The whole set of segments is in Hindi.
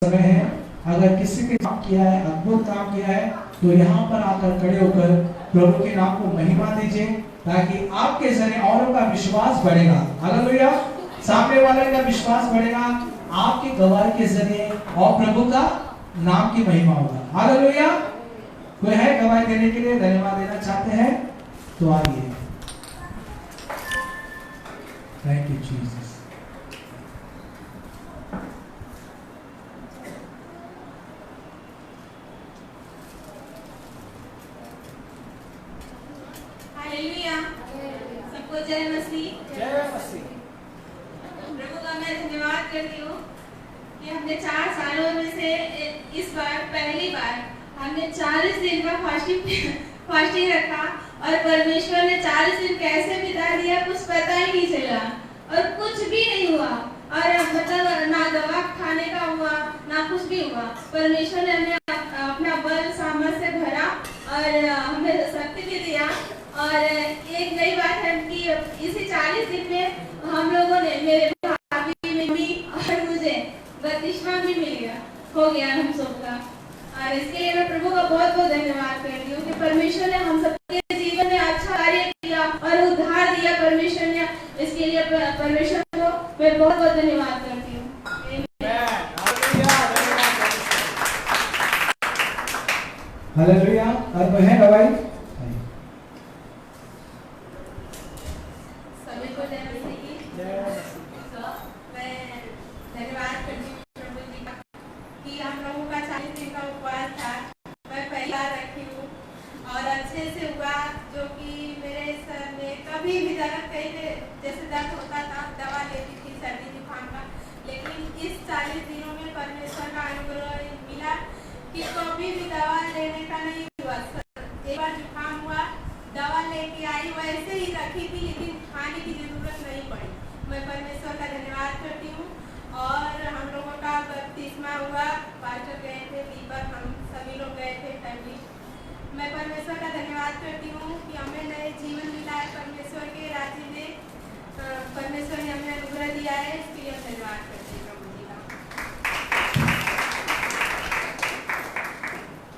समय है, अगर किसी ने काम किया है, अद्भुत काम किया है, तो यहाँ पर आकर खड़े होकर प्रभु के नाम को महिमा दीजिए, ताकि आपके जरिए औरों का विश्वास बढ़ेगा। हालेलुया। सामने वाले का विश्वास बढ़ेगा आपकी गवाही के जरिए और प्रभु का नाम की महिमा होगा। हालेलुया। कोई है गवाही देने के लिए, धन्यवाद देना चाहते हैं तो आइए। Thank you Jesus. सबको जय मसीह। जय मसीह। प्रभु का मैं धन्यवाद करती हूँ कि हमने 4 सालों में से इस बार पहली बार हमने 40 दिन का फास्टिंग रखा और परमेश्वर ने 40 दिन कैसे बिता दिया कुछ पता ही नहीं चला और कुछ भी नहीं हुआ और मतलब ना दवा खाने का हुआ ना कुछ भी हुआ। परमेश्वर ने हमें अपना बल सामर्थ्य से भरा और हमें शक्ति भी दिया। और एक नई बात है कि इसी 40 दिन में हम लोगों ने मेरे भाभी मम्मी और मुझे बपतिस्मा भी मिल गया हो गया हम सबका। और इसके लिए मैं प्रभु का बहुत बहुत धन्यवाद करती हूँ कि परमेश्वर ने हम सबके जीवन में अच्छा कार्य किया और उद्धार दिया परमेश्वर ने। इसके लिए परमेश्वर को मैं बहुत बहुत धन्यवाद करती हूँ। हालेलुया। और कोई है गवाही?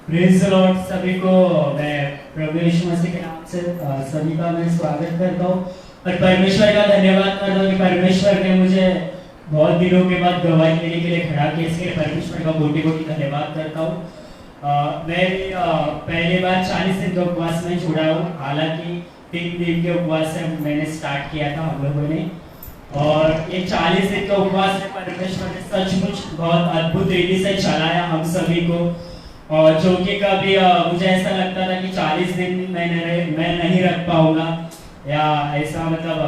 Praise the Lord. सभी को मैं प्रभु यीशु मसीह के नाम से सभी का मैं स्वागत करता हूँ और परमेश्वर का धन्यवाद करता हूँ कि परमेश्वर ने मुझे बहुत दिनों के बाद गवाही देने के लिए खड़ा किया। इसके लिए परमेश्वर का कोटि कोटि धन्यवाद करता हूँ। मैं पहली बार 40 दिन का उपवास में जुड़ा हूँ। हालांकि 3 दिन के उपवास से मैंने स्टार्ट किया था हम लोगों ने, और ये 40 दिन का उपवास में परमेश्वर ने सचमुच बहुत अद्भुत रीति से चलाया हम सभी को। और जो कि कभी मुझे ऐसा लगता था कि 40 दिन मैं नहीं रख पाऊंगा या ऐसा मतलब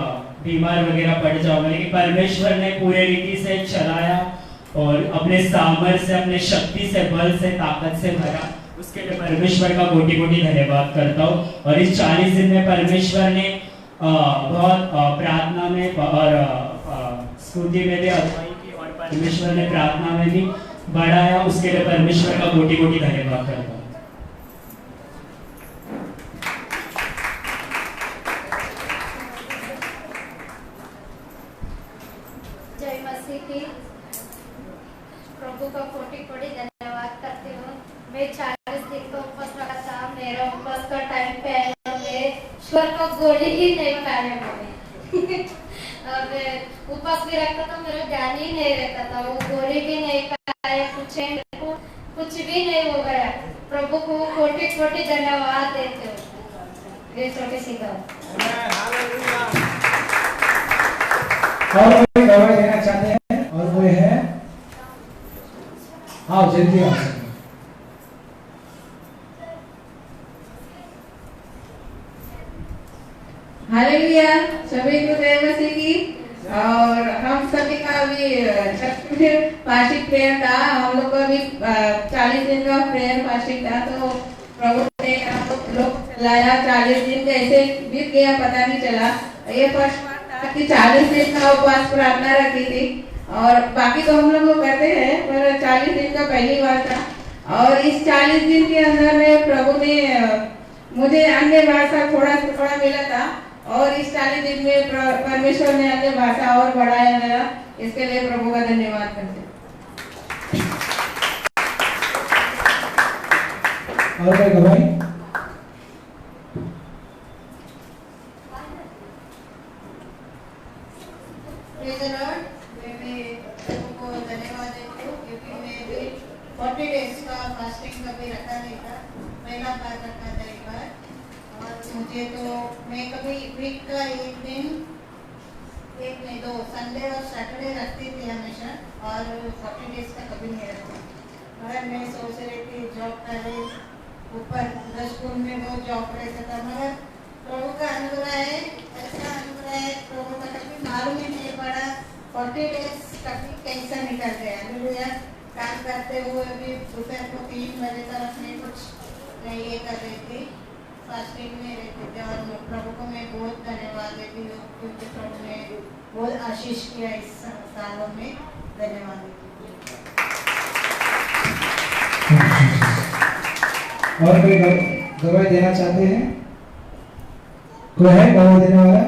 बीमार वगैरह पड़ जाऊंगा, लेकिन परमेश्वर ने पूरे रीति से चलाया और अपने सामर्थ्य से, अपने शक्ति से, बल से, ताकत से भरा। उसके लिए परमेश्वर का कोटि कोटि धन्यवाद करता हूँ। और इस 40 दिन में परमेश्वर ने बहुत प्रार्थना में और स्तुति में भी अगुवाई की और परमेश्वर ने प्रार्थना में भी बढ़ाया। उसके लिए परमेश्वर का कोटि कोटि धन्यवाद करता हूँ। जय मसीह की। प्रभु का कोटि कोटि धन्यवाद करती हूँ। मैं 40 दिन का उपवास रखा था। मेरा उपवास का टाइम पे आया, मैं ईश्वर का गोली ही नहीं पाया मैंने और उपवास भी रखता था, मेरा ध्यान ही नहीं रहता था, वो गोली भी नहीं पाया, कुछ भी नहीं हो गया। प्रभु को कोटि कोटि धन्यवाद देते हो। ये छोटी सी और कोई गवाही देना चाहते हैं? और कोई है? आओ जल्दी आओ। हालेलुया। सभी को जय मसीह की। और हम सभी का भी फास्टिंग प्रेयर था। हम लोग का भी 40 दिन का प्रेयर फास्टिंग था, तो प्रभु ने हम लोग चलाया। 40 दिन कैसे बीत गया पता नहीं चला। ये फर्स्ट बार था कि 40 दिन का उपवास प्रार्थना रखी थी, और बाकी तो हम लोग करते हैं, पर 40 दिन का पहली बार था। और इस 40 दिन के अंदर में प्रभु ने मुझे अन्य भाषा थोड़ा मिला था, और इस 40 दिन में परमेश्वर ने अन्य भाषा और बढ़ाया गया। इसके लिए प्रभु का धन्यवाद करते हैं। और कोई गवाही? Praise the Lord. मैं प्रभु को धन्यवाद देती हूँ क्योंकि मैं भी 40 डेज का फास्टिंग कभी रखा नहीं था, पहला बार रखा था एक बार। और मुझे तो मैं कभी वीक का एक दिन, एक नहीं दो, संडे और सैटरडे रखती थी हमेशा, और 40 डेज का कभी नहीं रखती। मगर मैं सोच रही थी जॉब करे, ऊपर स्कूल में बहुत जॉब रहता था, मगर प्रभु का अनुग्रह है, ऐसा अनुग्रह है, प्रभु का कभी मालूम ही नहीं पड़ा 40 डेज कभी कैसा निकल गया। हालेलुया। काम करते हुए भी दोपहर को 3 बजे तक मैं कुछ ये कर रही थी, फास्टिंग में रहती थी। और प्रभु को मैं बहुत धन्यवाद देती हूँ क्योंकि प्रभु ने बहुत आशीष किया इस सालों में। धन्यवाद देती हूँ। और कोई गवाही देना चाहते हैं? कोई है गवाही देने वाला?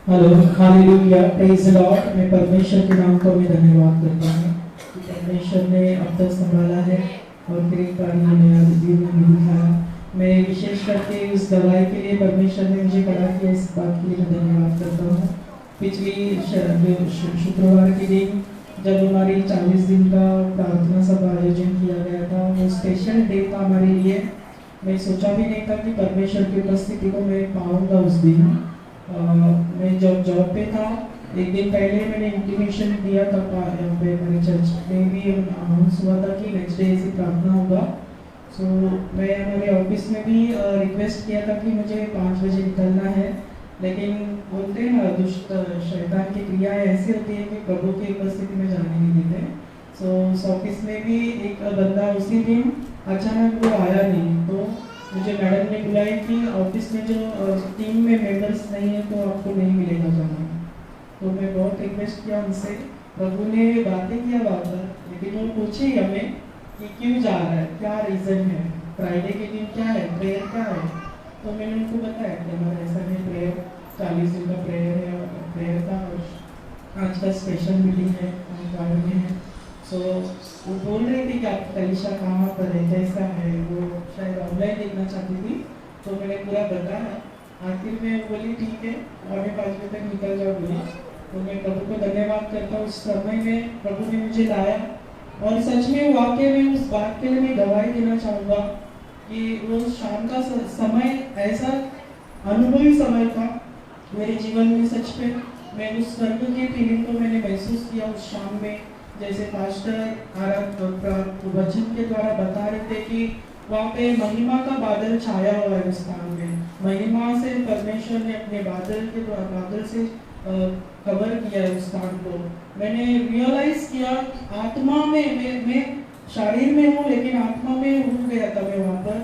Hello, hallelujah, praise the Lord. मैं परमेश्वर के नाम को मैं धन्यवाद करता हूँ कि परमेश्वर ने अब तक संभाला है और फिर एक बार नया दिन में दिखाया। मैं विशेष करके उस दवाई के लिए परमेश्वर ने मुझे खड़ा किया, इस बात के लिए मैं धन्यवाद करता हूँ। पिछली शुक्रवार के दिन जब हमारी 40 दिन का प्रार्थना सभा आयोजन किया गया था, वो स्पेशल डे था हमारे लिए। मैं सोचा भी नहीं था कि परमेश्वर की उपस्थिति को मैं पाऊंगा उस दिन। मैं जब जॉब पे था, एक दिन पहले मैंने इंटीमेशन दिया था, यहाँ पे हमारे चर्च में भी अनाउंस हुआ था कि नेक्स्ट डे से प्रार्थना होगा। सो मैं हमारे ऑफिस में भी रिक्वेस्ट किया था कि मुझे 5 बजे निकलना है, लेकिन बोलते हैं ना, दुष्ट शैतान की क्रियाएं ऐसी होती है कि प्रभु की उपस्थिति में जाने नहीं देते। सो उस ऑफिस में भी एक बंदा उसी दिन अचानक वो आया नहीं, तो मुझे मैडम ने बुलाई कि ऑफिस में जो टीम में मेंबर्स नहीं है तो आपको नहीं मिलेगा जाना। तो मैं बहुत रिक्वेस्ट किया उनसे, प्रभु ने बातें किया बात, लेकिन वो पूछे हमें कि क्यों जा रहा है, क्या रीज़न है, फ्राइडे के दिन क्या है, प्रेयर क्या है। तो मैंने उनको बताया कि हमारा ऐसा है, प्रेयर 40 दिन का प्रेयर है, और प्रेयर का और आज का स्पेशल मीटिंग है, हम गाँव में है। सो वो बोल रही थी कि आप कलिशा कहाँ पर है, कैसा है, वो शायद ऑनलाइन देखना चाहती थी। तो मैंने पूरा बताया। आखिर में बोली ठीक है, 5:15 बजे तक निकल जाओ बोली। तो मैं प्रभु को धन्यवाद करता हूँ, उस समय में प्रभु ने मुझे लाया। और सच में वाकई में उस बात के लिए मैं गवाही देना चाहूँगा कि वो शाम का समय ऐसा अनुभवी समय था मेरे जीवन में। सच में मैं उस स्वर्ग की फीलिंग को मैंने महसूस किया उस शाम में। जैसे पास्टर वचन के द्वारा बता रहे थे कि वहाँ पे महिमा का बादल छाया हुआ है उस स्थान में। महिमा से परमेश्वर ने अपने बादल से कवर किया है उस स्थान को। मैंने रियलाइज किया आत्मा में, मैं शरीर में हूँ लेकिन आत्मा में उड़ गया था मैं वहाँ पर।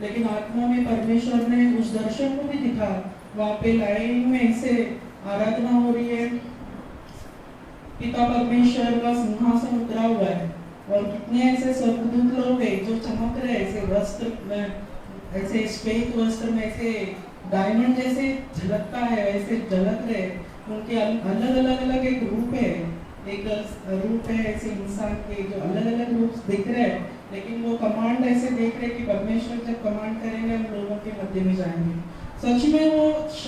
लेकिन आत्मा में परमेश्वर ने उस दर्शन को भी दिखा। वहाँ पे लाइन में ऐसे आराधना हो रही है, पिता परमेश्वर का सिंहासन उतरा हुआ है और कितने ऐसे स्वर्गदूत लोग हैं जो चमक रहे, ऐसे वस्त्र में, ऐसे श्वेत वस्त्र में ऐसे डायमंड जैसे झलकता है वैसे झलक रहे। उनके अलग अलग एक रूप है, ऐसे इंसान के जो अलग अलग रूप दिख रहे हैं, लेकिन वो कमांड ऐसे देख रहे कि परमेश्वर जब कमांड करेंगे हम लोगों के मध्य में जाएंगे। सच में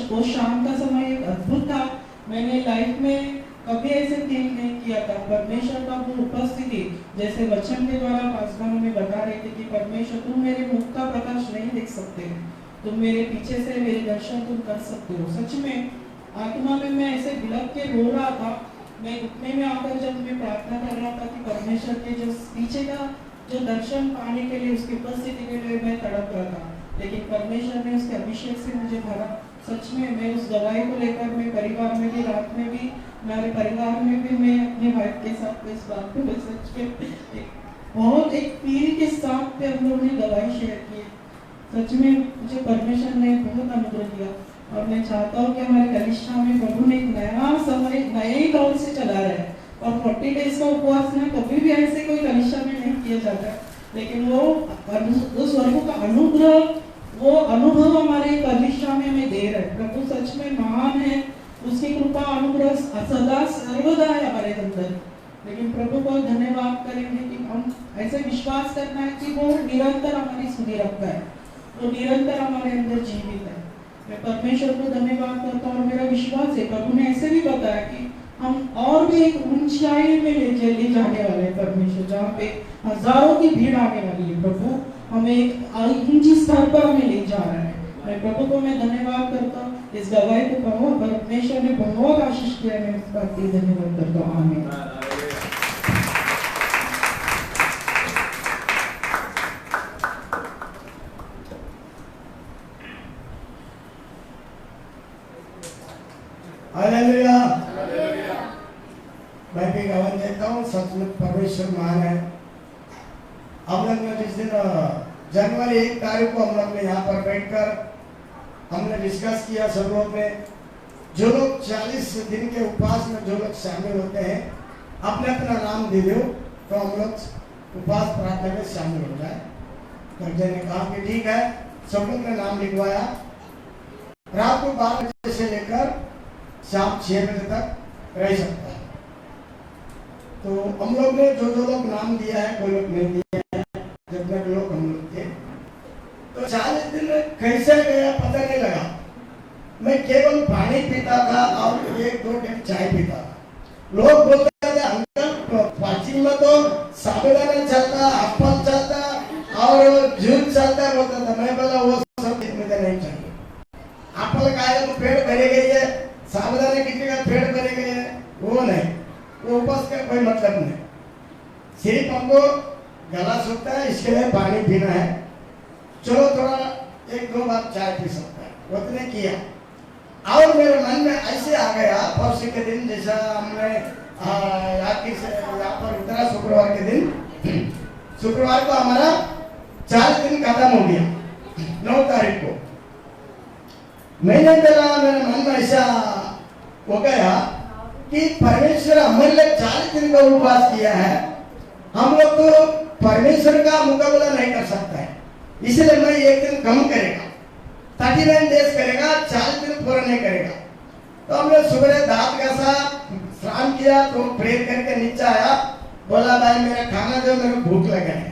वो शाम का समय एक अद्भुत था। मैंने लाइफ में कभी ऐसे फील नहीं किया था परमेश्वर का वो उपस्थिति। जैसे वचन के द्वारा पासवानों में बता रहे थे कि परमेश्वर तुम मेरे मुख का प्रकाश नहीं देख सकते, तुम मेरे पीछे से मेरे दर्शन तुम कर सकते हो। सच में आत्मा में मैं ऐसे बिलक के रो रहा था। मैं घुटने में आकर जब मैं प्रार्थना कर रहा था कि परमेश्वर के जो पीछे का जो दर्शन पाने के लिए, उसकी उपस्थिति के लिए मैं तड़प रहा था, लेकिन परमेश्वर ने उसके अभिषेक से मुझे भरा। सच में मैं उस दवाई को लेकर मैं परिवार में भी, रात में भी, मेरे परिवार में भी मैं अपने वाइफ के साथ इस बात को मैं सच में बहुत एक पीर के साथ पे हम लोगों ने दवाई शेयर की। सच में मुझे परमेश्वर ने बहुत अनुग्रह दिया और मैं चाहता हूँ कि हमारे कलिशा में प्रभु ने एक नया समय नए दौर से चला रहा है। और 40 डेज का उपवास ना कभी भी ऐसे कोई कलिशा में नहीं किया जाता, लेकिन वो उस वर्ग का अनुग्रह, वो अनुभव हमारे कलिशा में हमें दे रहा है। प्रभु सच में महान है, उसकी कृपा अनुग्रह पूरा सदा सर्वदा है हमारे अंदर। लेकिन प्रभु को धन्यवाद करेंगे कि हम ऐसे विश्वास करना है कि वो निरंतर हमारी सुधि रखता है, वो निरंतर हमारे अंदर जीवित है। मैं परमेश्वर को धन्यवाद करता हूँ और मेरा विश्वास है प्रभु ने ऐसे भी बताया कि हम और भी एक ऊंचाई में ले जाने वाले हैं परमेश्वर, जहाँ पे हजारों की भीड़ आने वाली है। प्रभु हमें एक ऊंची स्तर पर हमें ले जा रहा है। मैं प्रभु को मैं धन्यवाद करता हूँ, इस गवाही को परमेश्वर ने बहुत आशीष किया, मैं इस बात की धन्यवाद करता हूँ। आमीन। हालेलुया। मैं भी गवाही देता हूँ, सचमुच परमेश्वर महान है। हम लोग ने जिस दिन जनवरी 1 तारीख को हम लोग ने यहाँ पर बैठकर हमने डिस्कस किया सब लोग ने, जो लोग 40 दिन के उपवास में जो लोग शामिल होते हैं अपने अपना नाम दे दो तो हम लोग उपवास प्रार्थना में शामिल हो जाए। तो ने कहा कि ठीक है, सब लोग ने नाम लिखवाया। रात को 12 बजे से लेकर शाम 6 बजे तक रह सकता है। तो हम लोग ने जो लोग नाम दिया है, कोई लोग नहीं दिया है, जितने लोग हम लोग थे, तो 40 दिन कैसे गया पता नहीं लगा। मैं केवल पानी पीता था और 1-2 टाइम चाय पीता था। लोग बोलते थे अंकल पाची में तो साबुदाना चलता, एप्पल चलता और जूस चलता बोलता था। मैं बोला वो सब मुझे नहीं चाहिए। एप्पल खाए तो पेट भरे गई है, साबुदाना किसी का पेट भरे गए है, वो नहीं, वो उपवास का कोई मतलब नहीं। सिर्फ हमको गला सूखता है, इसके लिए पानी पीना है। चलो थोड़ा 1-2 बार चाय पी सकता है, उतने किया। और मेरे मन में ऐसे आ गया परसों के दिन, जैसा हमने यहाँ पर उतरा शुक्रवार के दिन, शुक्रवार को हमारा 4 दिन खत्म हो गया 9 तारीख को। मेरे मन में ऐसा हो गया कि परमेश्वर हमारे लिए 40 दिन का उपवास किया है, हम लोग तो परमेश्वर का मुकाबला नहीं कर सकता है, इसलिए मैं 1 दिन कम करेगा, 39 डेज करेगा, 40 दिन पूरा नहीं करेगा। तो हमने सुबह दांत घसा, स्नान किया, तो प्रेयर करके नीचे आया, बोला भाई मेरा खाना दो, मेरे को भूख लगा है।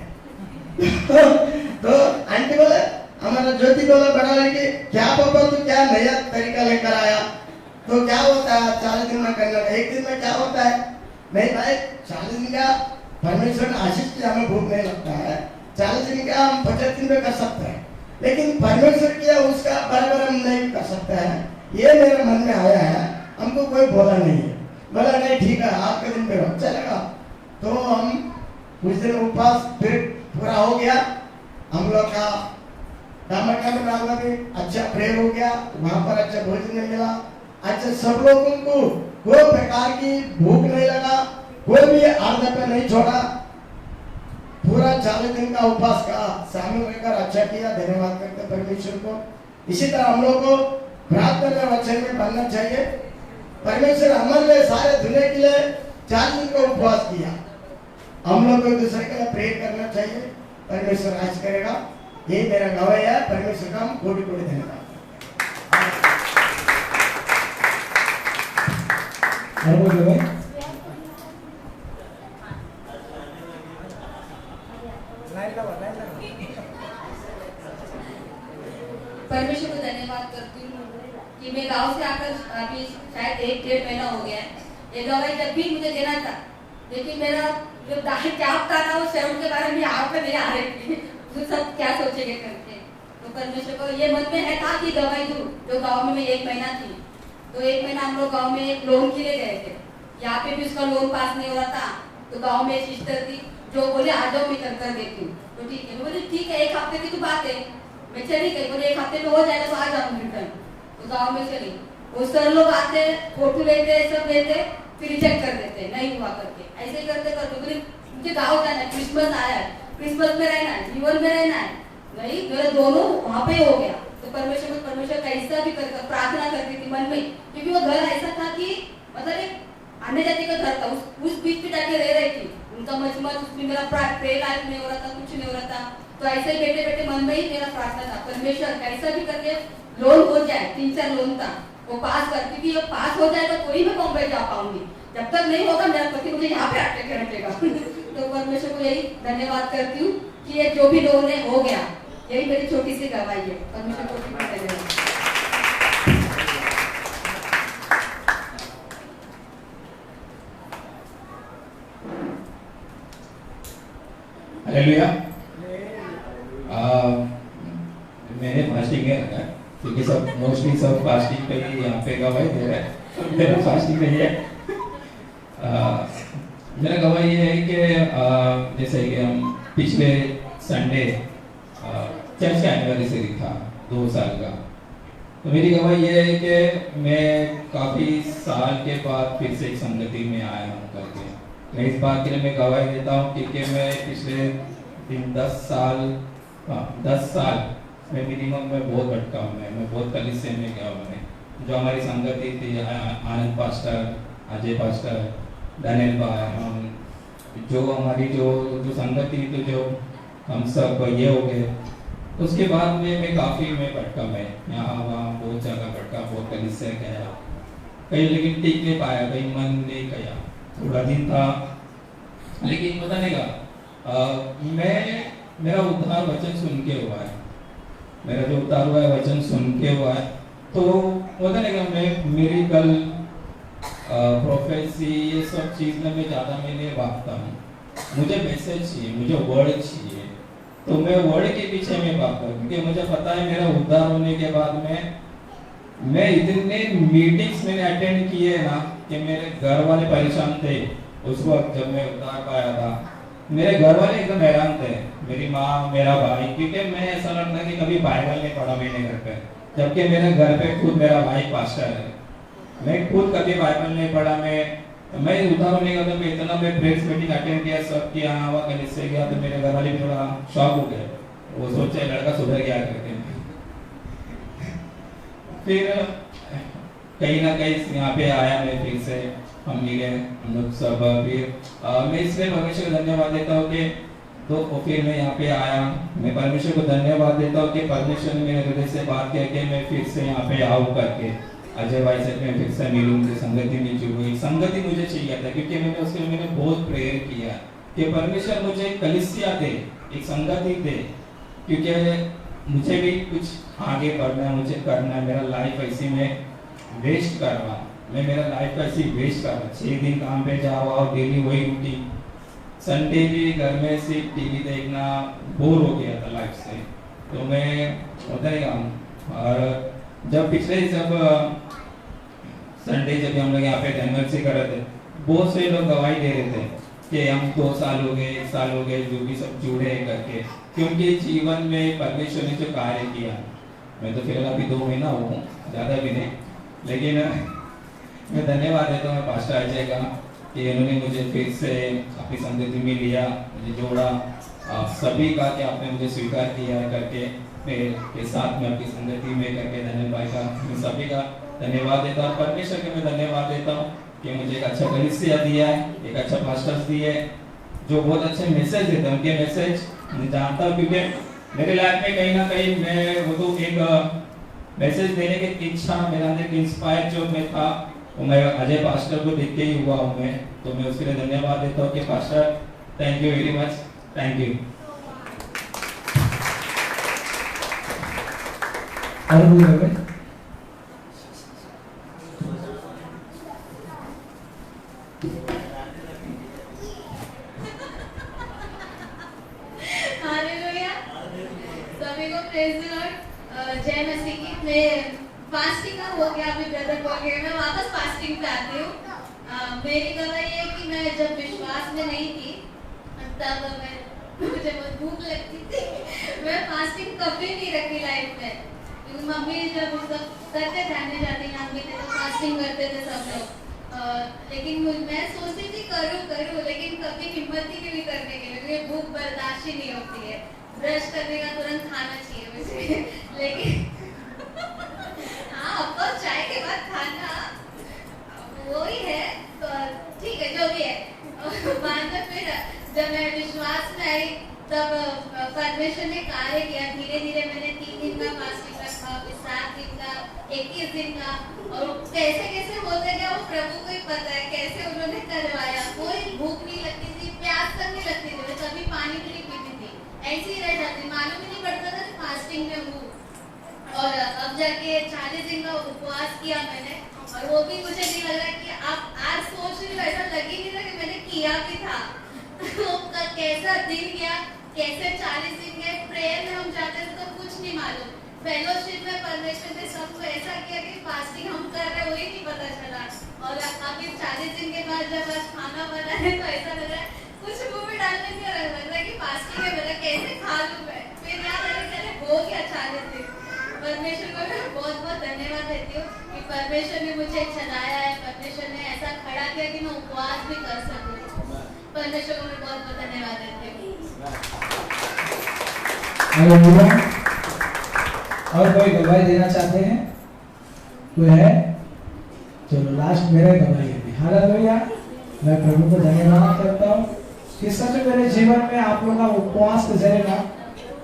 तो आंटी बोले, हमारा ज्योति बोला बड़ा लड़की, क्या पापा तू क्या नया तरीका लेकर आया? तो क्या होता है 40 दिन में करना, 1 दिन में क्या होता है? नहीं भाई 40 दिन का परमेश्वर ने आशीष किया, हमें भूख नहीं लगता है। 40 दिन का हम 50 दिन में कर सकते हैं, लेकिन परमेश्वर किया उसका बराबर हम नहीं कर सकते हैं। ये मेरे मन में आया है, हमको कोई बोला नहीं है। बोला नहीं ठीक है, आपके दिन पे चलेगा। तो हम उस दिन उपवास फिर पूरा हो गया। हम लोग का डालना भी अच्छा प्रेयर हो गया, वहाँ पर अच्छा भोजन मिला। अच्छा सब लोगों को कोई प्रकार की भूख नहीं लगा, कोई भी आधा पे नहीं छोड़ा। पूरा 40 दिन का उपवास का शामिल रहकर अच्छा किया, धन्यवाद करते परमेश्वर को। इसी तरह हम लोग को प्रार्थना में वचन में बनना चाहिए। परमेश्वर हमारे लिए सारे दुनिया के लिए 40 दिन का उपवास किया, हम लोग को एक दूसरे के लिए प्रेयर करना चाहिए, परमेश्वर राज करेगा। ये मेरा गवाही है, परमेश्वर का हम कोटि कोटि धन्यवाद। परमेश्वर को धन्यवाद करती हूँ कि मैं गांव से आकर अभी शायद 1-1.5 महीना हो गया है। ये गवाही जब भी मुझे देना था, लेकिन मेरा जो दाहिने कैप था ना, वो शर्म के बारे में यहाँ पे नहीं आ रही थी, तो सब क्या सोचेंगे करके। तो परमेश्वर को ये मन में है था कि गवाही दूँ। जो गाँव में मैं 1 महीना थी, तो 1 महीना हम लोग गाँव में एक लोन के लिए गए थे। यहाँ पे भी उसका लोन पास नहीं हो रहा था, तो गाँव में एक सिस्टर थी जो बोले आ जाओ मैं कर देती हूँ। तो ठीक है, बोले ठीक है 1 हफ्ते की तो बात है, मैं चली गई। बोले 1 हफ्ते में हो जाएगा तो आ जाऊँ रिटर्न। तो गाँव में चली, वो सर लोग आते, फोटो लेते, सब लेते, फिर रिजेक्ट कर देते, नहीं हुआ करके। ऐसे करते करते बोले मुझे गाँव जाना है, क्रिसमस आया है, क्रिसमस में रहना है, जीवन में रहना है। नहीं, मेरा दोनों वहाँ पे हो गया। तो परमेश्वर कैसा भी कर प्रार्थना करती थी मन में, क्योंकि वो घर ऐसा था कि मतलब एक अन्य जाति का घर था, उस बीच पे जाके रह रही थी। उनका मजमत उसमें मेरा प्रेयर लाइफ नहीं हो रहा था, कुछ नहीं हो रहा था। तो ऐसे ही बैठे बैठे मन में ही मेरा प्रार्थना था, परमेश्वर कैसा भी करके लोन हो जाए। 3-4 लोन था, वो पास कर, क्योंकि ये पास हो जाए तो कोई मैं बॉम्बे जा पाऊंगी, जब तक नहीं होगा मेरा पति मुझे यहाँ पे अटके के रखेगा। तो परमेश्वर को यही धन्यवाद करती हूँ कि ये जो भी लोगों ने हो गया, यही मेरी छोटी सी गवाही है। परमेश्वर को भी धन्यवाद। हालेलुया। मैंने फास्टिंग में रखा है क्योंकि सब मोस्टली सब फास्टिंग पे ही यहाँ पे गवाही दे रहे हैं, मेरा फास्टिंग नहीं है। मेरा गवाही ये है कि जैसे कि हम पिछले संडे चर्च का एनिवर्सरी था 2 साल का, तो मेरी गवाही ये है कि मैं काफ़ी साल के बाद फिर से एक संगति में आया हूँ करके। मैं इस बात के लिए मैं गवाही देता हूँ क्योंकि मैं पिछले 10 साल मैं मिनिमम में बहुत भटका हूँ, मैं बहुत कलीसिया में गया हूँ। जो हमारी संगति थी, आनंद पास्टर, अजय पास्टर, दानियल भाई, जो हमारी जो संगति थी, जो हम सब ये हो गए, उसके बाद में मैं काफ़ी मैं भटका, मैं यहाँ वहाँ बहुत जगह भटका, बहुत कलीसिया गया, कहीं लेकिन टिक नहीं पाया, कहीं मन नहीं गया, थोड़ा दिन था, लेकिन पता नहीं का मेरा उद्धार वचन सुन के हुआ है, मेरा जो उद्धार हुआ है वचन सुन के हुआ है। तो पता नहीं का मैं मेरिकल प्रोफेसी ये सब चीज़ में मैं ज़्यादा मैं नहीं भागता हूँ, मुझे मैसेज चाहिए, मुझे वर्ड चाहिए, तो मैं वर्ड के पीछे में भागता हूँ, क्योंकि मुझे पता है मेरा उद्धार होने के बाद में मैं इतने मीटिंग्स मैंने अटेंड किए ना कि मेरे घर वाले परेशान थे उस वक्त जब मैं उद्धार पाया था। मेरे घर वाले एकदम हैरान थे, मेरी माँ, मेरा भाई, क्योंकि मैं ऐसा लगता कि कभी बाइबल नहीं पढ़ा मैंने घर पे, जबकि मेरे घर पे खुद मेरा भाई पास्टर है, मैं खुद कभी बाइबल नहीं पढ़ा। मैं उद्धार होने का मैं इतना मैं प्रेयर्स मीटिंग अटेंड किया, सब किया, वहाँ कलीसिया गया, तो मेरे घर वाले भी थोड़ा शॉक हो गए, वो सोचे लड़का सुधर गया करके। फिर कहीं ना कहीं यहाँ पे आया, मैं फिर से हम मिले, हम लोग सब। फिर मैं इसलिए परमेश्वर को धन्यवाद देता हूँ कि फिर मैं यहाँ पे आया, मैं परमेश्वर को धन्यवाद देता हूँ कि परमेश्वर ने मेरे हृदय से बात करके मैं फिर से यहाँ पे आऊँ करके। अजय भाई से मैं फिर से मिलूँ, मुझे संगति में जुड़ूँ, संगति मुझे चाहिए था, क्योंकि मैंने बहुत प्रेयर किया कि परमेश्वर मुझे कलीसिया दे, एक संगति दे, क्योंकि मुझे भी कुछ आगे बढ़ना है, मुझे करना है। मेरा लाइफ ऐसी में वेस्ट कर रहा, मैं मेरा लाइफ ऐसी वेस्ट कर रहा, 6 दिन काम पे जाओ और डेली वही रूटीन, संडे भी घर में सिर्फ टीवी देखना, बोर हो गया था लाइफ से। तो मैं बताएगा, और जब पिछले संडे जब हम लोग यहाँ पे एनिवर्सरी कर रहे थे, बहुत से लोग गवाही दे रहे थे कि हम 2 साल हो गए, 1 साल हो गए, जो भी सब जुड़े हैं करके, क्योंकि जीवन में परमेश्वर ने जो कार्य किया। मैं तो फिलहाल अभी 2 महीना हूँ, ज़्यादा भी नहीं, लेकिन मैं धन्यवाद देता हूँ पास्टर अजय का कि उन्होंने मुझे फिर से अपनी संगति में लिया, मुझे जोड़ा, आप सभी का कि आपने मुझे स्वीकार किया है करके, मेरे साथ में आपकी संगति में करके। धन्यवाद भाई का, मैं सभी का धन्यवाद देता हूँ, परमेश्वर के मैं धन्यवाद देता हूँ कि मुझे एक अच्छा कलीसिया दिया है, एक अच्छा पास्टर्स दिए जो बहुत अच्छे मैसेज देते हैं। उनके मैसेज मैं जानता हूँ, क्योंकि मेरे लाइफ में कहीं ना कहीं मैं वो तो एक मैसेज देने की इच्छा मेरे अंदर इंस्पायर जो मैं था, वो मैं अजय पास्टर को देख के ही हुआ हूँ मैं, तो मैं उसके लिए धन्यवाद देता हूँ कि pastor thank you very much, thank you. और बोल रहे हैं हालेलुया, सभी को प्रेज द लॉर्ड, जय मसीह की। मैं फास्टिंग का हो गया, अभी ब्रदर बोल गए, मैं वापस फास्टिंग पे आती हूँ। मेरी गवाही है कि मैं जब विश्वास में नहीं थी तब मुझे बहुत भूख लगती थी, मैं फास्टिंग कभी नहीं रखी लाइफ में, क्योंकि मम्मी जब सब करते ध्यान जाती है, मम्मी थे तो फास्टिंग करते थे सब लोग, लेकिन मैं सोचती थी करूँ, लेकिन कभी हिम्मत ही नहीं करने के लिए, क्योंकि भूख बर्दाश्त ही नहीं होती है। ब्रश करने का तुरंत खाना चाहिए मुझे, लेकिन हाँ ऑफकोर्स चाय के बाद खाना वो ही है, तो ठीक है जो भी है। बाद में फिर जब मैं विश्वास में आई तब परमेश्वर ने कार्य किया, धीरे धीरे मैंने 3 दिन का फास्टिंग रखा, फिर 7 दिन का, 21 दिन का, और कैसे कैसे होता गया वो प्रभु को ही पता है, कैसे उन्होंने करवाया। कोई भूख नहीं लगती थी, प्यास तक नहीं लगती थी, मैं कभी पानी भी नहीं पीती थी, ऐसे ही रह जाती, मालूम ही नहीं पड़ता था कि फास्टिंग में हूँ। और अब जाके 40 दिन का उपवास किया मैंने, और वो भी मुझे नहीं लग रहा कि आप आज सोच रही हूँ, ऐसा लग ही नहीं रहा कि मैंने किया भी था। कैसा दिन गया, कैसे 40 दिन गए। प्रेयर में हम जाते थे तो कुछ नहीं मालूम, फेलोशिप में परमेश्वर ने सबको ऐसा किया कि फास्टिंग हम कर रहे वही नहीं पता चला। और अभी 40 दिन के बाद जब आज खाना बना है तो ऐसा लग रहा है कुछ मुंह में डालने नहीं लग रहा है कि फास्टिंग है, मेरा कैसे खा लूं मैं। फिर याद आ रहा है हो गया 40 दिन। परमेश्वर को मैं बहुत बहुत धन्यवाद देती हूँ कि परमेश्वर ने मुझे चलाया है, परमेश्वर ने ऐसा खड़ा किया कि मैं उपवास भी कर सकूँ। परमेश्वर को मैं बहुत बहुत धन्यवाद देती हूँ। और कोई गवाही देना चाहते हैं? कोई है? चलो लास्ट मेरा गवाही है। हालेलुया। मैं प्रभु को धन्यवाद करता हूँ कि सच मेरे जीवन में आप लोगों का उपवास के जरिए ना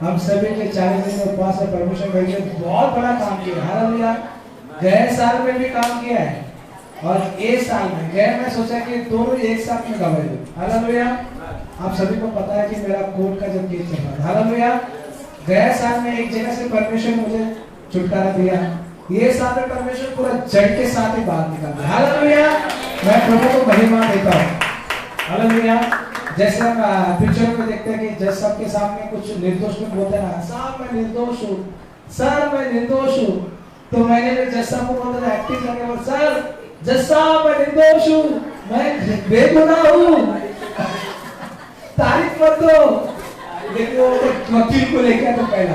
हम सभी के 40 दिन के उपवास में परमेश्वर भाई ने बहुत बड़ा काम किया। हालेलुया। गए साल में भी काम किया है और इस साल में गए मैं सोचा कि दोनों एक साथ में गवाही दूं। हालेलुया। आप सभी को पता है कि मेरा कोर्ट का जब केस चल रहा था। हालेलुया। गए साल में एक जगह से परमेश्वर मुझे छुटकारा दिया, ये साल में परमेश्वर पूरा जड़ के साथ ही बाहर निकाल दिया। हालेलुया। मैं प्रभु को महिमा देता हूँ। हालेलुया। जैसे हम पिक्चर में देखते हैं कि जज सबके सामने कुछ निर्दोष लोग बोलते हैं, साहब मैं निर्दोष हूँ, सर मैं निर्दोष हूँ, तो मैंने भी जज साहब को बोलता था एक्टिंग करने पर, सर जज साहब मैं निर्दोष हूँ, मैं बेगुनाह हूँ, तारीफ मत दो। लेकिन वो वकील को लेकर तो पहला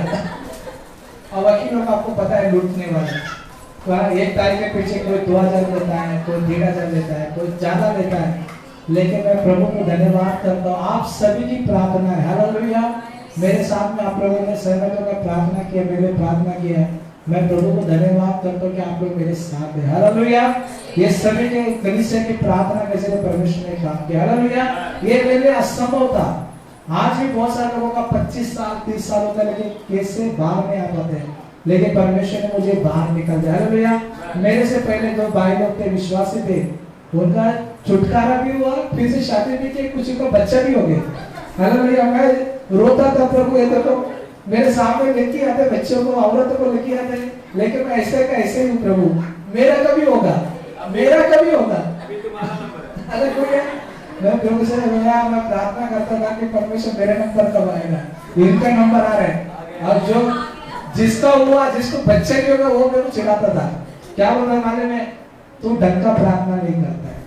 और वकील लोग आपको पता है लूटने वाले, एक तारीख के पीछे कोई 2000 लेता है, कोई 1500 लेता है, कोई ज्यादा लेता है। लेकिन मैं प्रभु को धन्यवाद करता हूँ, आप सभी की प्रार्थना है। हालेलुया। मेरे साथ में आप लोगों ने सहमत होकर प्रार्थना किया, मेरे प्रार्थना किया है। मैं प्रभु को धन्यवाद करता हूँ कि आप लोग मेरे साथ हैं। हालेलुया। ये सभी के कलीसिया की प्रार्थना के जरिए परमेश्वर ने काम किया। हालेलुया। ये मेरे लिए असंभव था। आज भी बहुत सारे लोगों का 25 साल 30 साल होता है लेकिन केस से बाहर नहीं आ पाते हैं, लेकिन परमेश्वर ने मुझे बाहर निकल दिया। हालेलुया। मेरे से पहले जो भाई लोग थे, विश्वासी थे, उनका छुटकारा भी हुआ, फिर से शादी भी की, कुछ का बच्चा भी हो गया। हालेलुया। मैं रोता था प्रभु, ये देखो मेरे सामने लेके आते बच्चों को, औरतों को लेके आते, लेकिन मैं ऐसे का ऐसे ही प्रभु, मेरा कभी होगा, मेरा कभी होगा। अगर कोई मैं प्रभु से रोया, मैं प्रार्थना करता था कि परमेश्वर मेरे नंबर कब आएगा, इनका नंबर आ रहा है। और जो जिसका हुआ, जिसको बच्चे भी होगा, वो मेरे को चिढ़ाता था, क्या बोल रहा है मालूम है, तू ढंग का प्रार्थना नहीं करता है,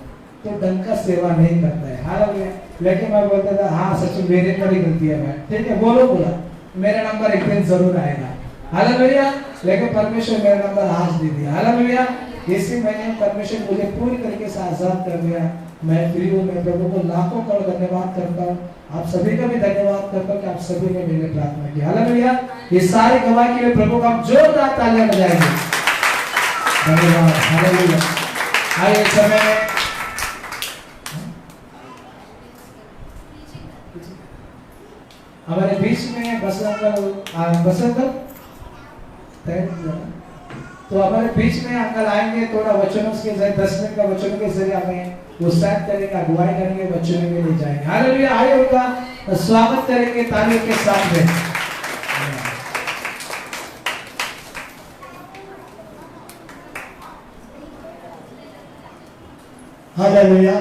तू ढंग का सेवा नहीं करता है। हालेलुया। लेकिन मैं बोलता था हाँ सच में मेरे पर ही गलती है, मैं ठीक है बोलो, बोला मेरा नंबर एक दिन जरूर आएगा। हालेलुया। लेकिन परमेश्वर मेरा नंबर आज दे दिया। हालेलुया। इसी महीने परमेश्वर मुझे पूरी तरीके से आजाद कर दिया। मैं फ्री हूँ। मैं प्रभु को लाखों करोड़ धन्यवाद करता हूँ, आप सभी का भी धन्यवाद करता हूँ कि आप सभी ने मेरे प्रार्थना की। हालेलुया। ये सारी गवाही के लिए प्रभु का जोरदार तालियां बजाएंगे। धन्यवाद। हालेलुया। आइए समय में हमारे बीच में बसंत तो हमारे बीच में अंकल आएंगे, थोड़ा वचनों के जरिए 10 मिनट का वचनों के जरिए हमें उत्साहित करेंगे, अगुवाई करेंगे, वचनों में ले जाएंगे। हालेलुया। आइए उनका स्वागत करेंगे तालियों के साथ में। हालेलुया।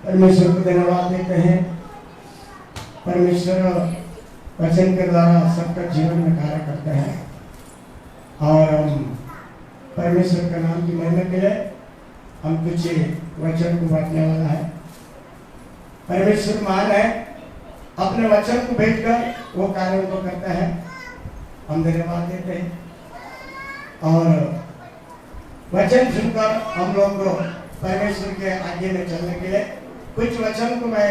परमेश्वर को धन्यवाद देते हैं। परमेश्वर वचन के द्वारा सबका जीवन में कार्य करता है और हम परमेश्वर का नाम की महिमा के लिए हम कुछ वचन को बांटने वाला है। परमेश्वर महान है, अपने वचन को भेजकर वो कार्यों को करता है। हम धन्यवाद देते हैं और वचन सुनकर हम लोग को परमेश्वर के आगे में चलने के लिए कुछ वचन को मैं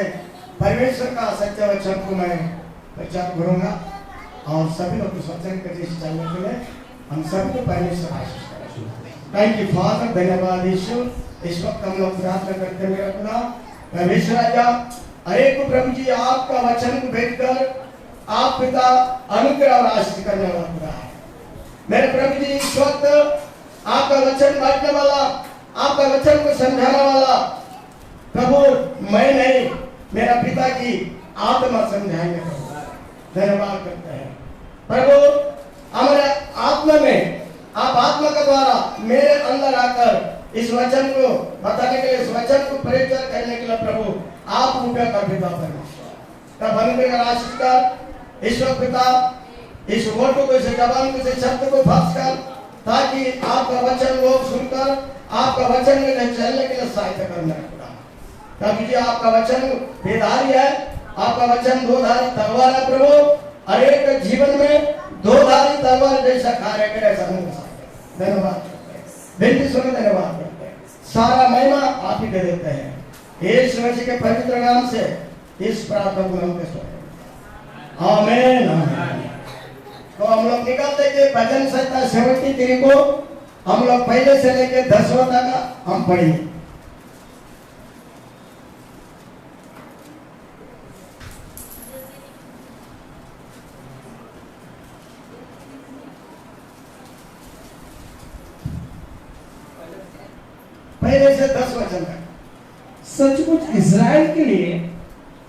परमेश्वर का सच्चा वचन को मैं प्रचार करूंगा और सभी लोग इस वचन के जैसे चलने के लिए हम सबको परमेश्वर आशीष करें। Thank you father. धन्यवाद यीशु। इस वक्त हम लोग प्रार्थना करते हैं मेरा खुदा परमेश्वर राजा, अरे को प्रभु जी आपका वचन को भेजकर आप पिता अनुग्रह और आशीष करने वाला खुदा है। मेरे प्रभु जी इस वक्त आपका वचन बांटने वाला, आपका वचन को समझाने वाला प्रभु मैं नहीं, मेरा पिता की आत्मा समझाएंगे प्रभु। धन्यवाद करते हैं प्रभु, हमारे आत्मा में आप आत्मा के द्वारा मेरे अंदर आकर इस वचन को बताने के लिए, इस वचन को परिचय करने के लिए प्रभु आप उपयोग कर पिता परमेश्वर का बंदे का आशीष कर ईश्वर पिता इस वोटों को, इस जबान को, इस शब्द को फंस कर, ताकि आपका वचन लोग सुनकर आपका वचन में चलने के लिए सहायता करना पड़ा। ताकि आपका वचन बेधारी है, आपका वचन दो धारी तलवार है प्रभु, और एक जीवन में दो धारी तलवार जैसा कार्य करे। धन्यवाद, बिनती सुनो, धन्यवाद करते हैं। सारा महिमा आप ही दे देते हैं यीशु मसीह के पवित्र नाम से इस प्रार्थना को हम कहते हैं, आमीन आमीन। तो हम लोग निकलते कि भजन संहिता 73 को हम लोग पहले से लेके 10वां तक हम पढ़ेंगे। पहले से 10 वचन तक। सचमुच इज़राइल के लिए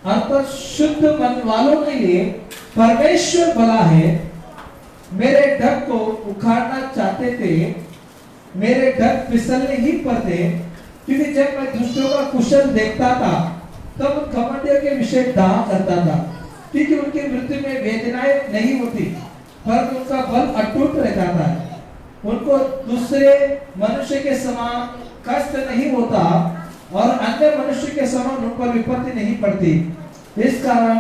अर्थात शुद्ध मन वालों के लिए परमेश्वर भला है। मेरे ढक को उखाड़ना चाहते थे, मेरे ढक फिसलने ही पर थे, क्योंकि जब मैं दुष्टों का कुशल देखता था तब उन घमंडियों के विषय दाह करता था, क्योंकि उनकी मृत्यु में वेदनाएं नहीं होती पर उनका बल अटूट रहता था। उनको दूसरे मनुष्य के समान कष्ट नहीं होता और अन्य मनुष्य के समान उन पर विपत्ति नहीं पड़ती। इस कारण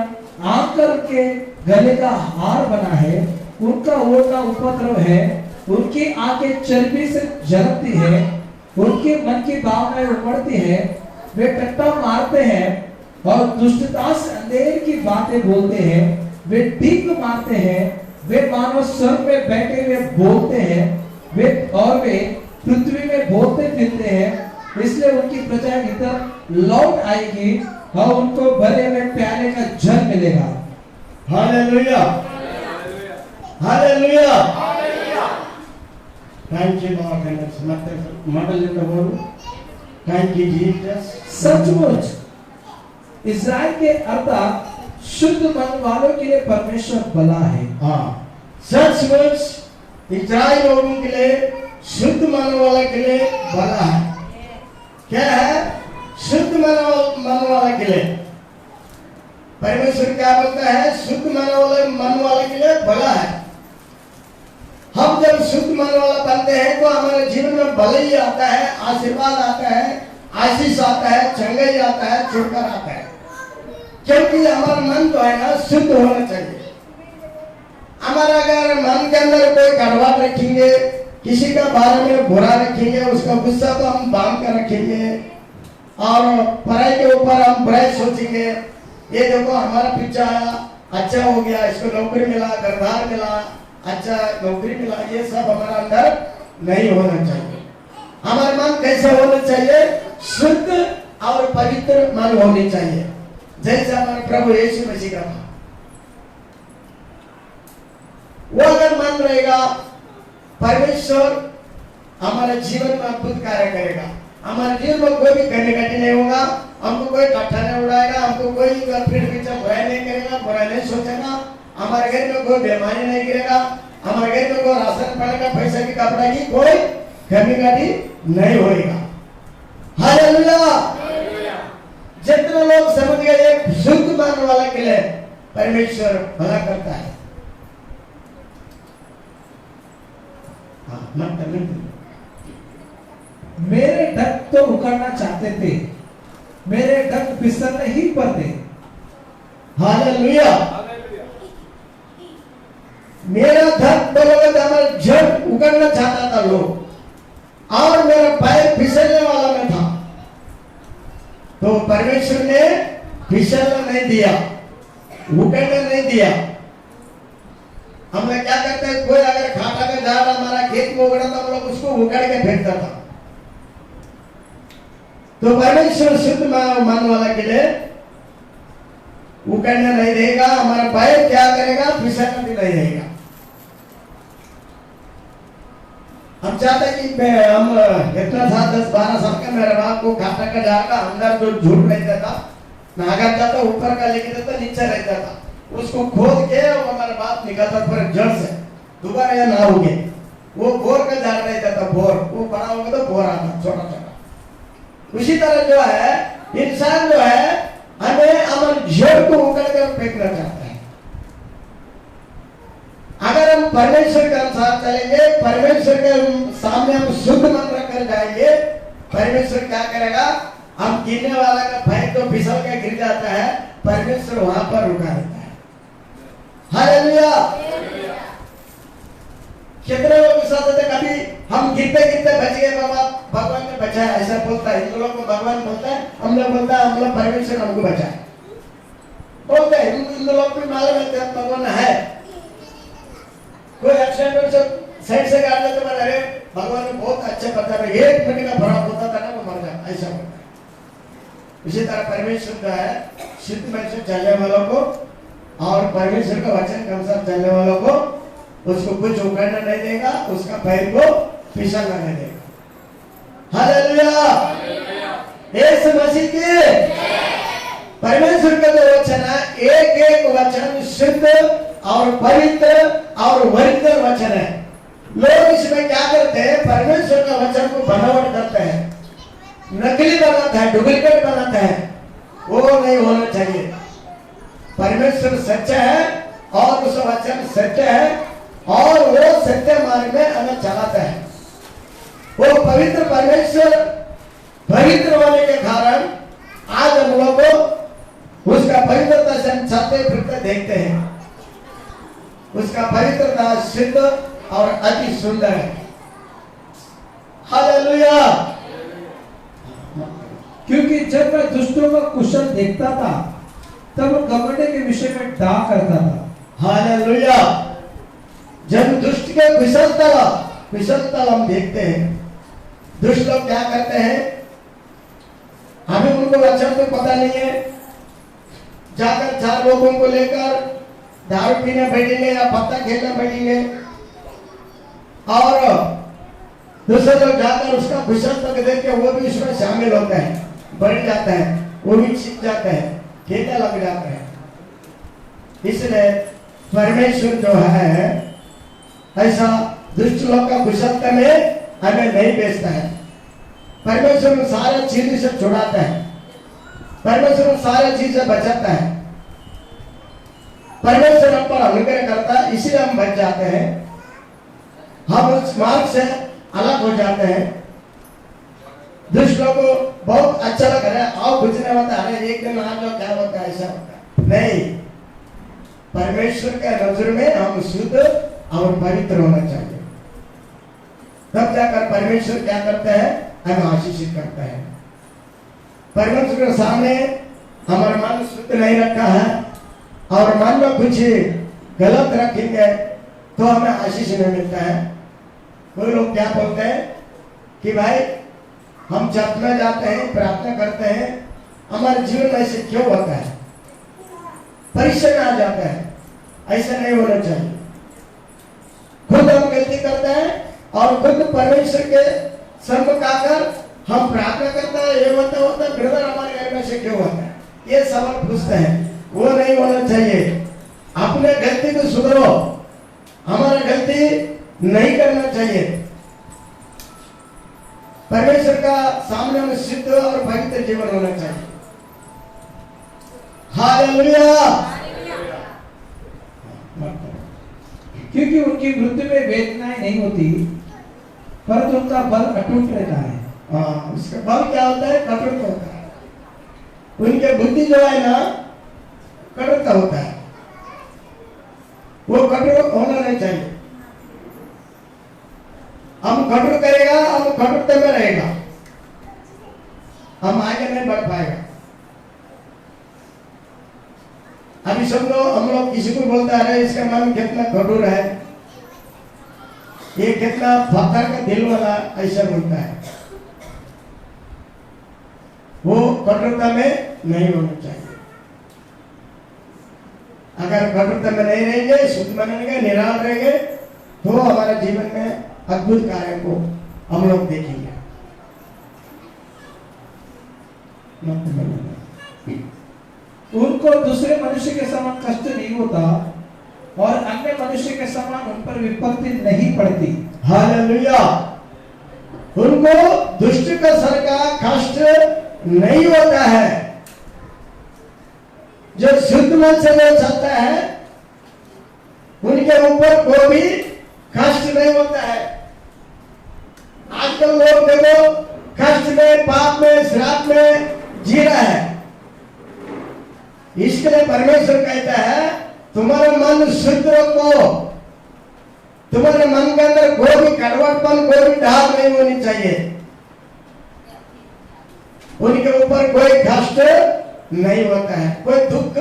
आंकर के गले का हार बना है, उनका ओढ़ना उपद्रव है, उनकी आंखें चर्बी से झलकती है, उनके मन की भावनाएं उमड़ती है। वे टट्टा मारते हैं और दुष्टता से अंधेर की बातें बोलते हैं। वे डींग मारते हैं, वे मानो स्वर्ग में बैठे हुए बोलते हैं, वे पृथ्वी में बोलते फिरते हैं। इसलिए उनकी प्रजा इधर लौट आएगी और उनको भरे हुए प्याले का जल मिलेगा। Hallelujah, hallelujah, thank you Lord. Thank you Jesus. सचमुच इज़राइल के अर्थात शुद्ध मन वालों के लिए परमेश्वर भला है। हाँ, सचमुच इज़राइल लोगों के लिए, शुद्ध मन वाले के लिए भला है। क्या है? शुद्ध मन वाले के लिए परमेश्वर क्या बोलता है? शुद्ध मन वाले के लिए भला है। हम जब शुद्ध मन वाला बनते हैं तो हमारे जीवन में भलाई आता है, आशीर्वाद आता है, आशीष आता है, चंगाई आता है, छुटकारा आता है। क्योंकि हमारा मन जो है ना शुद्ध होना चाहिए। हमारा अगर मन के अंदर कोई कड़वा रखेंगे, किसी का बारे में बुरा रखेंगे, उसका गुस्सा तो हम बांध कर रखेंगे और पढ़ाई के ऊपर हम बुराई सोचेंगे, ये देखो हमारा पिछा आया, अच्छा हो गया, इसको नौकरी मिला, घरदार मिला, अच्छा नौकरी मिला, ये सब हमारा अंदर नहीं होना चाहिए। हमारा मन कैसा होना चाहिए? शुद्ध और पवित्र मन होनी चाहिए, जैसा हमारे प्रभु यीशु मसीह का था। वो अगर मन रहेगा, परमेश्वर हमारे जीवन में अद्भुत कार्य करेगा। हमारे जीवन में कोई भी घटी नहीं होगा, हमको कोई कट्ठा नहीं उड़ाएगा, हमको कोई पीठ पीछे बुराई नहीं करेगा, बुराई नहीं सोचेगा, हमारे घर में कोई बीमारी नहीं गिरेगा, हमारे घर में कोई राशन पानी का, पैसा की, कपड़ा की कोई कमी घटी नहीं होगा। हालेलुया। जितने लोग समझ गए शुद्ध मन वाले के लिए परमेश्वर भला करता है। मेरे ढक तो उखड़ना चाहते थे, मेरे ढक फिसलने ही पर थे। हालेलुया। मेरा ढक बलोगे तो हमारा जड़ उगड़ना चाहता था लोग, और मेरा पैर फिसलने वाला में था, तो परमेश्वर ने फिसलना नहीं दिया, उगड़ना नहीं दिया। हम लोग क्या करते हैं? कोई अगर खाटा का झाड़ हमारा खेत में उगड़ा तो हम लोग उसको उगड़ के फेंकता था। तो परमेश्वर शुद्ध मन वाला के लिए उगड़ना नहीं देगा, हमारा पैर क्या करेगा? फिसलना भी नहीं देगा। हम चाहते हैं कि हम इतना था 10-12 साल का मेरे बाप को खाता का जाकर अंदर जो झूठ रहता था नागर जाता ऊपर का लेके जाता नीचे रहता था उसको खोद के और हमारा बाप निकलता पर जड़ से दोबारा या ना होगे वो बोर का झाड़ रहता था बोर वो बड़ा होगा तो बोर आता छोटा छोटा। उसी तरह जो है इंसान जो है हमें हमारे जड़ को उकड़ कर फेंकना चाहता है। अगर हम परमेश्वर के अनुसार चलेंगे परमेश्वर के सामने हम शुद्ध मन रखकर जाएंगे परमेश्वर क्या करेगा हम गिरने वाला का भय तो फिसल के गिर जाता है परमेश्वर वहां पर रुका रहता है। हालेलुया। कितने लोग विश्वास होते कभी हम गिरते गिरते बच गए बाबा भगवान ने बचाया ऐसा बोलता है। हिंदू लोग को भगवान बोलता है हम लोग बोलता है हम लोग परमेश्वर हमको बचाए बोलते हैं। हिंदू लोग भी मालूम है भगवान है। कोई एक्सीडेंट से साइड से गाड़ देते हैं अरे भगवान ने बहुत अच्छे बता रहे 1 मिनट का फर्क होता था ना वो मर जाता ऐसा होता है। इसी तरह परमेश्वर का है शुद्ध मन से चलने वालों को और परमेश्वर का वचन के अनुसार चलने वालों को उसको कुछ उकड़ना नहीं देगा उसका पैर को फिसलना नहीं देगा। हालेलुया। यीशु मसीह की परमेश्वर का जो वचन है एक एक वचन शुद्ध और पवित्र और वरिष्ठ वचन है। लोग इसमें क्या करते हैं परमेश्वर का वचन को बनावट करते हैं नकली बनाते हैं डुप्लीकेट बनाते हैं वो नहीं होना चाहिए। परमेश्वर सच्चा है और उस वचन सत्य है और वो सत्य मार्ग में हमें चलाता है। वो पवित्र परमेश्वर पवित्र होने के कारण आज हम लोग उसका पवित्रता से हम चलते फिरते देखते हैं उसका पवित्रता सिद्ध और अति सुंदर है। हालेलुया। क्योंकि जब मैं दुष्टों का कुशल देखता था तब घमंड के विषय में डाह करता था। हालेलुया। जब दुष्ट के कुशलता हम देखते हैं दुष्ट लोग क्या करते हैं हमें उनको वचन तो पता नहीं है जाकर 4 लोगों को लेकर दारू पीने बैठेंगे या पत्ता खेलने बैठेंगे और दूसरे लोग जाकर उसका कुशलता देख के वो भी इसमें शामिल होते हैं बढ़ जाता है वो भी सीख जाते हैं खेलने लग जाते हैं। इसलिए परमेश्वर जो है ऐसा दुष्ट लोग का कुशलता में हमें नहीं बेचता है। परमेश्वर सारे चीज से छुड़ाता है परमेश्वर सारे चीज से बचाता है परमेश्वर हम पर अनुग्रह करता है इसलिए हम बच जाते हैं हम उस मार्ग से अलग हो जाते हैं। दुष्ट लोगों को बहुत अच्छा लग रहा है आओ बुझने होता है अरे एक दिन आ जाओ क्या होता है ऐसा होता है नहीं परमेश्वर के नजर में हम शुद्ध और पवित्र होना चाहिए तब जाकर परमेश्वर क्या करता है हमें आशीषित करता है। परमेश्वर के सामने हमारा मन शुद्ध नहीं रखा है और मन में कुछ गलत रखेंगे तो हमें आशीष नहीं मिलता है। कोई लोग क्या बोलते हैं कि भाई हम चर्च में जाते हैं प्रार्थना करते हैं हमारे जीवन में ऐसे क्यों होता है परीक्षा में आ जाता है ऐसा नहीं होना चाहिए। खुद हम गलती करते हैं और खुद परमेश्वर के सम्मुख आकर हम प्रार्थना करते हैं ये होता ब्रदर हमारे घर में से क्यों होता है ये सवाल पूछते हैं वो नहीं होना चाहिए। अपने गलती को सुधरो हमारा गलती नहीं करना चाहिए। परमेश्वर का सामने में शुद्ध और पवित्र जीवन होना चाहिए। हालेलुया। क्योंकि उनकी मृत्यु में वेदनाएं नहीं होती परंतु उनका बल अटूट रहता है। उसका बल क्या होता है कठोर होता है। उनके बुद्धि जो है ना कठोरता होता है वो कठोर होना नहीं चाहिए। हम कठोर करेगा हम कठोरता में रहेगा हम आगे नहीं बढ़ पाएगा। अभी सब लोग हम लोग किसी को बोलता है इसका मन कितना कठोर है ये कितना पत्थर का दिल वाला ऐसा बोलता है वो कठोरता में नहीं होना चाहिए। अगर कठोरता में नहीं रहेंगे शुद्ध बनेंगे निराल रहेंगे तो हमारे जीवन में अद्भुत कार्य को हम लोग देखेंगे। उनको दूसरे मनुष्य के समान कष्ट नहीं होता और अन्य मनुष्य के समान उन पर विपत्ति नहीं पड़ती। हालेलुया। उनको दुष्ट का सर का कष्ट नहीं होता है। जो शुद्ध मन से लोग चलता है उनके ऊपर कोई भी कष्ट नहीं होता है। आजकल लोग देखो कष्ट में, पाप में, श्राप में जी रहा है। इसके लिए परमेश्वर कहता है तुम्हारा मन शुद्ध रखो, तुम्हारे मन के अंदर कोई भी कड़वापन, कोई भी ढाल नहीं होनी चाहिए। उनके ऊपर कोई कष्ट नहीं होता है, कोई दुख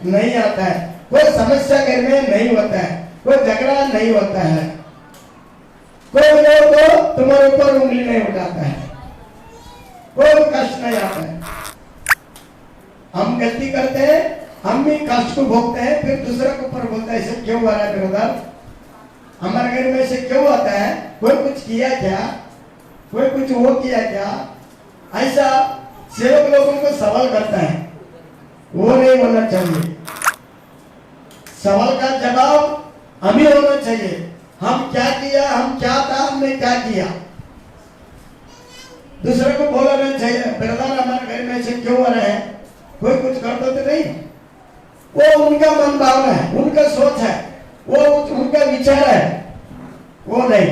नहीं आता है, कोई समस्या घर में नहीं होता है, कोई झगड़ा नहीं होता है, कोई लोग तो तुम्हारे ऊपर उंगली नहीं उठाता है, कोई कष्ट नहीं आता है। हम गलती करते हैं, हम भी कष्ट को भोगते हैं, फिर दूसरे के ऊपर बोलते हैं ऐसे क्यों हो रहा है ब्रदर, हमारे घर में ऐसे क्यों होता है, कोई कुछ किया क्या, कोई कुछ वो किया क्या, ऐसा सेवक लोगों को सवाल करता है। वो नहीं होना चाहिए। सवाल का जवाब हमें होना चाहिए। हम क्या किया, हम क्या था, हमने क्या किया। दूसरे को बोलना चाहिए ब्रदर हमारे घर में से क्यों हो रहा है, कोई कुछ करते तो नहीं। वो उनका मन भावना है, उनका सोच है, वो उनका विचार है, वो नहीं।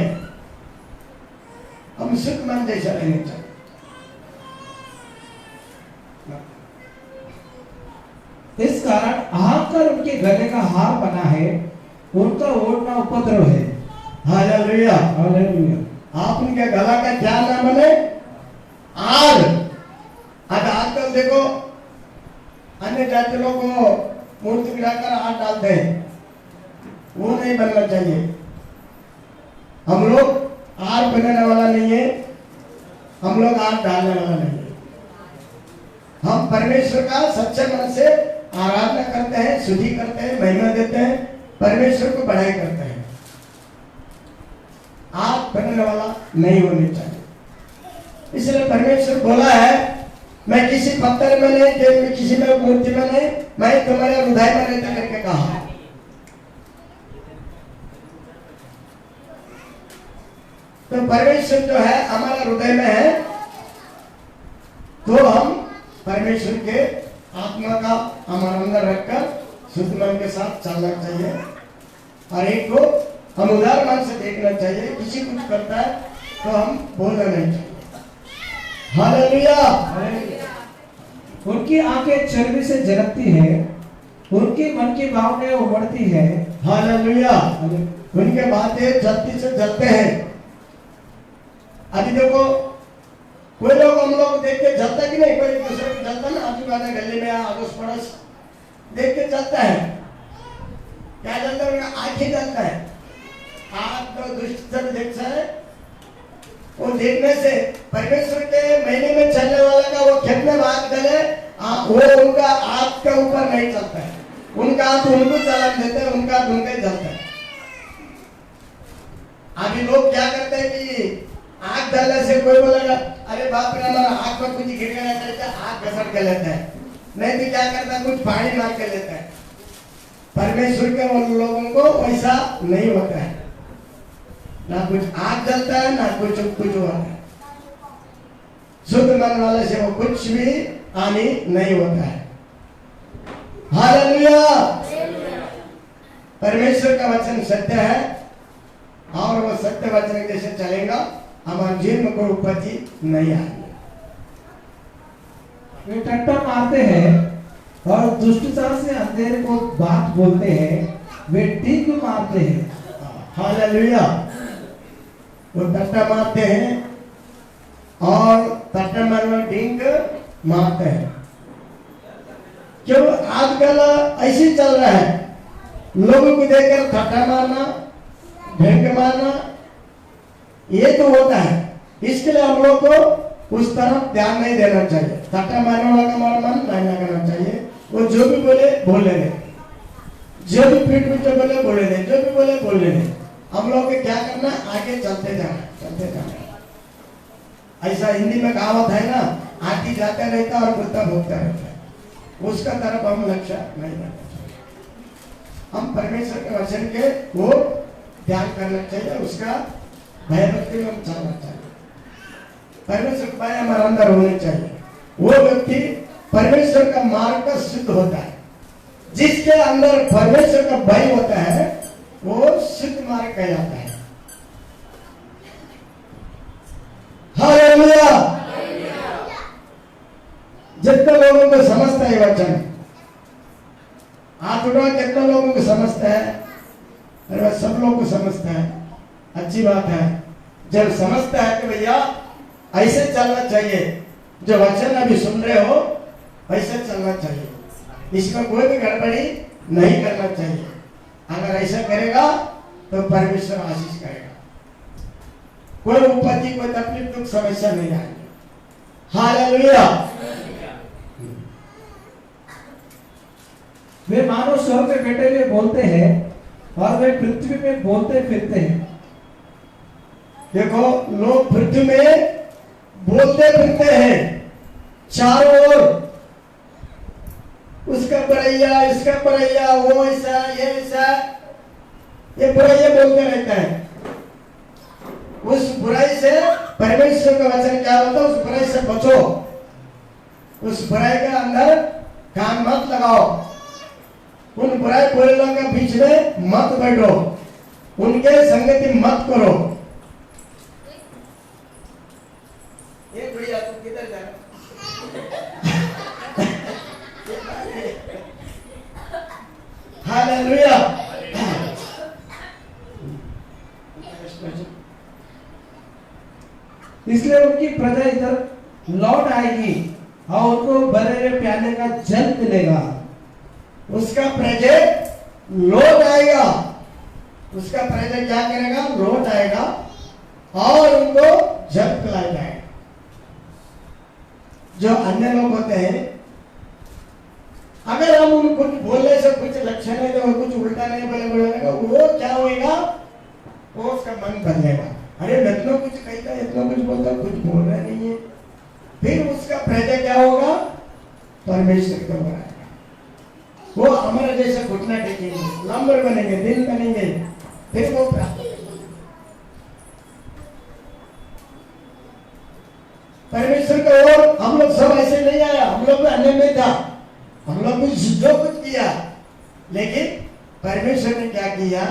हम शुद्ध मन जैसा रहना चाहिए। इस कारण अहंकार उनके गले का हार बना है, उनका ओढ़ना उपद्रव है। Hallelujah, hallelujah. आप उनके गला का क्या ना बने, आग। आज आजकल देखो अन्य जाति लोग को मूर्ति गिराकर आग डालते हैं, वो नहीं बनना चाहिए। हम लोग आग बनाने वाला नहीं है, हम लोग आग डालने वाला नहीं है। हम परमेश्वर का सच्चे मन से आराधना करते हैं, स्तुति करते हैं, महिमा देते हैं, परमेश्वर को बढ़ाई करते हैं। आग बनने वाला नहीं होनी चाहिए। इसलिए परमेश्वर बोला है मैं किसी पत्थर में नहीं, किसी में मूर्ति में नहीं, मैं तुम्हारे हृदय में रहता करके कहा। तो परमेश्वर जो है हमारा हृदय में है, तो हम परमेश्वर के आत्मा का हमारे अंदर रखकर शुद्ध मन के साथ चलना चाहिए। और एक को हम उदार मन से देखना चाहिए। किसी कुछ करता है तो हम बोलना नहीं चाहिए। हालेलुया। उनकी आंखें चर्बी से झलकती है, उनके मन की भावनाएं उमड़ती है। हालेलुया। उनके बातें जल्दी से जलते हैं। अभी देखो कोई लोग हम लोग देख के जलता कि नहीं, कोई दूसरे को जलता ना, आजू बाजू गली में आड़ोस पड़ोस देख के जलता है। क्या जलता है, आंखें जलता है। आंख तो दुष्ट से देखता है, वो देखने से परमेश्वर के महीने में चलने वाला का वो खेत में भाग चले, वो उनका आंख के ऊपर नहीं चलता है, उनका हाथ उनको चलन देते हैं, उनका हाथ उनके जलता है। अभी लोग क्या करते हैं कि आग डालने से कोई बोलेगा अरे बाप रे हमारा आग पर कुछ गिर गया करता है, आग घसट के लेता है, नहीं तो क्या करता है कुछ पानी मार के लेता है। परमेश्वर के उन लोगों को वैसा नहीं होता है, ना कुछ आग जलता है ना कुछ होता है। शुद्ध मन वाले से वो कुछ भी हानि नहीं होता है। हालेलुया। परमेश्वर का वचन सत्य है और वो सत्य वचन जैसे चलेगा हमारे जीवन को उपज नहीं आएगी। वे टट्टा मारते हैं और दुष्टता से अंधेरे को बात बोलते हैं, वे टीक मारते हैं। हालेलुया। वो टट्टा मारते हैं और टट्टा मारना टीक मारते हैं। क्यों आजकल ऐसे चल रहा है, लोगों को देखकर टट्टा मारना, ढेंग मारना, ये तो होता है। इसके लिए हम लोग को उस तरफ ध्यान नहीं देना चाहिए। टट्टा मारने वाला का हमारा मन नहीं लगाना चाहिए। वो जो भी बोले बोले दे, जो भी पीठ पीछे बोले बोले दे, जो भी बोले बोले दे। हम लोग को क्या करना, आगे चलते जाना। ऐसा हिंदी में कहावत है ना, आगे जाता रहता और कुत्ता भोगता रहता है, उसका तरफ हम लक्ष्य नहीं करना चाहिए। हम परमेश्वर के वचन के वो ध्यान करना चाहिए, उसका भयभक्ति में हम चलना चाहिए। परमेश्वर का भय हमारे अंदर होने चाहिए। वो व्यक्ति परमेश्वर का मार्ग का सिद्ध होता है। जिसके अंदर परमेश्वर का भय होता है वो सिद्ध मार्ग कहलाता है। हालेलुया। जितने लोगों को समझता है वचन, हाथ उठा, कितने लोगों को समझता है? अरे सब लोगों को समझता है, अच्छी बात है। जब समझता है कि भैया ऐसे चलना चाहिए, जो वचन अभी सुन रहे हो ऐसे चलना चाहिए, इसमें कोई भी गड़बड़ी नहीं करना चाहिए। अगर ऐसा करेगा तो परमेश्वर आशीष करेगा, कोई उपत्ति, कोई तकलीफ, दुख, समस्या नहीं आएगी। हालेलुया। वे मानो स्वर्ग में बैठे हुए बोलते हैं और वे पृथ्वी में बोलते फिरते हैं। देखो, लोग पृथ्वी में बोलते फिरते हैं चारों ओर, उसका बड़ैया, इसका बड़ैया, वो ऐसा, ये ऐसा, ये बुराइयां बोलते रहता है। उस बुराई से परमेश्वर का वचन क्या होता है? उस बुराई से बचो, उस बुराई के अंदर कान मत लगाओ, उन बुराई बोलने के बीच में मत बैठो, उनके संगति मत करो। ये बुढ़िया तुम किधर जा रहे? हालेलुया। इसलिए उनकी प्रजा इधर लौट आएगी और उनको भरे हुए प्याले का जल मिलेगा। उसका प्रजा लौट आएगा, उसका प्रजा क्या करेगा? लौट आएगा और उनको जल पिलाया जाएगा। जो अन्य लोग होते हैं, अगर हम उनको बोलने से कुछ लक्षण है तो कुछ उल्टा नहीं बोलेगा, वो क्या होएगा? वो उसका मन बदलेगा। अरे इतना कुछ कहता है, इतना कुछ बोलता है, कुछ बोल रहा नहीं है। फिर उसका प्रजा क्या होगा? परमेश्वर की तरफ आएगा। वो हमारे जैसे घुटना टेकेंगे, लंबर बनेंगे, दिल बनेंगे, फिर वो प्राप्त करेंगे। परमेश्वर का ओर हम लोग सब ऐसे नहीं आया, हम लोग अन्य में था, हम लोग कुछ जो कुछ किया, लेकिन परमेश्वर ने क्या किया?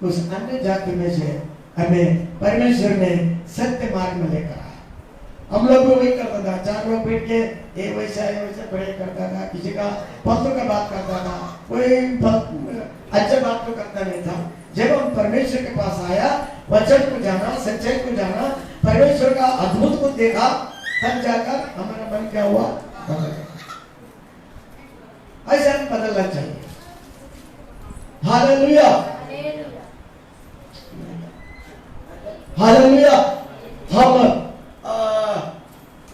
उस अन्य जाति में से हमें परमेश्वर ने सत्य मार्ग में लेकर आया। हम लोग भी वही करता था, चार लोग बैठ के ये वैसा पढ़ाई करता था, किसी का पत्र का बात करता था, कोई अच्छा बात तो करता नहीं था। जब हम परमेश्वर के पास आया, वचन को जाना, सच्चाई को जाना, परमेश्वर का अद्भुत को देखा, तब जाकर हमारा मन क्या हुआ? बदल गया। ऐसा बदलना चाहिए। Hallelujah, hallelujah. हम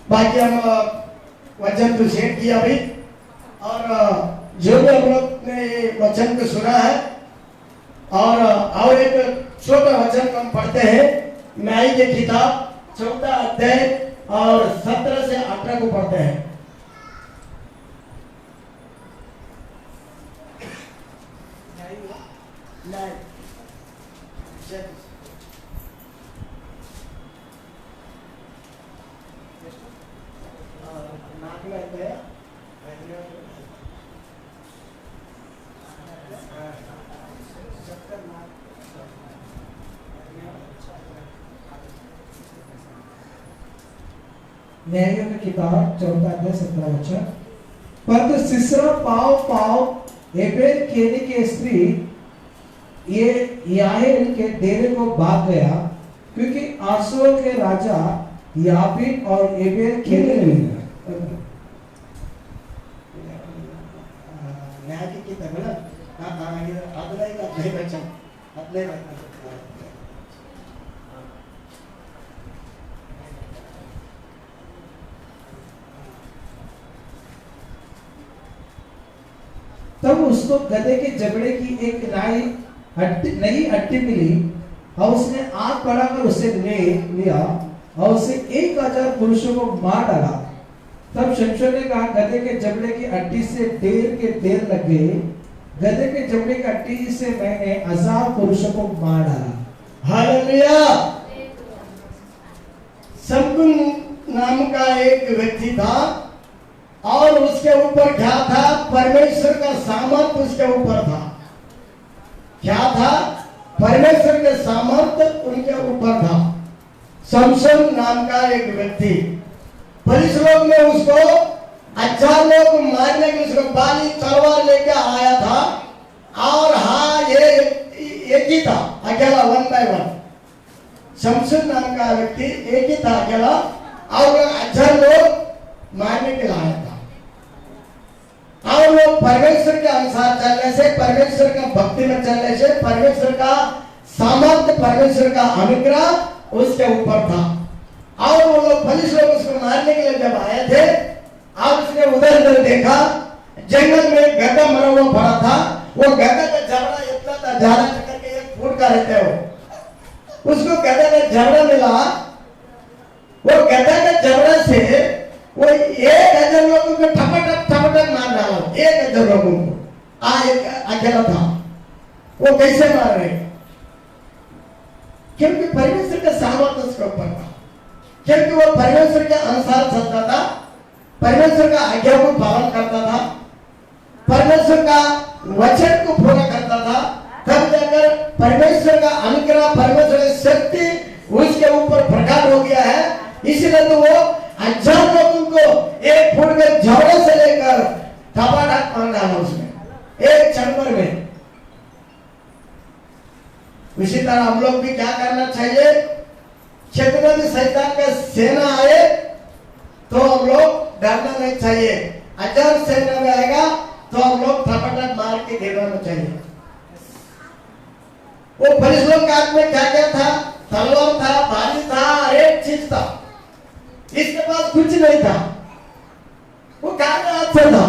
बाकी हम वचन तो शेयर किया अभी, और जो भी हम लोग ने वचन को सुना है, और एक छोटा वचन हम पढ़ते हैं, न्याय की किताब 14 अध्याय और 17 से 18 को पढ़ते हैं। न्यायों की किताब 14 अध्याय 17 वचन। परंतु सिसरा पाव एबेल केनी के स्त्री ये याहेल के डेरे को भाग गया, क्योंकि आसुर के राजा याबीन और एबेल खेलने लगे। न्याय की किताब है ना, अगला ही अपने वचन, अपने वचन। तब उसको गधे के जबड़े की एक नई हड्डी मिली और उसने आग बढ़ाकर उसे लिया और उसे 1000 पुरुषों को मार डाला। तब शमशोन ने कहा, गधे के जबड़े की हड्डी से ढेर के ढेर लग गए, गधे के जबड़े की हड्डी से मैंने 1000 पुरुषों को मार डाला। हालेलुया। शमशोन नाम का एक व्यक्ति था और उसके ऊपर क्या था? परमेश्वर का सामर्थ उसके ऊपर था। क्या था? परमेश्वर के सामर्थ उनके ऊपर था। शमशोन नाम का एक व्यक्ति, पुलिस लोग ने उसको 1000 लोग मारने के उसको बाली तलवार लेके आया था और हाँ ये एक ही था अकेला, 1 by 1। शमशोन नाम का व्यक्ति एक ही था अकेला और 1000 लोग मारने के लिए आया था। और वो परमेश्वर के अनुसार चलने से, परमेश्वर का भक्ति में चलने से, परमेश्वर का सामर्थ्य, परमेश्वर का अनुग्रह उसके ऊपर था। और वो लोग पुलिस लोग उसको मारने के लिए जब आए थे और उसने उधर उधर देखा, जंगल में गधा मरा हुआ पड़ा था। वो गधा का जबड़ा इतना था, ज्यादा करके 1 फुट का रहता है वो। उसको गधा का जबड़ा मिला। वो गधा का जबड़ा से वो 1000 लोगों को ठपटक मार डाला। 1000 लोगों को एक अकेला था। वो कैसे मार रहे? क्योंकि परमेश्वर का सामर्थ्य उसके ऊपर था, क्योंकि वो परमेश्वर के अनुसार चलता था, परमेश्वर का आज्ञा को पालन करता था, परमेश्वर का वचन को पूरा करता था। तब जाकर परमेश्वर का अनुग्रह, परमेश्वर की शक्ति उसके ऊपर प्रकट हो गया है। इसलिए तो वो 1000 लोगों को 1 फुट के जबड़े से लेकर ठपाठप मार डाला उसने एक क्षण में। इसी तरह हम लोग भी क्या करना चाहिए? क्षेत्र में भी शैतान का सेना आए तो हम लोग डरना नहीं चाहिए। 1000 सेना में आएगा तो हम लोग ठपाठप मार के गिरवाना चाहिए। वो पुलिस लोग के हाथ में क्या क्या था? तलवार था, बाली था, हर एक चीज था। इसके पास कुछ नहीं था। वो कागज हाथ से था,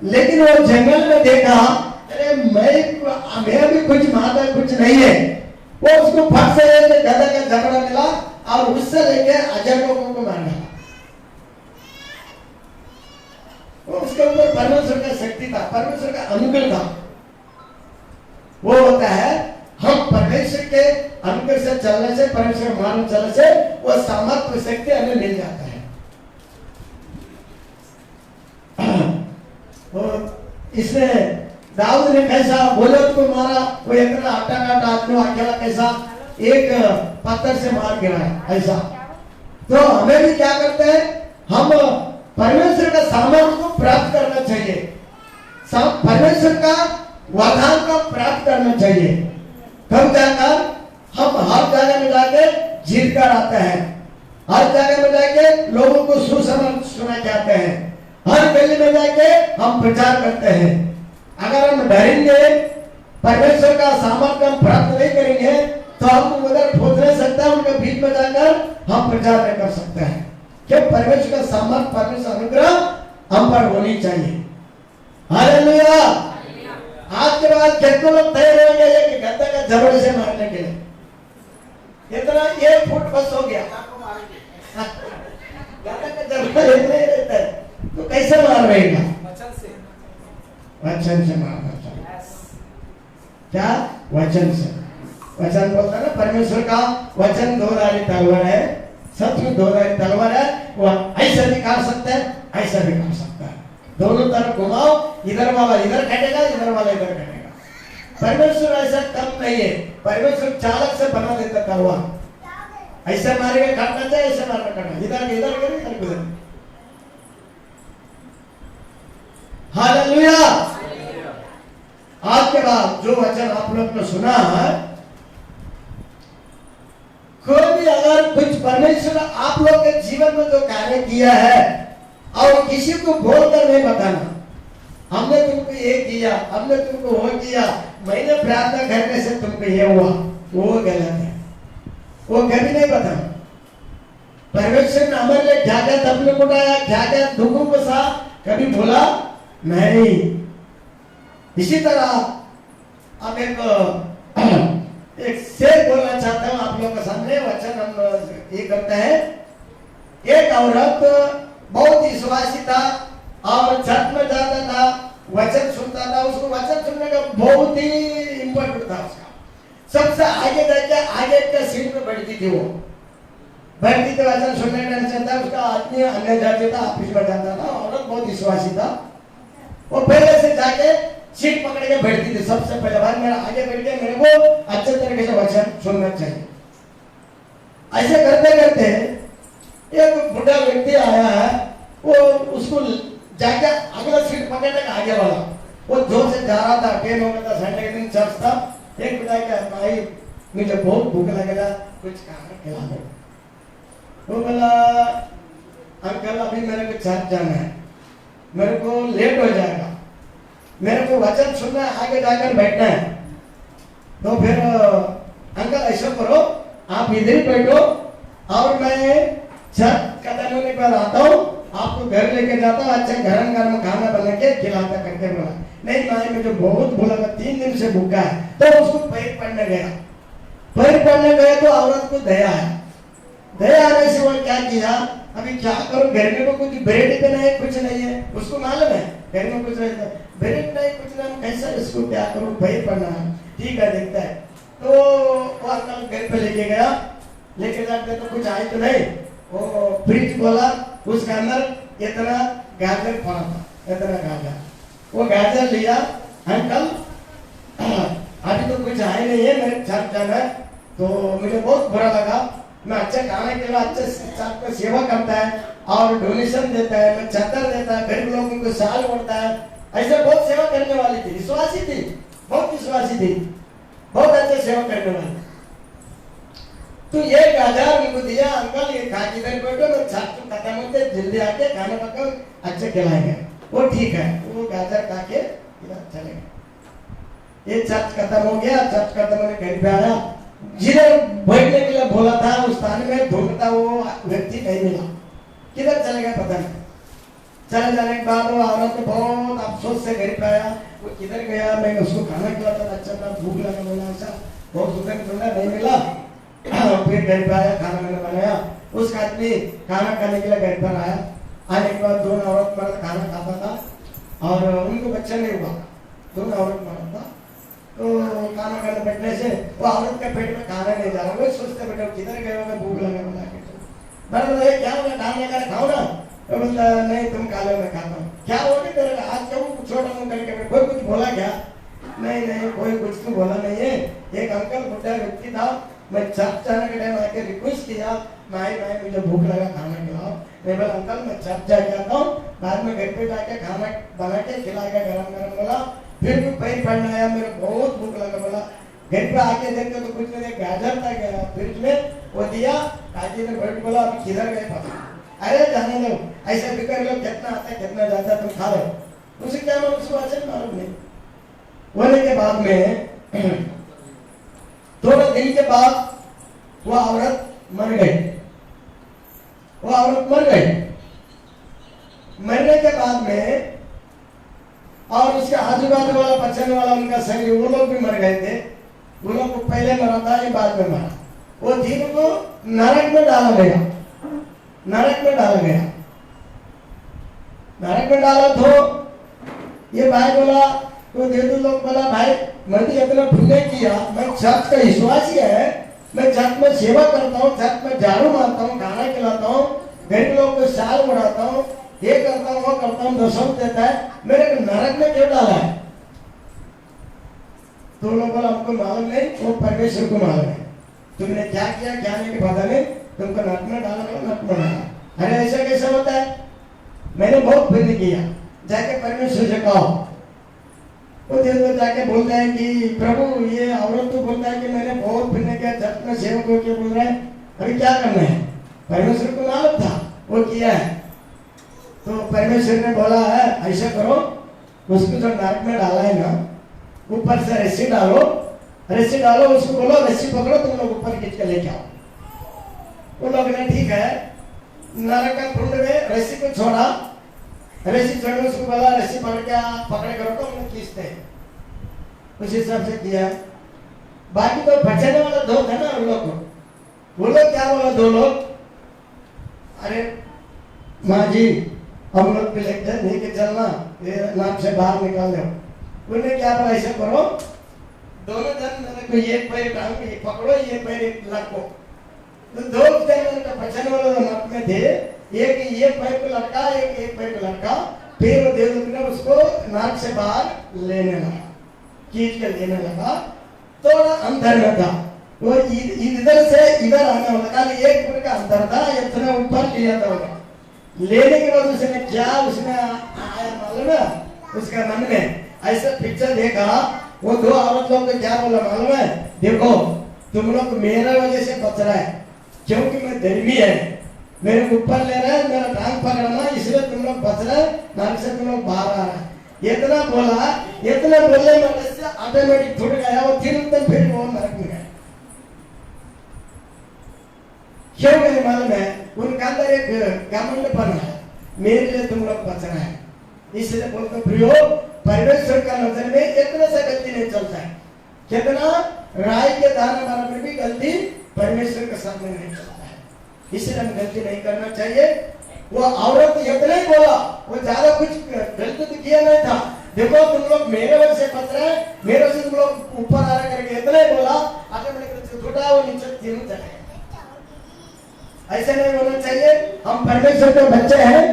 लेकिन वो जंगल में देखा, अरे मैं भी कुछ माता कुछ नहीं है। वो उसको फट से गधा का जबड़ा मिला और उससे लेके 1000 लोगों को मार डाला। वो उसके ऊपर परमेश्वर का शक्ति था, परमेश्वर का अनुग्रह था। वो होता है हम परमेश्वर के अनुग्रह से चलने से, परमेश्वर के मार्ग चलने से वो सामर्थ्य शक्ति हमें मिल जाता है। इसमें दाऊद ने कैसा गोलियत को मारा? वो इतना आटा काटा आदमी अकेला कैसा एक पत्थर से मार गिराया ऐसा। तो हमें भी क्या करते हैं? हम परमेश्वर का सामर्थ्य को प्राप्त करना चाहिए, परमेश्वर का वरदान को प्राप्त करना चाहिए। तब जाकर हम हर जगह में जाके जीत कर आते हैं, हर जगह में जाके लोगों को सुसमाचार सुना जाते हैं, हर गली में जाके हम प्रचार करते हैं। अगर हम डरेंगे, परमेश्वर का सामर्थ्य हम प्राप्त नहीं करेंगे तो हम उधर पहुंच नहीं सकते। उनके बीच में जाकर हम प्रचार नहीं कर सकते हैं। क्या परमेश्वर का सामर्थ्य, परमेश्वर अनुग्रह हम पर होनी चाहिए। हालेलुया। आज के बाद कितने लोग तैयार होंगे एक गधा का जबड़े से मारने के लिए? इतना 1 फुट बस हो गया। गधा का जबड़ा इतना ही रहता है तो कैसे मार रहेगा? वचन से मारना चाहिए। क्या? वचन से। वचन बोलता है ना, परमेश्वर का वचन 2 धारी तलवार है, सत्य 2 धारी तलवार है। वो ऐसा भी काट सकता है, ऐसा भी काट सकता है। दोनों तरफ घुमाओ, इधर वाला इधर कटेगा, इधर वाला इधर कटेगा। परमेश्वर ऐसा कम नहीं है। परमेश्वर चालक से बना देता तलवार। ऐसे मारेगा काटना चाहिए, ऐसे मारना काटना, इधर इधर करें, इधर उधर। हालेलुया। आज के बाद जो वचन आप लोग ने सुना है, कोई भी अगर कुछ परमेश्वर आप लोग के जीवन में जो कार्य किया है और किसी को बोलकर नहीं बताना, हमने तुमको ये किया, हमने तुमको वो किया, मैंने प्रार्थना करने से तुमको ये हुआ, वो गलत है। वो कभी नहीं बताना। परमेश्वर ने हमारे लिए क्या क्या तकलीफ उठाया, क्या क्या दुखों को सा कभी बोला नहीं। इसी तरह अब एक एक शेर बोलना चाहता हूँ आप लोगों के सामने, वचन हम ये करते हैं। एक औरत बहुत ही विश्वासी था और चर्च में जाता था, वचन सुनता था, उसको वचन सुनने का बहुत ही इम्पोर्टेंट था उसका। सबसे आगे जाके आगे का सीट पे बैठती थी वो, बैठती थी वचन सुनने का टेंशन था उसका। आदमी अन्य जाति था, ऑफिस में जाता था, औरत बहुत विश्वासी था। वो पहले से जाके सीट पकड़ के बैठती थी सबसे पहले, भाई मेरा आगे बैठ के मेरे को अच्छे तरीके से वचन सुनना चाहिए। ऐसे करते करते एक बुढ़ा व्यक्ति आया है, वो उसको जाके अगला सीट पकड़ने का आगे वाला, वो जोर से जा रहा था, ट्रेन हो गया था, संडे के दिन चर्च था। एक बुढ़ा क्या भाई मुझे बहुत भूख लगेगा, कुछ खाना खिला दो। वो बोला अंकल अभी मेरे को चर्च जाना है, मेरे को लेट हो जाएगा, मेरे को वचन सुनना है, आगे जाकर बैठना है। तो फिर अंकल ऐसा करो आप इधर ही बैठो और मैं चर्च खत्म होने के बाद आता हूँ, आपको घर लेके जाता हूँ, अच्छा गरम गरम खाना बना के खिलाता करके बोला। नहीं भाई मुझे बहुत भूख लगा, 3 दिन से भूखा है। तो उसको पैर पड़ने गया, पैर पड़ने गया तो औरत को दया है, दया आने से वो क्या किया, अभी क्या करूं, घर में को कुछ ब्रेड पे नहीं, कुछ नहीं है, उसको मालूम है घर में कुछ नहीं, ब्रेड नहीं कुछ नहीं, कैसा इसको क्या करूं, पैर पड़ना है, ठीक है देखता है। तो वो अंकल घर पे लेके गया, लेके जाते तो कुछ आए तो नहीं, वो फ्रिज खोला, उसके अंदर इतना गाजर पड़ा था, इतना गाजर, वो गाजर लिया। अंकल अभी तो कुछ आए नहीं है, मेरे चर्च जाना है, तो मुझे बहुत बुरा लगा, मैं अच्छे खाने के लिए अच्छे चर्च में सेवा करता है और डोनेशन देता है, मैं चादर देता है, गरीब लोगों को साल उड़ता है, ऐसे बहुत सेवा करने वाली थी, विश्वासी थी, बहुत विश्वासी थी, बहुत अच्छे सेवा करने वाली। तो ये गाजर उनको दिया, अंकल ये खा के इधर बैठो, मैं चर्च खत्म होते जल्दी आके खाना पकाओ, अच्छे खिलाएंगे। वो ठीक है, वो गाजर खा के इधर चले गए। ये चर्च खत्म हो गया, चर्च खत्म होने घर पे आया, जिधर बैठने के लिए बोला था उस स्थान में ढूंढता वो व्यक्ति नहीं मिला, किधर चले गए पता नहीं। चले जाने के बाद वो औरत तो बहुत अफसोस से घर पे आया, वो किधर गया, मैं उसको खाना खिलाता था, अच्छा था, भूख लगा, बोला अच्छा बहुत सुंदर ढूंढा नहीं मिला। फिर घर पे आया, खाना मैंने बनाया, उसका आदमी खाना खाने के लिए घर पर आया। आने के बाद दोनों औरत मर्द खाना खाता था और उनको बच्चा नहीं हुआ, दोनों औरत मर्द था। तो खाना खाने बैठने से वो औरत के पेट में खाना नहीं जा रहा, वो सोचते बेटा किधर गए होगा, भूख लगा बोला के बड़ा क्या होगा, खाना लगा खाओ ना, तो बोलता नहीं तुम खा लो मैं खाता हूँ। क्या हो गया तेरे आज क्यों छोटा मुंह करके, कोई कुछ बोला क्या? नहीं नहीं कोई कुछ तो बोला नहीं है। एक अंकल बुढ़ा व्यक्ति था, मैं चर्च जाने के टाइम आके रिक्वेस्ट किया, माई मुझे भूख लगा खाना खिलाओ। मैं बोला अंकल मैं चर्च जाके आता हूँ, बाद में घर पे जाके खाना बना के खिलाएगा गरम गरम। बोला फिर भी पैर पड़ना आया, मेरे बहुत भूख लगा। बोला घर पे आके देखते तो कुछ नहीं, गाजर था फ्रिज में, वो दिया काजी में बैठ। बोला अभी किधर गए पता, अरे जाने दो, ऐसा फिक्र लो कितना आता है कितना जाता है, तुम खा लो। उसे क्या मालूम, उसको अच्छा मालूम नहीं। होने के बाद में थोड़े दिन के बाद वो औरत मर गई, वो औरत मर गई। मरने के बाद में और उसके आजू बाजू वाला बचने वाला उनका संगी वो लोग भी मर गए थे। वो लोग को पहले मरा था, ये बाद में मरा। वो जीव को नरक में डाला गया, नरक में डाला गया। नरक में डाला तो ये भाई बोला, तो देवदू लोग बोला भाई मैंने इतना पुण्य किया, मैं चर्च का विश्वासी है, मैं चर्च में सेवा करता हूँ, चर्च में झाड़ू मारता हूँ, खाना खिलाता हूँ, गरीब लोग को साल उड़ाता हूँ, ये करता हूँ वो करता हूँ, दशम देता है, मेरे को नरक में क्यों डाला है? तो लोग बोला हमको मालूम नहीं, वो परमेश्वर को मालूम है, तुमने क्या किया क्या नहीं पता नहीं, तुमको नरक में डाला, नरक में डाला। अरे ऐसा कैसे होता है? मैंने बहुत पुण्य किया, जाके परमेश्वर से कहो। वो देवता जाके बोलता है कि प्रभु ये औरत तो बोलता है कि मैंने बहुत पुण्य किया, चर्च में सेवक होकर बोल रहा है, अभी क्या करना है? परमेश्वर को मालूम था, वो किया है। तो परमेश्वर ने बोला है ऐसा करो, उसको जो नरक में डाला है ना, ऊपर से रस्सी डालो, रस्सी डालो, उसको बोलो रस्सी पकड़ो, तुम लोग ऊपर खींच के लेके आओ। वो लोग ने ठीक है, नरक का कुंड में रस्सी को छोड़ा, रस्सी छोड़ने उसको बोला रस्सी पकड़ के पकड़े करो, तो उन्हें खींचते हैं। उस हिसाब से किया, बाकी तो बचाने वाला दो थे ना उन लोग को। वो लोग क्या बोला, दो लोग, अरे माँ जी हम लोग भी लेके नहीं के चलना, ये नाम से बाहर निकाल दो। उन्होंने क्या बोला, ऐसा करो दोनों जन को एक पैर टांग के पकड़ो, ये पैर लटको। तो दो जन का बचाने वाला मत में थे, एक ये पैर को लटका, एक पैर को लटका, फिर वो देवदूत ने उसको नाक से बाहर लेने लगा, खींच के लेने लगा। थोड़ा अंदर में था वो, इधर से इधर आने वाला, खाली एक फुट का अंदर था, इतना ऊपर लिया था वो। लेने के बाद उसने क्या आया मालूम है, उसका मन में ऐसा पिक्चर देखा, वो दो औरत लोग को क्या बोला मालूम है, देखो तुम लोग मेरा वजह से बच रहा है, क्योंकि मैं धर्मी है, मेरे ऊपर ले रहा है, मेरा टांग पकड़ना, इसलिए तुम लोग बच रहे, नाक से तुम लोग बाहर आ रहा है। इतना बोला, इतना बोलने में से ऑटोमेटिक छूट गया वो, फिर वो नरक में गया। क्यों गए मालूम है, उनका अंदर एक घमंडपन है, मेरे लिए तुम लोग बच रहे हैं, इसलिए बोलते प्रियो परमेश्वर का नजर में इतना सा गलती नहीं चलता है, कितना राय के दाने बराबर भी गलती परमेश्वर के सामने नहीं चलता है, इसलिए हम गलती नहीं करना चाहिए। वो औरत इतना ही बोला, वो ज्यादा कुछ गलती तो किया नहीं था, देखो तुम लोग मेरे वजह से बच रहे हैं, मेरे वजह से तुम लोग ऊपर आ रहे करके इतना ही बोला, आगे मैंने छुटा वो नीचे तीनों चले। ऐसे नहीं होना चाहिए। हम परमेश्वर के बच्चे हैं,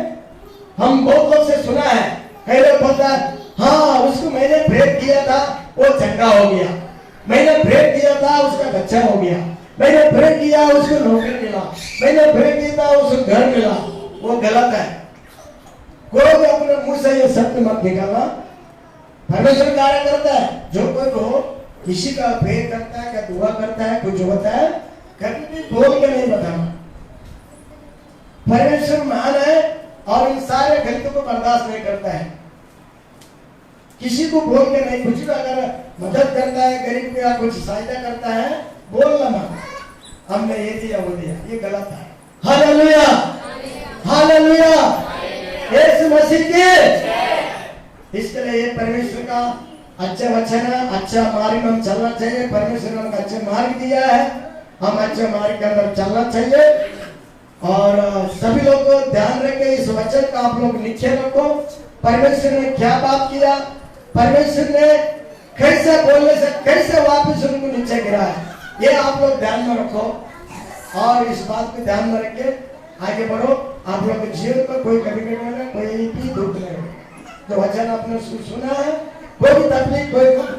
हम बहुत लोग से सुना है, कई लोग बोलता है हाँ उसको मैंने प्रेम किया था वो चंगा हो गया, मैंने प्रेम किया था उसका बच्चा हो गया, मैंने प्रेम किया उसको नौकरी मिला, मैंने प्रेम किया था उसको घर मिला। वो गलत है, कोई भी अपने मुंह से ये सत्य मत निकालना। परमेश्वर कार्य करता है, जो कोई हो किसी का प्रेम करता है, क्या दुआ करता है, कुछ होता है, कभी भी बोल के नहीं बताना। परमेश्वर महान है और इन सारे गलतियों को बर्दाश्त नहीं करता है। किसी को बोल के नहीं, कुछ भी अगर मदद करता है, गरीब का कुछ सहायता करता है, बोलना मत हमने ये दिया वो दिया, ये गलत है। हालेलुया, हालेलुया, यीशु मसीह की। इसके लिए ये परमेश्वर का अच्छा वचन है, अच्छा मार्ग में हम चलना चाहिए। परमेश्वर ने हमको अच्छा मार्ग दिया है, हम अच्छे मार्ग के अंदर चलना चाहिए। और सभी लोग को ध्यान रखें, इस वचन का आप लोग नीचे रखो। परमेश्वर ने क्या बात किया, परमेश्वर ने कैसे बोलने से कैसे वापस उनको नीचे गिरा है, ये आप लोग ध्यान में रखो और इस बात को ध्यान में रख के आगे बढ़ो। आप लोग के जीवन में कोई कभी कभी कोई भी दुख नहीं हो। जो वचन आपने सुना है, कोई भी तकलीफ,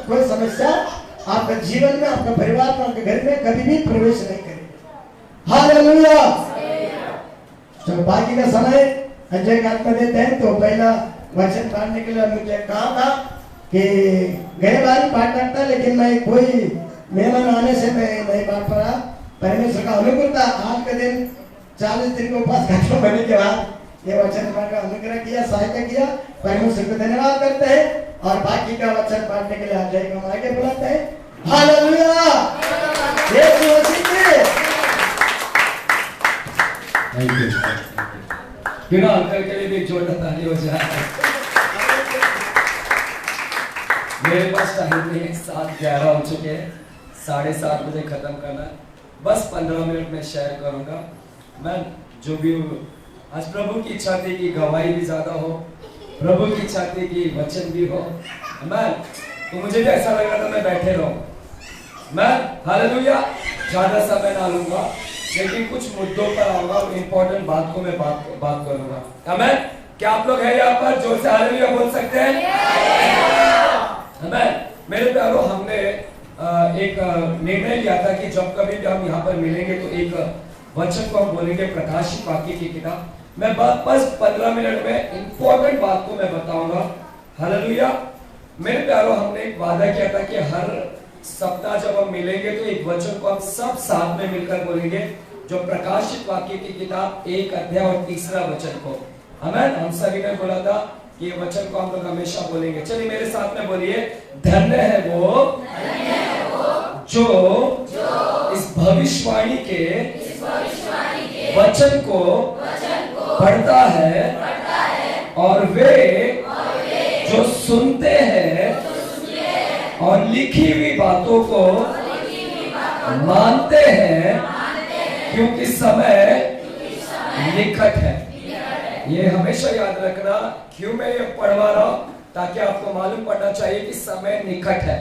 कोई समस्या आपके जीवन में, आपके परिवार में, आपके घर में कभी भी प्रवेश नहीं करेगी। हालेलुया। तो बाकी का समय अजय का हाथ में देते हैं। तो पहला वचन पढ़ने के लिए मुझे कहा था कि गए बार पाठ करता, लेकिन मैं कोई मेहमान आने से मैं नहीं पाठ पड़ा। परमेश्वर का अनुग्रह था, आज के दिन 40 दिन को उपास खत्म होने के बाद ये वचन पाठ का अनुग्रह किया, सहायता किया। परमेश्वर को धन्यवाद करते हैं और बाकी का वचन पढ़ने के लिए अजय को हम आगे बुलाते हैं। हालेलुया, यीशु मसीह की। Thank you. क्यों ना अंकल के लिए भी एक जोरदार ताली हो जाए। मेरे पास टाइम नहीं, 7:11 हो चुके हैं, 7:30 बजे खत्म करना है। बस 15 मिनट में शेयर करूंगा। मैं जो भी आज प्रभु की इच्छा थी कि गवाही भी ज्यादा हो, प्रभु की इच्छा थी कि वचन भी हो। मैं तो मुझे भी ऐसा लग रहा था मैं बैठे रहूं। मैं हालेलुया ज्यादा समय ना लूंगा, लेकिन कुछ मुद्दों पर आऊंगा और इंपॉर्टेंट बात को मैं बात करूंगा। आमेन। क्या आप लोग हैं यहाँ पर? जोर से हालेलुया बोल सकते हैं? आमेन। मेरे प्यारो, हमने एक निर्णय लिया था कि जब कभी भी हम यहाँ पर मिलेंगे तो एक वचन को हम बोलेंगे, प्रकाशित वाक्य की किताब। मैं बस 15 मिनट में इंपॉर्टेंट बात को मैं बताऊंगा। हालेलुया। मेरे प्यारो, हमने एक वादा किया था कि हर सप्ताह जब हम मिलेंगे तो एक वचन को हम सब साथ में मिलकर बोलेंगे, जो प्रकाशित वाक्य की किताब 1 अध्याय और 3रा वचन को। आमेन। हम सभी ने बोला था कि ये वचन को हम लोग हमेशा बोलेंगे। चलिए मेरे साथ में बोलिए, धन्य है वो जो इस भविष्यवाणी के वचन को पढ़ता है और वे जो सुनते हैं और लिखी हुई बातों को मानते हैं क्योंकि समय निकट है। ये हमेशा याद रखना। क्यों मैं ये पढ़वा रहा हूं? ताकि आपको मालूम पड़ना चाहिए कि समय निकट है।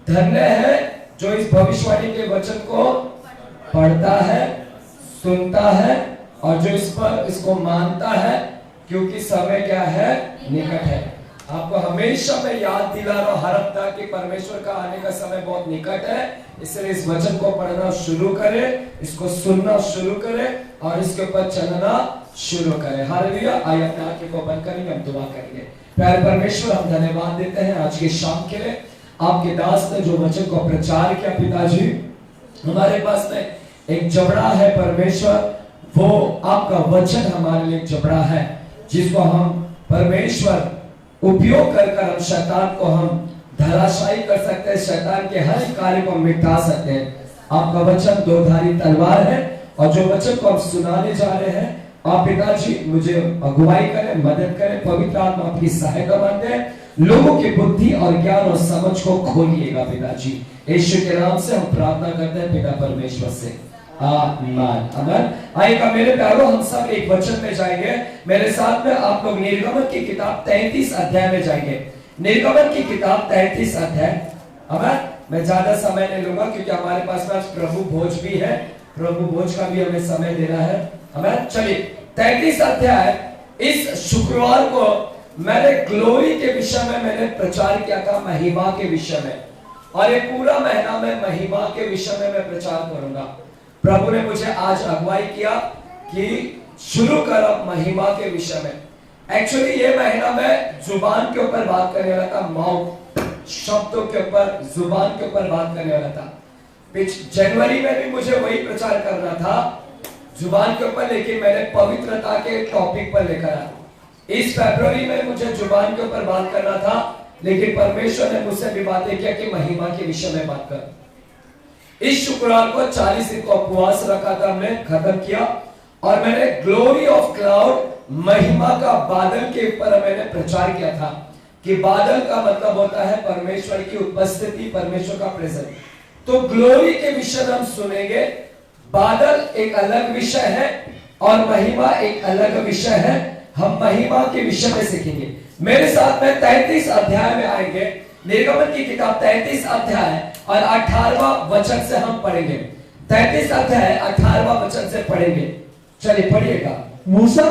धन्य है जो इस भविष्यवाणी के वचन को पढ़ता है, सुनता है और जो इस पर इसको मानता है, क्योंकि समय क्या है? निकट है। आपको हमेशा मैं याद दिला रहा हूं हर हफ्ता कि परमेश्वर का आने का समय बहुत निकट है। इसलिए इस वचन को पढ़ना शुरू करें, इसको सुनना शुरू करें और इसके ऊपर चलना शुरू करें। हालेलुया। आइए अपने आंखें को बंद करेंगे, हम दुआ करेंगे। प्यारे परमेश्वर, हम धन्यवाद देते हैं आज के शाम के लिए। आपके दास ने जो वचन को प्रचार किया पिताजी, हमारे पास में एक जबड़ा है परमेश्वर, वो आपका वचन हमारे लिए जबड़ा है, जिसको हम परमेश्वर उपयोग कर हम शैतान को हम धराशायी कर सकते हैं, शैतान के हर कार्य को मिटा सकते हैं। आपका वचन दो धारी तलवार है और जो वचन को हम सुनाने जा रहे हैं, आप पिताजी मुझे अगुवाई करें, मदद करें। पवित्र आत्मा आपकी सहायता मांगते हैं। लोगों की बुद्धि और ज्ञान और समझ को खोलिएगा पिताजी। यीशु के नाम से हम प्रार्थना करते हैं पिता परमेश्वर से, आमीन। आमीन। आइएगा मेरे प्यारों, हम सब एक वचन में जाएंगे। मेरे साथ में आप लोग निर्गमन की किताब 33 अध्याय में जाएंगे। निर्गमन की किताब 33 अध्याय। आमीन। मैं ज्यादा समय नहीं लूंगा क्योंकि हमारे पास में आज प्रभु भोज भी है, प्रभु भोज का भी हमें समय देना है। आमीन। चलिए 33 अध्याय। इस शुक्रवार को मैंने ग्लोरी के विषय में मैंने प्रचार किया था, महिमा के विषय में, और ये पूरा महीना में महिमा के विषय में मैं प्रचार करूंगा। प्रभु ने मुझे आज अगुवाई किया कि शुरू कर महिमा के विषय में। एक्चुअली ये महीना मैं जुबान के ऊपर बात करने वाला था, माउथ, शब्दों के ऊपर, जुबान के ऊपर बात करने वाला था। जनवरी में भी मुझे वही प्रचार करना था, जुबान के ऊपर, लेकिन मैंने पवित्रता के टॉपिक पर लेकर आया। इस फरवरी में मुझे जुबान के ऊपर बात करना था, लेकिन परमेश्वर ने मुझसे भी बातें किया कि महिमा के विषय में बात कर। इस शुक्रवार को 40 दिन का उपवास रखा था, हमने खत्म किया, और मैंने ग्लोरी ऑफ क्लाउड, महिमा का बादल के ऊपर मैंने प्रचार किया था कि बादल का मतलब होता है परमेश्वर की उपस्थिति, परमेश्वर का प्रेजेंस। तो ग्लोरी के विषय में हम सुनेंगे। बादल एक अलग विषय है और महिमा एक अलग विषय है। हम महिमा के विषय में सीखेंगे। मेरे साथ में 33 अध्याय में आएंगे। निर्गमन की किताब 33 अध्याय और 18वां वचन से हम पढ़ेंगे। 33 अध्याय 18वां वचन से पढ़ेंगे। चलिए पढ़िएगा। मूसा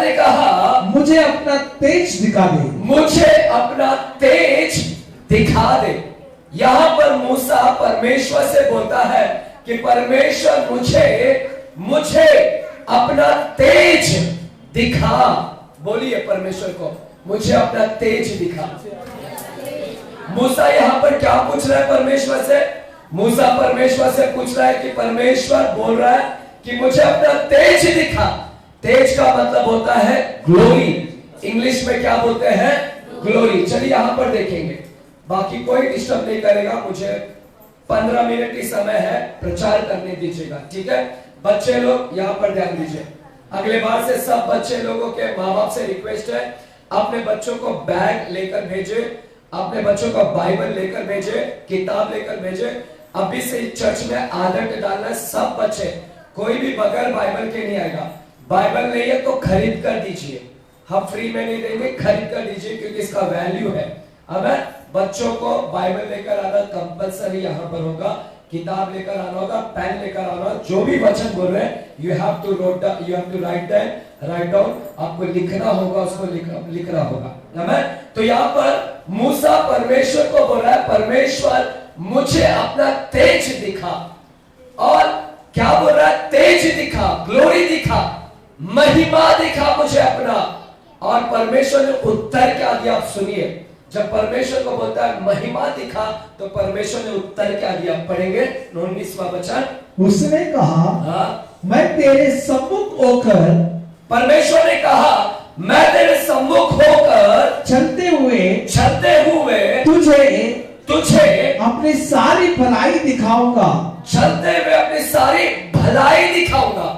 ने कहा, मुझे अपना तेज दिखा दे, मुझे अपना तेज दिखा दे। यहां पर मूसा परमेश्वर से बोलता है कि परमेश्वर मुझे अपना तेज दिखा। बोलिए परमेश्वर को, मुझे अपना तेज दिखा। मूसा यहां पर क्या पूछ रहा है परमेश्वर से? मूसा परमेश्वर से पूछ रहा है कि परमेश्वर बोल रहा है कि मुझे अपना तेज दिखा। तेज का मतलब होता है ग्लोरी। इंग्लिश में क्या बोलते हैं? ग्लोरी। चलिए यहां पर देखेंगे, बाकी कोई डिस्टर्ब नहीं करेगा। मुझे 15 मिनट ही समय है, प्रचार करने दीजिएगा, ठीक है? बच्चे लोग यहां पर ध्यान दीजिए। अगले बार से सब बच्चे लोगों के माँ बाप से रिक्वेस्ट है, अपने बच्चों को बैग लेकर भेजे, अपने बच्चों को बाइबल लेकर भेजे, किताब लेकर भेजे। अभी से चर्च में आदत डालना, सब बच्चे, कोई भी बगैर बाइबल के नहीं आएगा। बाइबल नहीं है तो खरीद कर दीजिए, हम फ्री में नहीं देंगे, खरीद कर दीजिए क्योंकि इसका वैल्यू है। अब बच्चों को बाइबल लेकर आना कंपलसरी यहाँ पर होगा, किताब लेकर आना होगा, पेन लेकर आना, जो भी वचन बोल रहे हैं you have to write down, आपको लिखना होगा, उसको लिखना होगा। तो यहाँ पर मूसा परमेश्वर को बोल रहा है, परमेश्वर मुझे अपना तेज दिखा। और क्या बोल रहा है? तेज दिखा, ग्लोरी दिखा, महिमा दिखा मुझे अपना। और परमेश्वर ने उत्तर क्या दिया, आप सुनिए। जब परमेश्वर को बोलता है महिमा दिखा, तो परमेश्वर ने उत्तर क्या दिया? पढ़ेंगे 19वां वचन। उसने कहा, मैं तेरे सम्मुख होकर, परमेश्वर ने कहा मैं तेरे सम्मुख होकर चलते हुए तुझे अपनी सारी भलाई दिखाऊंगा, चलते हुए अपनी सारी भलाई दिखाऊंगा।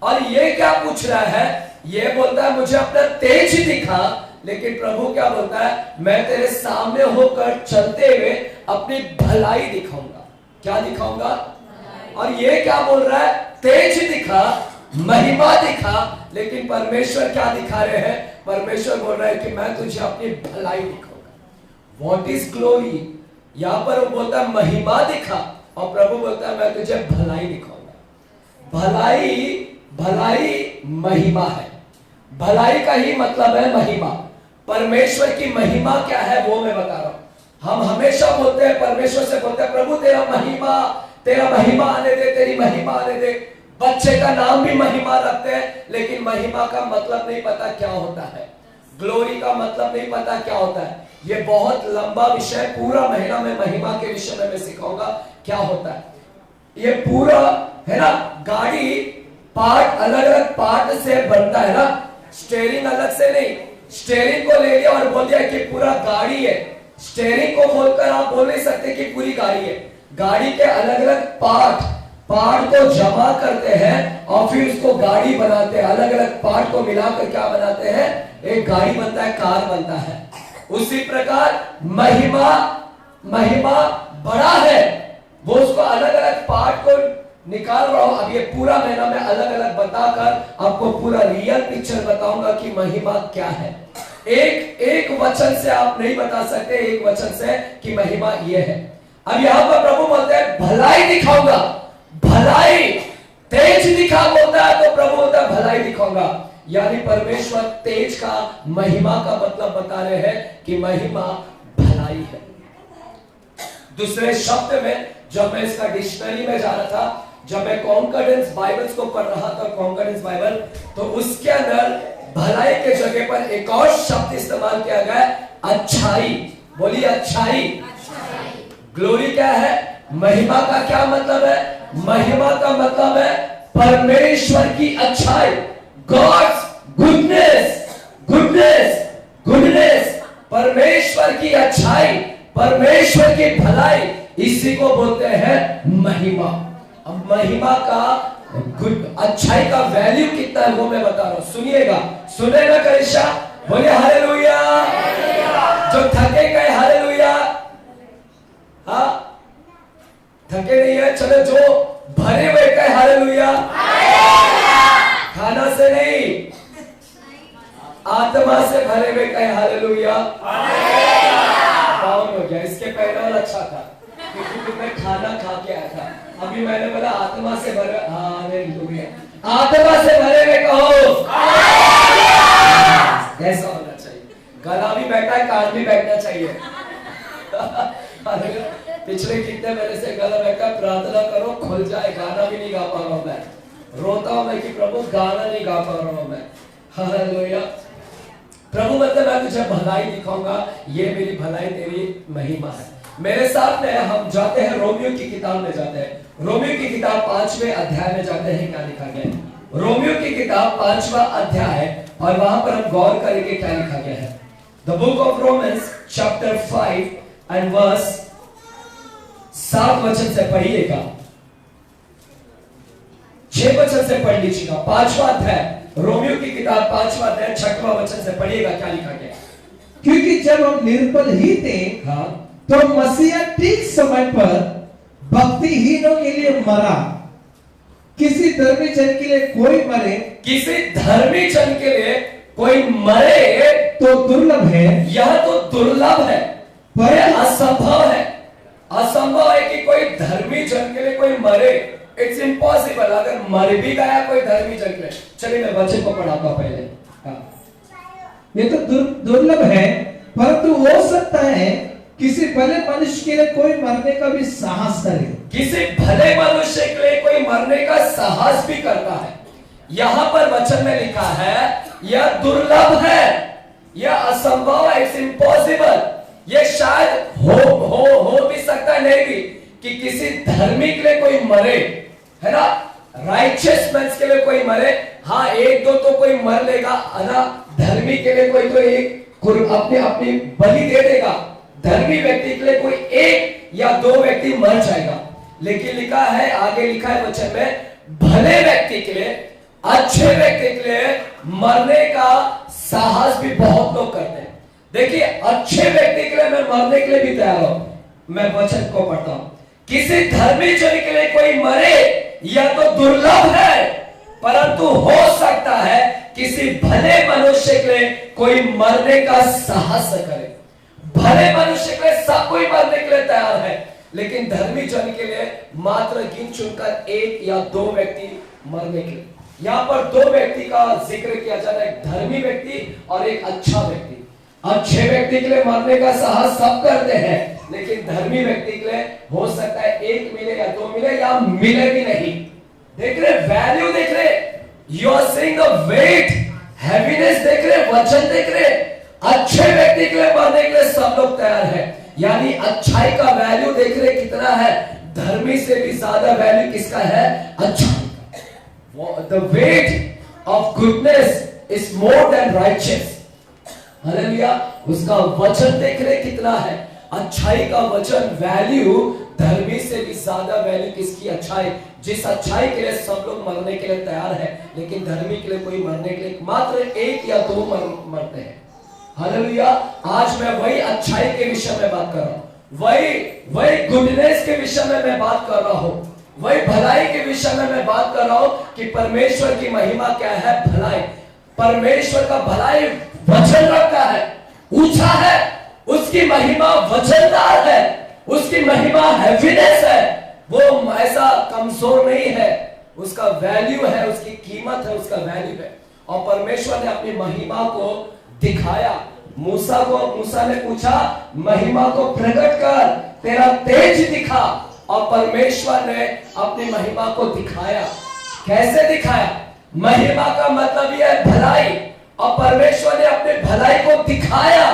और ये क्या पूछ रहा है? ये बोलता है मुझे अपना तेज दिखा, लेकिन प्रभु क्या बोलता है? मैं तेरे सामने होकर चलते हुए अपनी भलाई दिखाऊंगा। क्या दिखाऊंगा? और ये क्या बोल रहा है? तेज दिखा, महिमा दिखा, लेकिन परमेश्वर क्या दिखा रहे हैं? परमेश्वर बोल रहा है कि मैं तुझे अपनी भलाई दिखाऊंगा। What is glory? यहां पर वो बोलता है महिमा दिखा, और प्रभु बोलता है मैं तुझे भलाई दिखाऊंगा। भलाई, भलाई महिमा है। भलाई का ही मतलब है महिमा। परमेश्वर की महिमा क्या है वो मैं बता रहा हूं। हम हमेशा बोलते हैं, परमेश्वर से बोलते हैं, प्रभु तेरा महिमा आने दे, तेरी महिमा आने दे। बच्चे का नाम भी महिमा रखते हैं, लेकिन महिमा का मतलब नहीं पता क्या होता है। ग्लोरी का मतलब नहीं पता क्या होता है। ये बहुत लंबा विषय, पूरा महीना में महिमा के विषय में मैं सिखाऊंगा क्या होता है। ये पूरा है ना, गाड़ी पार्ट अलग अलग पार्ट से बनता है ना, स्टीयरिंग अलग से नहीं। स्टीयरिंग को ले लिया और बोल दिया कि पूरा गाड़ी है। स्टीयरिंग को बोलकर आप बोल नहीं सकते कि पूरी गाड़ी है। गाड़ी के अलग अलग पार्ट को जमा करते हैं और फिर उसको गाड़ी बनाते हैं। अलग अलग पार्ट को मिलाकर क्या बनाते हैं? एक गाड़ी बनता है, कार बनता है। उसी प्रकार महिमा बड़ा है, वो उसको अलग अलग पार्ट को निकाल रहा हूं। अब ये पूरा महीना में अलग अलग बताकर आपको पूरा रियल पिक्चर बताऊंगा कि महिमा क्या है। एक वचन से आप नहीं बता सकते, एक वचन से कि महिमा ये है। अब यहां पर प्रभु बोलते हैं भलाई दिखाऊंगा। भलाई, तेज दिखा बोलता है तो प्रभु बोलता है भलाई दिखाऊंगा। यानी परमेश्वर तेज का, महिमा का मतलब बता रहे हैं कि महिमा भलाई है। दूसरे शब्द में, जब मैं इसका डिक्शनरी में जा रहा था, जब मैं कॉन्कॉर्डेंस बाइबल्स को पढ़ रहा था, कॉन्कॉर्डेंस बाइबल, तो उसके अंदर भलाई के जगह पर एक और शब्द इस्तेमाल किया गया, अच्छाई। बोलिए अच्छाई। ग्लोरी क्या है? महिमा का क्या मतलब है? महिमा का मतलब है परमेश्वर की अच्छाई, गॉड्स गुडनेस, गुडनेस, गुडनेस। परमेश्वर की अच्छाई, परमेश्वर की भलाई, इसी को बोलते हैं महिमा। अब महिमा का अच्छाई का वैल्यू कितना है वो मैं बता रहा हूं, सुनिएगा। सुनेगा कलिशा? बोलिए हालेलुया। जो थके गए हालेलुया। हाँ, थके नहीं है, चलो जो भरे हुए गए हालेलुया। खाना से नहीं, आत्मा से भरे हुए गए हालेलुया। डाउन हो गया, इसके पहले वाला अच्छा था क्योंकि मैं खाना खा के आया था। अभी मैंने बोला आत्मा से भरे, हालेलुया। आत्मा से भरे हुए कहो। ऐसा होना चाहिए। गला भी बैठा है, कान भी बैठना चाहिए। पिछले कितने महीने से गला बैठा, प्रार्थना करो खुल जाए। गाना भी नहीं गा पा रहा हूं मैं, रोता हूं मैं कि प्रभु गाना नहीं गा पा रहा हूं मैं। हालेलुया। प्रभु मतलब मैं तुझे भलाई दिखाऊंगा, ये मेरी भलाई तेरी महिमा है। मेरे साथ में हम जाते हैं रोमियो की किताब में जाते हैं। रोमियो की किताब 5वें अध्याय में जाते हैं। क्या लिखा गया है? रोमियो की किताब 5वां अध्याय, और वहां पर हम गौर करेंगे क्या लिखा गया है। The book of Romans chapter 5 and verse 7 वचन से पढ़िएगा, 6 वचन से पढ़ लीजिएगा। 5वां अध्याय, रोमियो की किताब 5वां अध्याय 6वां वचन से पढ़िएगा क्या लिखा गया। क्योंकि जब हम निर्बल ही थे, हाँ, तो मसीहा ठीक समय पर भक्तिहीनों के लिए मरा। किसी धर्मी जन के लिए कोई मरे, किसी धर्मी जन के लिए कोई मरे तो दुर्लभ है। यह तो दुर्लभ है, पर असंभव है। असंभव है कि कोई धर्मी जन के लिए कोई मरे। It's impossible. अगर मर भी गया कोई धर्मी जन के लिए, चलिए मैं बच्चे को पढ़ाता हूं पहले। ये तो दुर्लभ है, परंतु हो सकता है किसी भले मनुष्य के लिए कोई मरने का भी साहस करे। किसी भले मनुष्य के लिए कोई मरने का साहस भी करता है। यहां पर वचन में लिखा है यह दुर्लभ है, यह असंभव है, इट्स इम्पॉसिबल। ये शायद हो भी सकता है, नहीं भी, कि किसी धर्मी के लिए कोई मरे, है ना, राइचियस मैन के लिए कोई मरे। हाँ, एक दो तो कोई मर लेगा, है ना। धर्मी के लिए कोई तो एक अपनी बलि दे देगा। धर्मी व्यक्ति के लिए कोई 1 या 2 व्यक्ति मर जाएगा। लेकिन लिखा है, आगे लिखा है वचन में, भले व्यक्ति के लिए, अच्छे व्यक्ति के लिए मरने का साहस भी बहुत लोग करते हैं। देखिए, अच्छे व्यक्ति के लिए मैं मरने के लिए भी तैयार हूं। मैं वचन को पढ़ता हूं किसी धर्मी जन के लिए कोई मरे यह तो दुर्लभ है, परंतु हो सकता है किसी भले मनुष्य के लिए कोई मरने का साहस करे। भले मनुष्य के लिए सब कोई मरने के लिए तैयार है, लेकिन धर्मी जन के लिए मात्र गिन चुनकर 1 या 2 व्यक्ति मरने के लिए। यहाँ पर 2 व्यक्ति का जिक्र किया जा रहा है, एक धर्मी व्यक्ति और एक अच्छा व्यक्ति। अच्छे व्यक्ति के लिए मरने का साहस सब करते हैं, लेकिन धर्मी व्यक्ति के लिए हो सकता है 1 मिले या 2 मिले या मिले भी नहीं। देख रहे वैल्यू, देख रहे, you are seeing the weight, heaviness देख रहे, वचन देख रहे। अच्छे व्यक्ति के लिए मरने के लिए सब लोग तैयार है, यानी अच्छाई का वैल्यू देख रहे कितना है। धर्मी से भी ज्यादा वैल्यू किसका है? अच्छाई का। The weight of goodness is more than righteous. Hallelujah. उसका वचन देख रहे कितना है, अच्छाई का वचन वैल्यू धर्मी से भी ज्यादा वैल्यू किसकी? अच्छाई। जिस अच्छाई के लिए सब लोग मरने के लिए तैयार है, लेकिन धर्मी के लिए कोई मरने के लिए मात्र 1 या 2 मरते हैं। हालेलुया। आज मैं वही अच्छाई के विषय में बात कर रहा हूं, वही गुडनेस के विषय में मैं बात कर रहा हूं, वही भलाई के विषय में मैं बात कर रहा हूं कि परमेश्वर की महिमा क्या है? भलाई। परमेश्वर का भलाई वचन रखता है, ऊंचा है, उसकी महिमा वचनदार है, उसकी महिमा हैवीनेस है, वो ऐसा कमजोर नहीं है, उसका वैल्यू है, उसकी कीमत है, उसका वैल्यू है। और परमेश्वर ने अपनी महिमा को दिखाया। मूसा ने पूछा महिमा को प्रकट कर, तेरा तेज दिखा, और परमेश्वर ने अपनी महिमा को दिखाया। कैसे दिखाया? महिमा का मतलब यह है भलाई, और परमेश्वर ने अपने भलाई को दिखाया।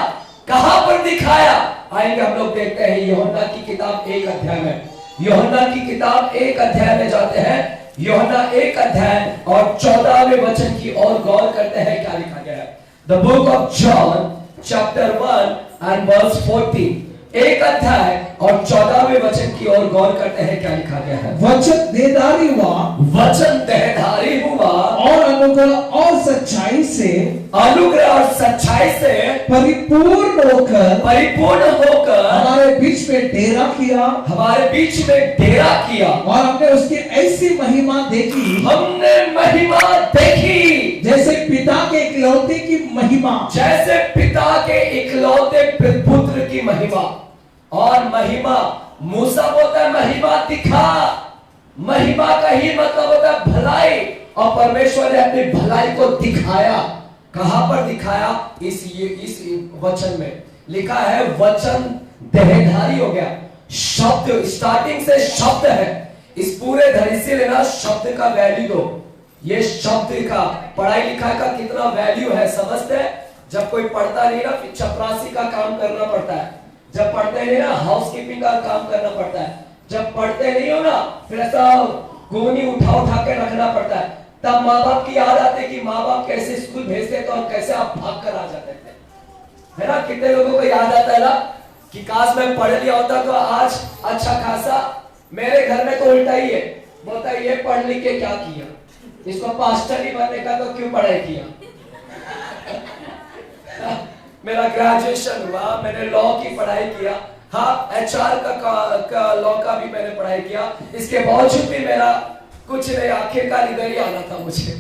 कहां पर दिखाया? आएंगे हम लोग देखते हैं यूहन्ना की किताब 1 अध्याय में। यूहन्ना की किताब 1 अध्याय में जाते हैं। यूहन्ना 1 अध्याय और 14वें वचन की ओर गौर करते हैं, क्या लिखा गया है। The book of John chapter 1 and verse 14। 1 अध्याय और 14वें वचन की ओर गौर करते हैं, क्या लिखा गया है। वचन देहधारी हुआ, वचन देहधारी हुआ, और अनुग्रह और सच्चाई से परिपूर्ण होकर हमारे बीच में डेरा किया, और हमने उसकी ऐसी महिमा देखी, जैसे पिता के इकलौते की महिमा, जैसे पिता के इकलौते पुत्र की महिमा। और महिमा, मूसा बोलता है महिमा दिखा, महिमा का ही मतलब होता है भलाई, और परमेश्वर ने अपनी भलाई को दिखाया। कहां पर दिखाया? इस वचन में लिखा है वचन देहधारी हो गया। शब्द स्टार्टिंग से शब्द है, इस पूरे धरी से लेना शब्द का वैल्यू दो। ये शब्द का पढ़ाई लिखाई का कितना वैल्यू है समझते हैं? जब कोई पढ़ता नहीं ना, फिर चपरासी का काम करना पड़ता है। जब पढ़ते नहीं ना, हाउस कीपिंग का काम करना पड़ता है। जब पढ़ते नहीं हो ना, फिर ऐसा गोनी उठा के रखना पड़ता है। तब माँ बाप की याद आती है कि माँ बाप कैसे स्कूल भेजते थे और कैसे आप भाग कर आ जाते थे, है ना। कितने लोगों को याद आता है ना कि काश मैं पढ़ लिया होता तो आज अच्छा खासा। मेरे घर में तो उल्टा ही है, बोलता है ये पढ़ लिख के क्या किया, इसको पास्टर ही बनने का तो क्यों पढ़ाई किया। मेरा ग्रेजुएशन हुआ, मैंने लॉ की पढ़ाई किया, हाँ HR का लॉ का भी मैंने पढ़ाई किया, इसके बावजूद भी मेरा कुछ नहीं, आखिरकार इधर ही आना था मुझे।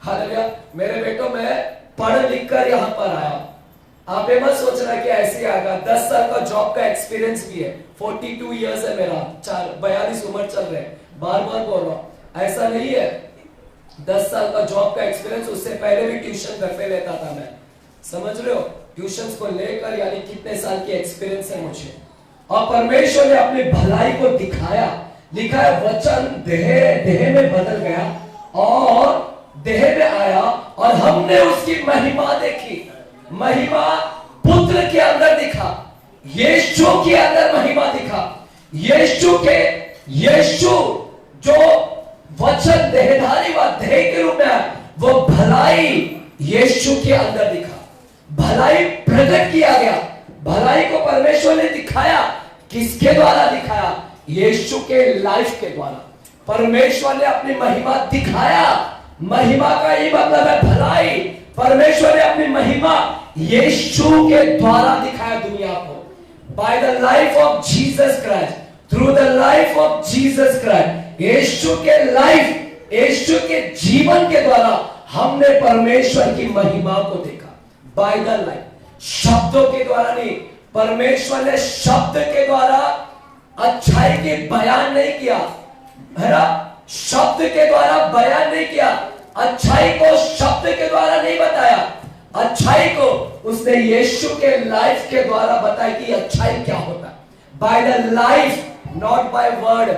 हालेलुया। मेरे बेटों मैं पढ़ लिख कर यहाँ पर आया। आप ये मत सोचना कि ऐसे आएगा। 10 साल का जॉब का एक्सपीरियंस भी है, 42 इयर्स है मेरा, 42 उम्र चल रहे हैं, बार बार बोल रहा हूँ, ऐसा नहीं है। 10 साल का जॉब का एक्सपीरियंस, उससे पहले भी ट्यूशन घर पे लेता था मैं, समझ रहे हो। ट्यूशंस को लेकर यानी कितने साल की एक्सपीरियंस है मुझे। और परमेश्वर ने अपनी भलाई को दिखाया। लिखा है वचन देह में बदल गया और देह में आया, और हमने उसकी महिमा देखी। महिमा पुत्र के अंदर दिखा, यीशु के अंदर महिमा दिखा। यीशु जो वचन देहधारी व देह के रूप में, वो भलाई यीशु के अंदर दिखा। भलाई प्रकट किया गया। भलाई को परमेश्वर ने दिखाया। किसके द्वारा दिखाया? यीशु के लाइफ के द्वारा। परमेश्वर ने अपनी महिमा दिखाया। महिमा का ही मतलब है भलाई। परमेश्वर ने अपनी महिमा यीशु के द्वारा दिखाया दुनिया को। By the life of Jesus Christ, through the life of Jesus Christ, Yeshu के लाइफ, यीशु के जीवन के द्वारा हमने परमेश्वर की महिमा को देखा। बाय द लाइफ, शब्दों के द्वारा नहीं, परमेश्वर ने शब्द के द्वारा अच्छाई के बयान नहीं किया, है ना? शब्द के द्वारा बयान नहीं किया, अच्छाई को शब्द के द्वारा नहीं बताया, अच्छाई को उसने यीशु के लाइफ के द्वारा बताया कि अच्छाई क्या होता है। Bye the life, not by word.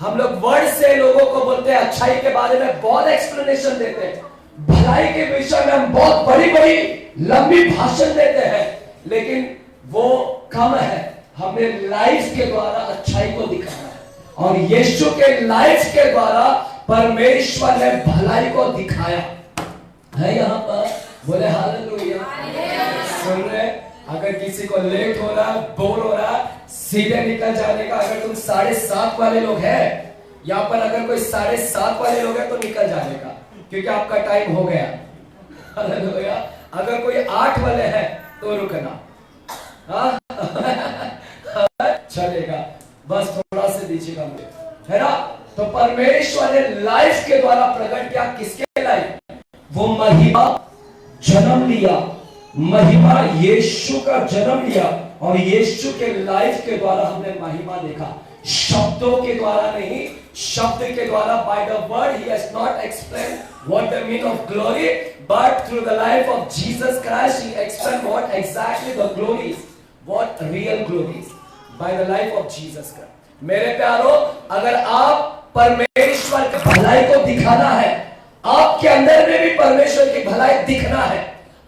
हम लोग वर्ड से लोगों को बोलते हैं, अच्छाई के बारे में बहुत एक्सप्लेनेशन देते हैं, भलाई के विषय में हम बहुत बड़ी बड़ी लंबी भाषण देते हैं, लेकिन वो कम है। हमें लाइफ के द्वारा अच्छाई को दिखाना है, और यीशु के लाइफ के द्वारा परमेश्वर ने भलाई को दिखाया है। यहाँ पर बोले हालेलुया। सुन रहे? अगर किसी को लेट हो रहा, बोर हो रहा, सीधे निकल जाने का। अगर तुम 7:30 वाले लोग हैं यहाँ पर, अगर कोई 7:30 वाले लोग हैं तो निकल जाने का, क्योंकि आपका टाइम हो गया। हालेलुया। अगर कोई 8 वाले हैं तो रुकना, हाँ चलेगा, बस थोड़ा से दीजिएगा मुझे, है ना? तो परमेश्वर ने लाइफ के द्वारा प्रकट किया। किसके लाइफ? वो महिमा जन्म लिया, महिमा यीशु का जन्म लिया, और यीशु के लाइफ के द्वारा हमने महिमा देखा। शब्दों के द्वारा नहीं, शब्द के द्वारा, by the word he has not explain what the mean of glory, but through the life of Jesus Christ he explain what exactly the glory is, what real glory is, bye the life of Jesus Christ. मेरे प्यारो, अगर आप परमेश्वर की भलाई को दिखाना है, आपके अंदर में भी परमेश्वर की भलाई दिखना है।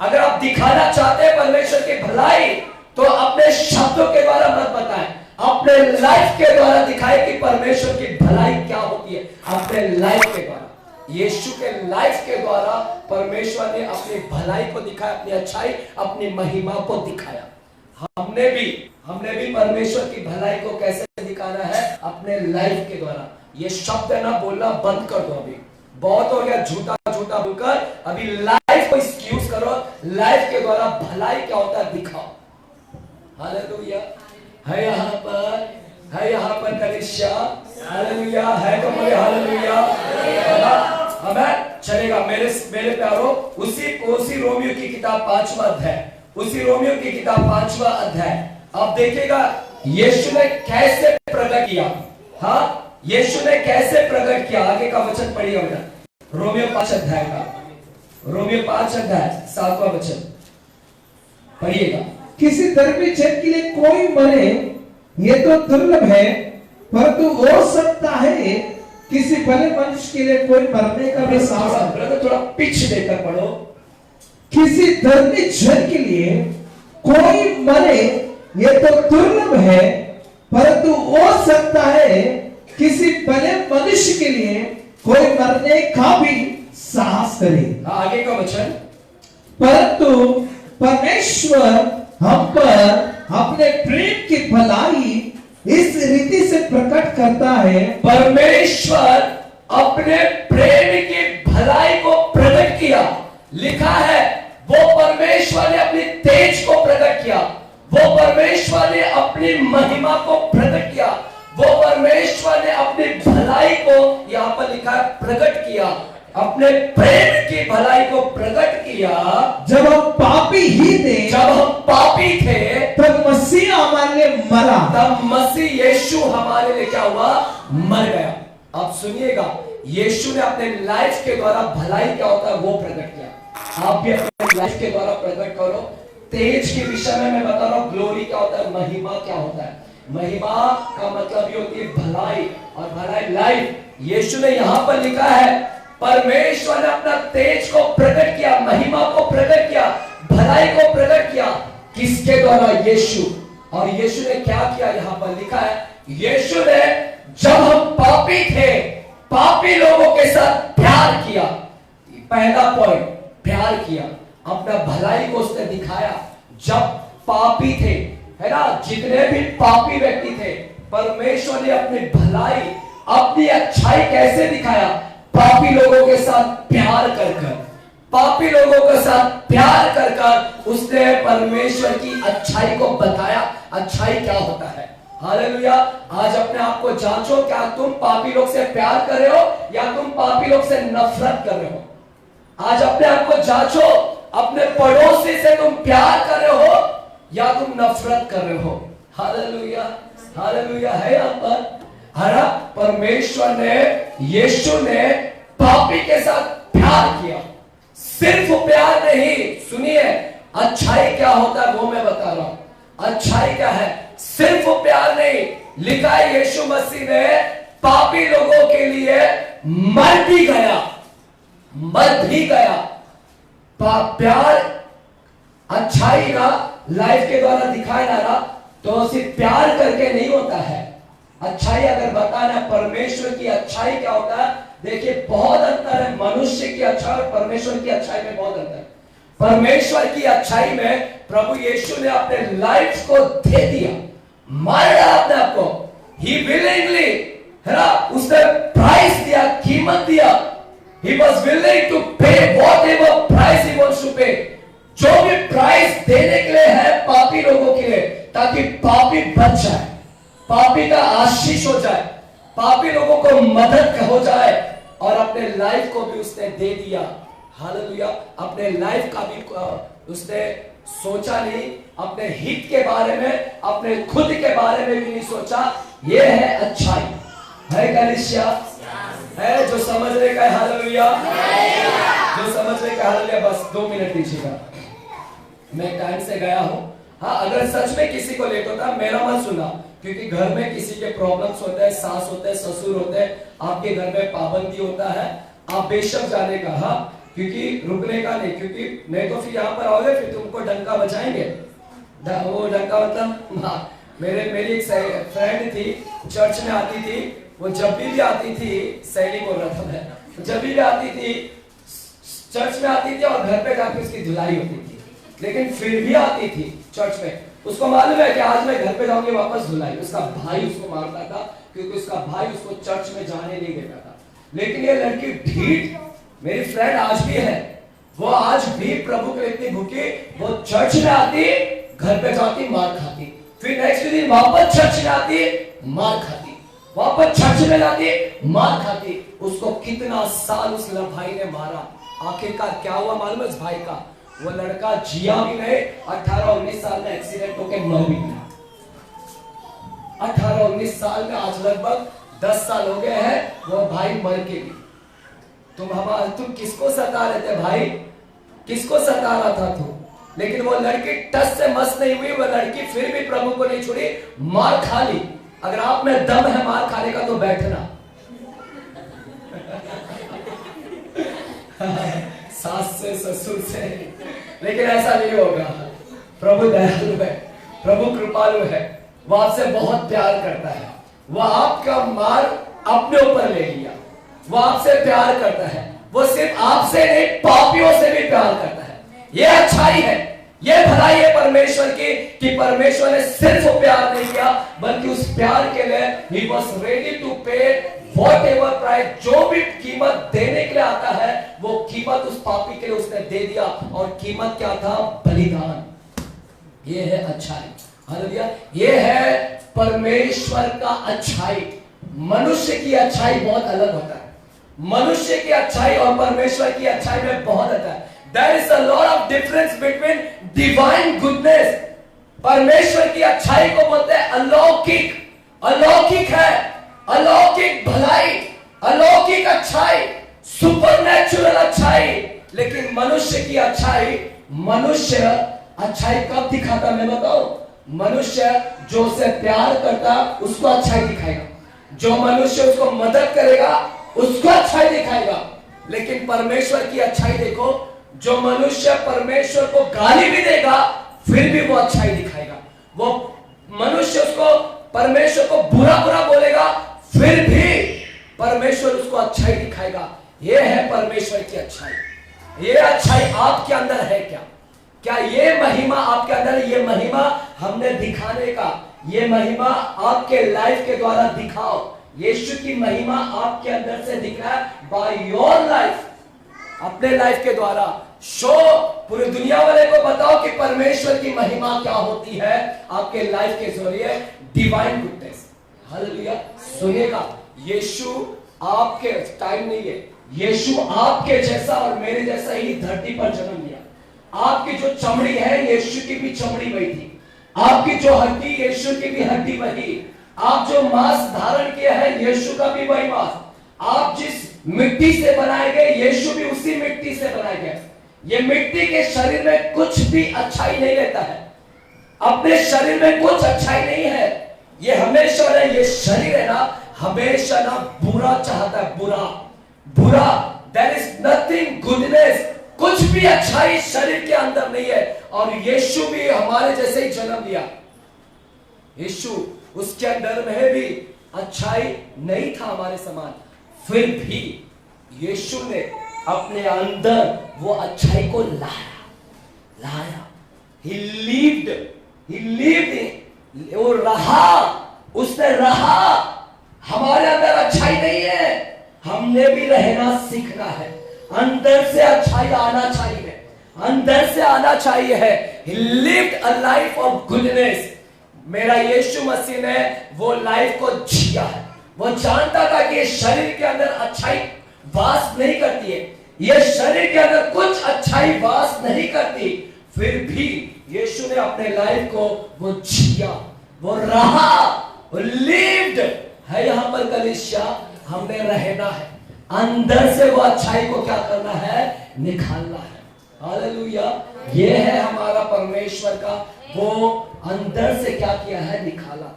अगर आप दिखाना चाहते हैं परमेश्वर की भलाई, तो अपने शब्दों के द्वारा मत बताएं, अपने लाइफ के द्वारा दिखाए कि परमेश्वर की भलाई क्या होती है। अपने लाइफ के द्वारा, यीशु के लाइफ के द्वारा परमेश्वर ने अपनी भलाई को दिखाया, अपनी अच्छाई, अपनी महिमा को दिखाया। हमने भी परमेश्वर की भलाई को कैसे दिखाना है? अपने लाइफ के द्वारा। ये शब्द है ना, बोलना बंद कर दो। अभी बहुत हो गया झूठा झूठा बोलकर, अभी लाइफ को एक्सक्यूज करो, लाइफ के द्वारा भलाई क्या होता है दिखाओ। हालेलुया। है यहाँ पर कलीसिया, हालेलुया है तो बोले हालेलुया। हमें चलेगा मेरे प्यारो। उसी रोमियो की किताब 5वां अध्याय, उसी रोमियो की किताब 5वां अध्याय, अब देखिएगा यीशु ने कैसे प्रकट किया। हाँ, यीशु ने कैसे प्रकट किया। आगे का वचन पढ़िए बेटा, रोमियो 5 अध्याय का, रोमियो 5 अध्याय 7वां वचन पढ़िएगा। किसी धर्मी जन के लिए कोई मरे ये तो दुर्लभ है, परंतु हो सकता है किसी भले मनुष्य के लिए कोई मरने का भी साहस। थोड़ा पिच देकर पढ़ो। किसी धर्मी जन के लिए कोई मरे ये तो दुर्लभ है, परंतु हो सकता है किसी भले मनुष्य के लिए कोई मरने का भी साहस करे। आगे का वचन, परंतु परमेश्वर हम पर अपने प्रेम की भलाई इस रीति से प्रकट करता है। परमेश्वर अपने प्रेम की भलाई को प्रकट किया। लिखा है वो परमेश्वर ने अपनी तेज को प्रकट किया, वो परमेश्वर ने अपनी महिमा को प्रकट किया, वो परमेश्वर ने अपनी भलाई को, यहां पर लिखा है प्रकट किया, अपने प्रेम की भलाई को प्रकट किया। जब हम पापी ही थे, जब हम पापी थे, तब मसीह हमारे लिए मरा, तब मसीह यीशु हमारे लिए क्या हुआ? मर गया। अब सुनिएगा, यीशु ने अपने लाइफ के द्वारा भलाई क्या होता है वो प्रकट किया। आप भी अपने लाइफ के द्वारा प्रकट करो। तेज के विषय में मैं बता रहा हूं, ग्लोरी क्या होता है, महिमा क्या होता है। महिमा का मतलब ये होती है भलाई, और भलाई लाइफ। यीशु ने यहां पर लिखा है परमेश्वर ने अपना तेज को प्रकट किया, महिमा को प्रकट किया, भलाई को प्रकट किया। किसके द्वारा? यीशु। और यीशु ने क्या किया? यहां पर लिखा है यीशु ने जब हम पापी थे, पापी लोगों के साथ प्यार किया। पहला पॉइंट, प्यार किया, अपना भलाई को उसने दिखाया। जब पापी थे, है ना, जितने भी पापी व्यक्ति थे, परमेश्वर ने अपनी भलाई, अपनी अच्छाई कैसे दिखाया? पापी लोगों के साथ प्यार कर कर, पापी लोगों के साथ प्यार कर कर उसने परमेश्वर की अच्छाई को बताया। अच्छाई क्या होता है? हालेलुया। आज अपने आप को जांचो, क्या तुम पापी लोग से प्यार कर रहे हो या तुम पापी लोग से नफरत कर रहे हो? आज अपने आप को जांचो, अपने पड़ोसी से तुम प्यार कर रहे हो या तुम नफरत कर रहे हो? Hallelujah, hallelujah. है यहाँ पर हरा परमेश्वर ने, यीशु ने पापी के साथ प्यार किया। सिर्फ प्यार नहीं, सुनिए अच्छाई क्या होता है वो मैं बता रहा हूं। अच्छाई क्या है? सिर्फ प्यार नहीं, लिखा है यीशु मसीह ने पापी लोगों के लिए मर भी गया, मर भी गया। प्यार अच्छाई ना लाइफ के द्वारा दिखाया जा रहा तो सिर्फ प्यार करके नहीं होता है। अच्छाई अगर बताना परमेश्वर की अच्छाई क्या होता है, देखिए बहुत अंतर है मनुष्य की अच्छाई और परमेश्वर की अच्छाई में बहुत अंतर है। परमेश्वर की अच्छाई में प्रभु यीशु ने अपने लाइफ को दे दिया, मार डाला अपने आप को। ही विलिंगली, है ना, उसने प्राइस दिया, कीमत दिया। He was willing to pay whatever price he wants to pay. जो भी प्राइस देने के लिए है पापी लोगों के लिए, ताकि पापी बच जाए, पापी का आशीष हो जाए, पापी लोगों को मदद हो जाए, और अपने लाइफ को भी उसने दे दिया। हालेलुया। अपने लाइफ का भी उसने सोचा नहीं, अपने हित के बारे में, अपने खुद के बारे में भी नहीं सोचा। यह है अच्छाई, है कलीसिया, है जो समझने का है। हालेलुया, जो समझने का हालेलुया। बस 2 मिनट दीजिएगा, मैं टाइम से गया हूं। हाँ, अगर सच में किसी को लेट होता मेरा मत सुना, क्योंकि घर में किसी के प्रॉब्लम्स होते हैं, सास होते हैं, ससुर होते हैं, आपके घर में पाबंदी होता है, आप बेशक जाने का, हाँ, क्योंकि रुकने का नहीं, क्योंकि नहीं तो फिर यहाँ पर आओगे फिर तुमको डंका बजाएंगे। वो डंका मतलब, हाँ, मेरी एक फ्रेंड थी, चर्च में आती थी, वो जब भी आती थी, सैली बोल रहा था मैं, जब भी आती थी चर्च में आती थी और घर पे जाकर उसकी धुलाई होती थी, लेकिन फिर भी आती थी चर्च में। उसको मालूम है कि आज मैं घर पे जाऊंगी वापस धुलाई। उसका भाई उसको मारता था क्योंकि उसका भाई उसको चर्च में जाने नहीं देता था। लेकिन ये लड़की ढीठ, मेरी फ्रेंड आज भी है, वो आज भी प्रभु के लिए इतनी भूखी, वो चर्च में आती, घर पे जाती, मार खाती, फिर नेक्स्ट दिन वापस चर्च में आती, मार खाती, वापस चर्च में जाती, मार खाती। उसको कितना साल उस भाई ने मारा। आखिरकार क्या हुआ मालूम है उस भाई का? वो लड़का जिया भी नहीं, 18-19 साल में एक्सीडेंट होकर मर भी गया। 18-19 साल में, आज लगभग 10 साल हो गए हैं, वो भाई मर के भी। तुम किसको सता रहे थे भाई? किसको सता रहा था तू? लेकिन वो लड़की टस से मस नहीं हुई, वो लड़की फिर भी प्रभु को नहीं छोड़ी, मार खा ली। अगर आप में दम है मार खाने का तो बैठना। सास से, ससुर से, लेकिन ऐसा नहीं होगा। प्रभु दयालु है, प्रभु कृपालु है, वो आपसे बहुत प्यार करता है। वो आपका मार अपने ऊपर ले लिया, वो आपसे प्यार करता है। वो सिर्फ आपसे नहीं, पापियों से भी प्यार करता है। ये अच्छाई है, ये भलाई है परमेश्वर की, कि परमेश्वर ने सिर्फ प्यार नहीं किया, बल्कि उस प्यार के लिए he was ready to pay whatever price, जो भी कीमत देने के लिए आता है, वो कीमत उस पापी के लिए उसने दे दिया। और कीमत क्या था? बलिदान। ये है अच्छाई। हालेलुया। ये है परमेश्वर का अच्छाई। मनुष्य की अच्छाई बहुत अलग होता है। मनुष्य की अच्छाई और परमेश्वर की अच्छाई में बहुत अंतर है। There is a lot of difference between divine goodness. परमेश्वर की अच्छाई को बोलते हैं अलौकिक। अलौकिक है, अलौकिक भलाई, अलौकिक अच्छाई, सुपरनैचुरल अच्छाई। लेकिन मनुष्य की अच्छाई, मनुष्य अच्छाई कब दिखाता मैं बताऊं? मनुष्य जो उसे प्यार करता उसको अच्छाई दिखाएगा, जो मनुष्य उसको मदद करेगा उसको अच्छाई दिखाएगा। लेकिन परमेश्वर की अच्छाई देखो, जो मनुष्य परमेश्वर को गाली भी देगा फिर भी वो अच्छाई दिखाएगा। वो मनुष्य उसको, परमेश्वर को बुरा बुरा बोलेगा फिर भी परमेश्वर उसको अच्छाई दिखाएगा। ये है परमेश्वर की अच्छाई। ये अच्छाई आपके अंदर है क्या? क्या ये महिमा आपके अंदर है? ये महिमा हमने दिखाने का, ये महिमा आपके लाइफ के द्वारा दिखाओ। यीशु की महिमा आपके अंदर से दिख रहा है बाय योर लाइफ, अपने लाइफ के द्वारा। शो पूरी दुनिया वाले को बताओ कि परमेश्वर की महिमा क्या होती है आपके लाइफ के जरिए, डिवाइन गुडनेस। हालेलुया। सुनिएगा, यीशु आपके टाइम नहीं है, यीशु आपके जैसा और मेरे जैसा ही धरती पर जन्म लिया। आपकी जो चमड़ी है यीशु की भी चमड़ी वही थी, आपकी जो हड्डी यीशु की भी हड्डी वही, आप जो मांस धारण किया है यीशु का भी वही मांस, आप जिस मिट्टी से बनाए गए यीशु भी उसी मिट्टी से बनाए गए। ये मिट्टी के शरीर में कुछ भी अच्छाई नहीं लेता है, अपने शरीर में कुछ अच्छाई नहीं है, ये हमेशा ना, ये शरीर है ना हमेशा ना बुरा चाहता है, बुरा बुरा। देयर इज नथिंग गुडनेस, कुछ भी अच्छाई शरीर के अंदर नहीं है। और यीशु भी हमारे जैसे ही जन्म लिया, यीशु उसके अंदर में भी अच्छाई नहीं था हमारे समान, फिर भी यीशु ने अपने अंदर वो अच्छाई को लाया। He lived in, वो रहा, उसने रहा। हमारे अंदर अच्छाई नहीं है, हमने भी रहना सीखना है। अंदर से अच्छाई आना चाहिए, अंदर से आना चाहिए है। He lived a life of goodness। मेरा यीशु मसीह ने वो लाइफ को जिया है। वो जानता था कि ये शरीर के अंदर अच्छाई वास नहीं करती है, ये शरीर के अंदर कुछ अच्छाई वास नहीं करती, फिर भी यीशु ने अपने लाइफ को वो जिया, वो रहा, वो लिव्ड है। यहां पर कलीसिया हमने रहना है, अंदर से वो अच्छाई को क्या करना है, निकालना है। हालेलुया। ये है हमारा परमेश्वर का, वो अंदर से क्या किया है, निकाला।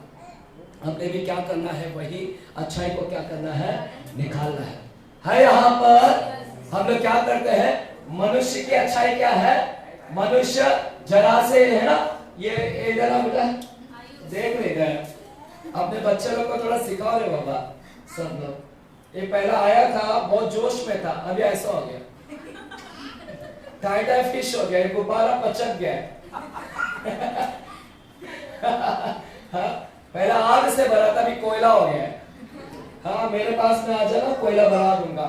हमने भी क्या करना है, वही अच्छाई को क्या करना है, निकालना है। यहाँ पर हम लोग क्या करते हैं, मनुष्य की अच्छाई क्या है, मनुष्य जरा से है ना, ये इधर बेटा देख ले इधर, अपने बच्चे लोग को थोड़ा सिखाओ रे बाबा। सब लोग, ये पहला आया था बहुत जोश में था, अभी ऐसा हो गया, टाइटा फिश हो गया, गुब्बारा पचक गया। पहला आग से भरा था, अभी कोयला हो गया। हाँ, मेरे पास में आ जाना, कोयला भरा दूंगा।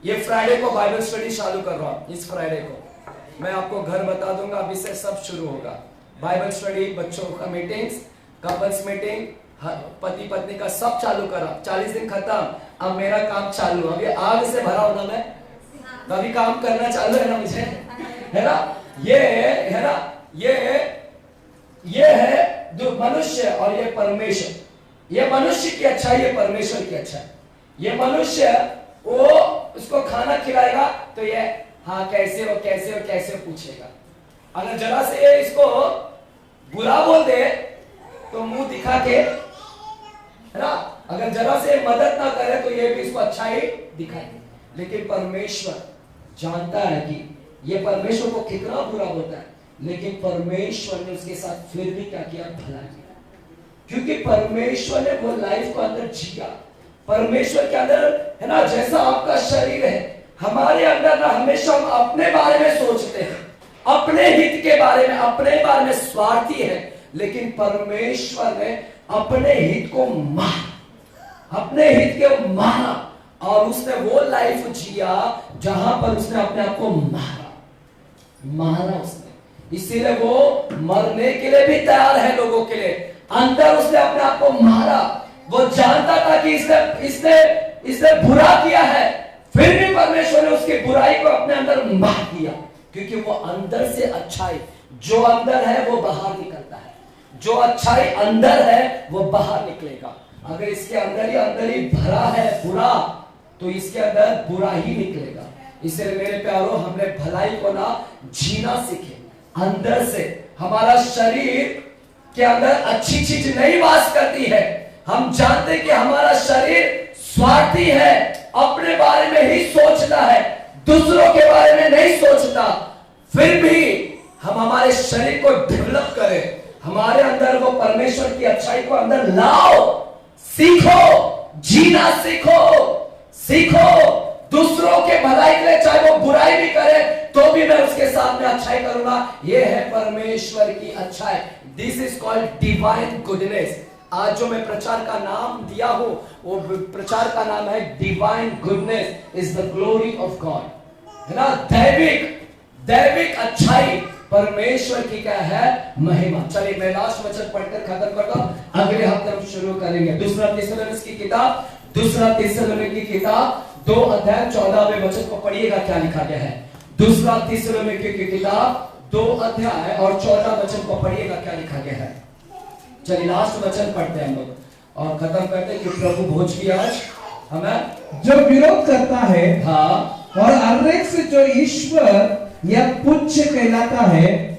ये फ्राइडे को बाइबल स्टडी चालू कर रहा हूँ, इस फ्राइडे को मैं आपको घर बता दूंगा, अभी से सब शुरू होगा। बाइबल स्टडी, बच्चों का मीटिंग्स, कपल्स मीटिंग, पति पत्नी का सब चालू करा। 40 दिन खत्म, अब मेरा काम चालू। अभी आग से भरा हूं ना मैं, तो अभी काम करना चालू है ना मुझे, है ना। ये है ना, ये है जो मनुष्य और ये परमेश्वर। ये मनुष्य की अच्छाई, ये परमेश्वर की अच्छाई। ये मनुष्य वो उसको खाना खिलाएगा तो ये हाँ कैसे हो कैसे हो कैसे पूछेगा। अगर जरा से ये इसको बुरा बोल दे तो मुंह दिखा के, है ना, अगर जरा से मदद ना करे तो ये भी इसको अच्छाई दिखाए। लेकिन परमेश्वर जानता है कि ये परमेश्वर को कितना बुरा होता है, लेकिन परमेश्वर ने उसके साथ फिर भी क्या किया, भला किया, क्योंकि परमेश्वर ने वो लाइफ को अंदर जिया। परमेश्वर के अंदर है ना, जैसा आपका शरीर है, हमारे अंदर ना हमेशा हम अपने बारे में सोचते हैं, अपने हित के बारे में, अपने बारे में स्वार्थी है। लेकिन परमेश्वर ने अपने हित को माना, अपने हित के माना, और उसने वो लाइफ जिया जहां पर उसने अपने आप को मारा उसने। इसीलिए वो मरने के लिए भी तैयार है लोगों के लिए। अंदर उसने अपने आप को मारा। वो जानता था कि इसने बुरा किया है, फिर भी परमेश्वर ने उसकी बुराई को अपने अंदर मार दिया, क्योंकि वो अंदर से अच्छाई जो अंदर है वो बाहर निकलता है। जो अच्छाई अंदर है वो बाहर निकलेगा। अगर इसके अंदर ही भरा है बुरा, तो इसके अंदर बुरा ही निकलेगा। इसलिए मेरे प्यारों, हमने भलाई को ना जीना सीखे अंदर से। हमारा शरीर के अंदर अच्छी चीज नहीं वास करती है। हम जानते कि हमारा शरीर स्वार्थी है, अपने बारे में ही सोचता है, दूसरों के बारे में नहीं सोचता। फिर भी हम हमारे शरीर को डेवलप करें, हमारे अंदर वो परमेश्वर की अच्छाई को अंदर लाओ, सीखो, जीना सीखो दूसरों के भलाई के लिए, चाहे वो बुराई भी करे तो भी मैं उसके साथ में अच्छाई करूंगा। ये है परमेश्वर की अच्छाई। This is called divine goodness. आज जो मैं प्रचार का नाम दिया हूं, वो प्रचार का नाम है divine goodness is the glory of God, है ना। दैविक अच्छाई परमेश्वर की क्या है? महिमा। चलिए मैं लास्ट वचन पढ़कर खत्म करता हूं, अगले हफ्ते हम शुरू करेंगे। दूसरा थिस्सलुनीकि की किताब 2 अध्याय 14वें वचन को पढ़िएगा, क्या लिखा गया है। दूसरा थिस्सलुनीकि की किताब 2 अध्याय और 14 वचन को पढ़िएगा, क्या लिखा गया है। चलिए लास्ट वचन पढ़ते हैं हम लोग और खत्म करते हैं, कि प्रभु भोज की आज हमें जो विरोध करता है, हाँ, और अनेक से जो ईश्वर या पूज्य कहलाता है,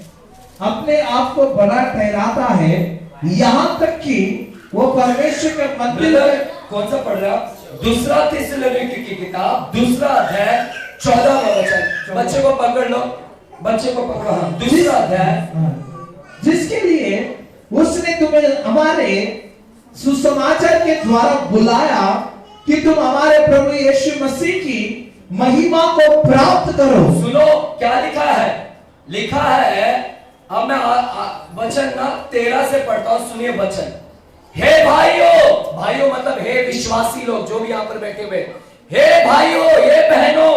अपने आप को बड़ा ठहराता है, यहाँ तक कि वो परमेश्वर के मंदिर में। कौन सा पढ़ रहे आप? दूसरा थिस्सलुनीकि की किताब 2 अध्याय 14वां वचन। बच्चे को पकड़ लो, बच्चे को पकड़ो। हाँ, 2 अध्याय। जिसके लिए उसने तुम्हें हमारे सुसमाचार के द्वारा बुलाया कि तुम हमारे प्रभु यीशु मसीह की महिमा को प्राप्त करो। सुनो क्या लिखा है, लिखा है, अब मैं वचन ना 13 से पढ़ता हूं, सुनिए वचन। हे भाइयों, भाइयों मतलब हे विश्वासी लोग जो भी यहां पर बैठे हुए, हे भाइयों, हे बहनों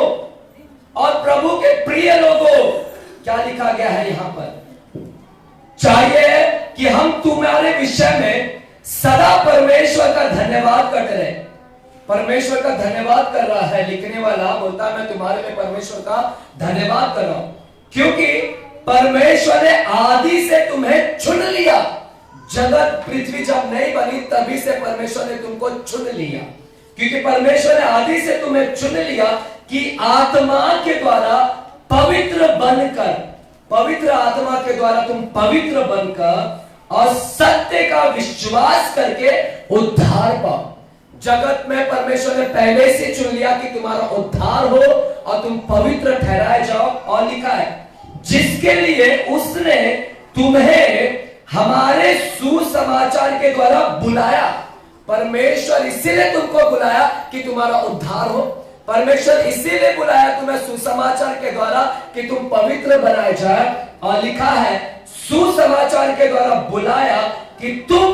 और प्रभु के प्रिय लोगों, क्या लिखा गया है यहां पर? चाहिए कि हम तुम्हारे विषय में सदा परमेश्वर का धन्यवाद करते रहे। परमेश्वर का धन्यवाद कर रहा है लिखने वाला, बोलता है मैं तुम्हारे लिए परमेश्वर का धन्यवाद कर रहा हूं, क्योंकि परमेश्वर ने आदि से तुम्हें चुन लिया। जगत पृथ्वी जब नहीं बनी तभी से परमेश्वर ने तुमको चुन लिया, क्योंकि परमेश्वर ने आदि से तुम्हें चुन लिया कि आत्मा के द्वारा पवित्र बनकर, पवित्र आत्मा के द्वारा तुम पवित्र बनकर और सत्य का विश्वास करके उद्धार पाओ। जगत में परमेश्वर ने पहले से चुन लिया कि तुम्हारा उद्धार हो और तुम पवित्र ठहराए जाओ, और लिखा है जिसके लिए उसने तुम्हें हमारे सुसमाचार के द्वारा बुलाया। परमेश्वर इसीलिए तुमको बुलाया कि तुम्हारा उद्धार हो। परमेश्वर इसीलिए बुलाया तुम्हें सुसमाचार के द्वारा कि तुम पवित्र बनाए जाए, और लिखा है सुसमाचार के द्वारा बुलाया कि तुम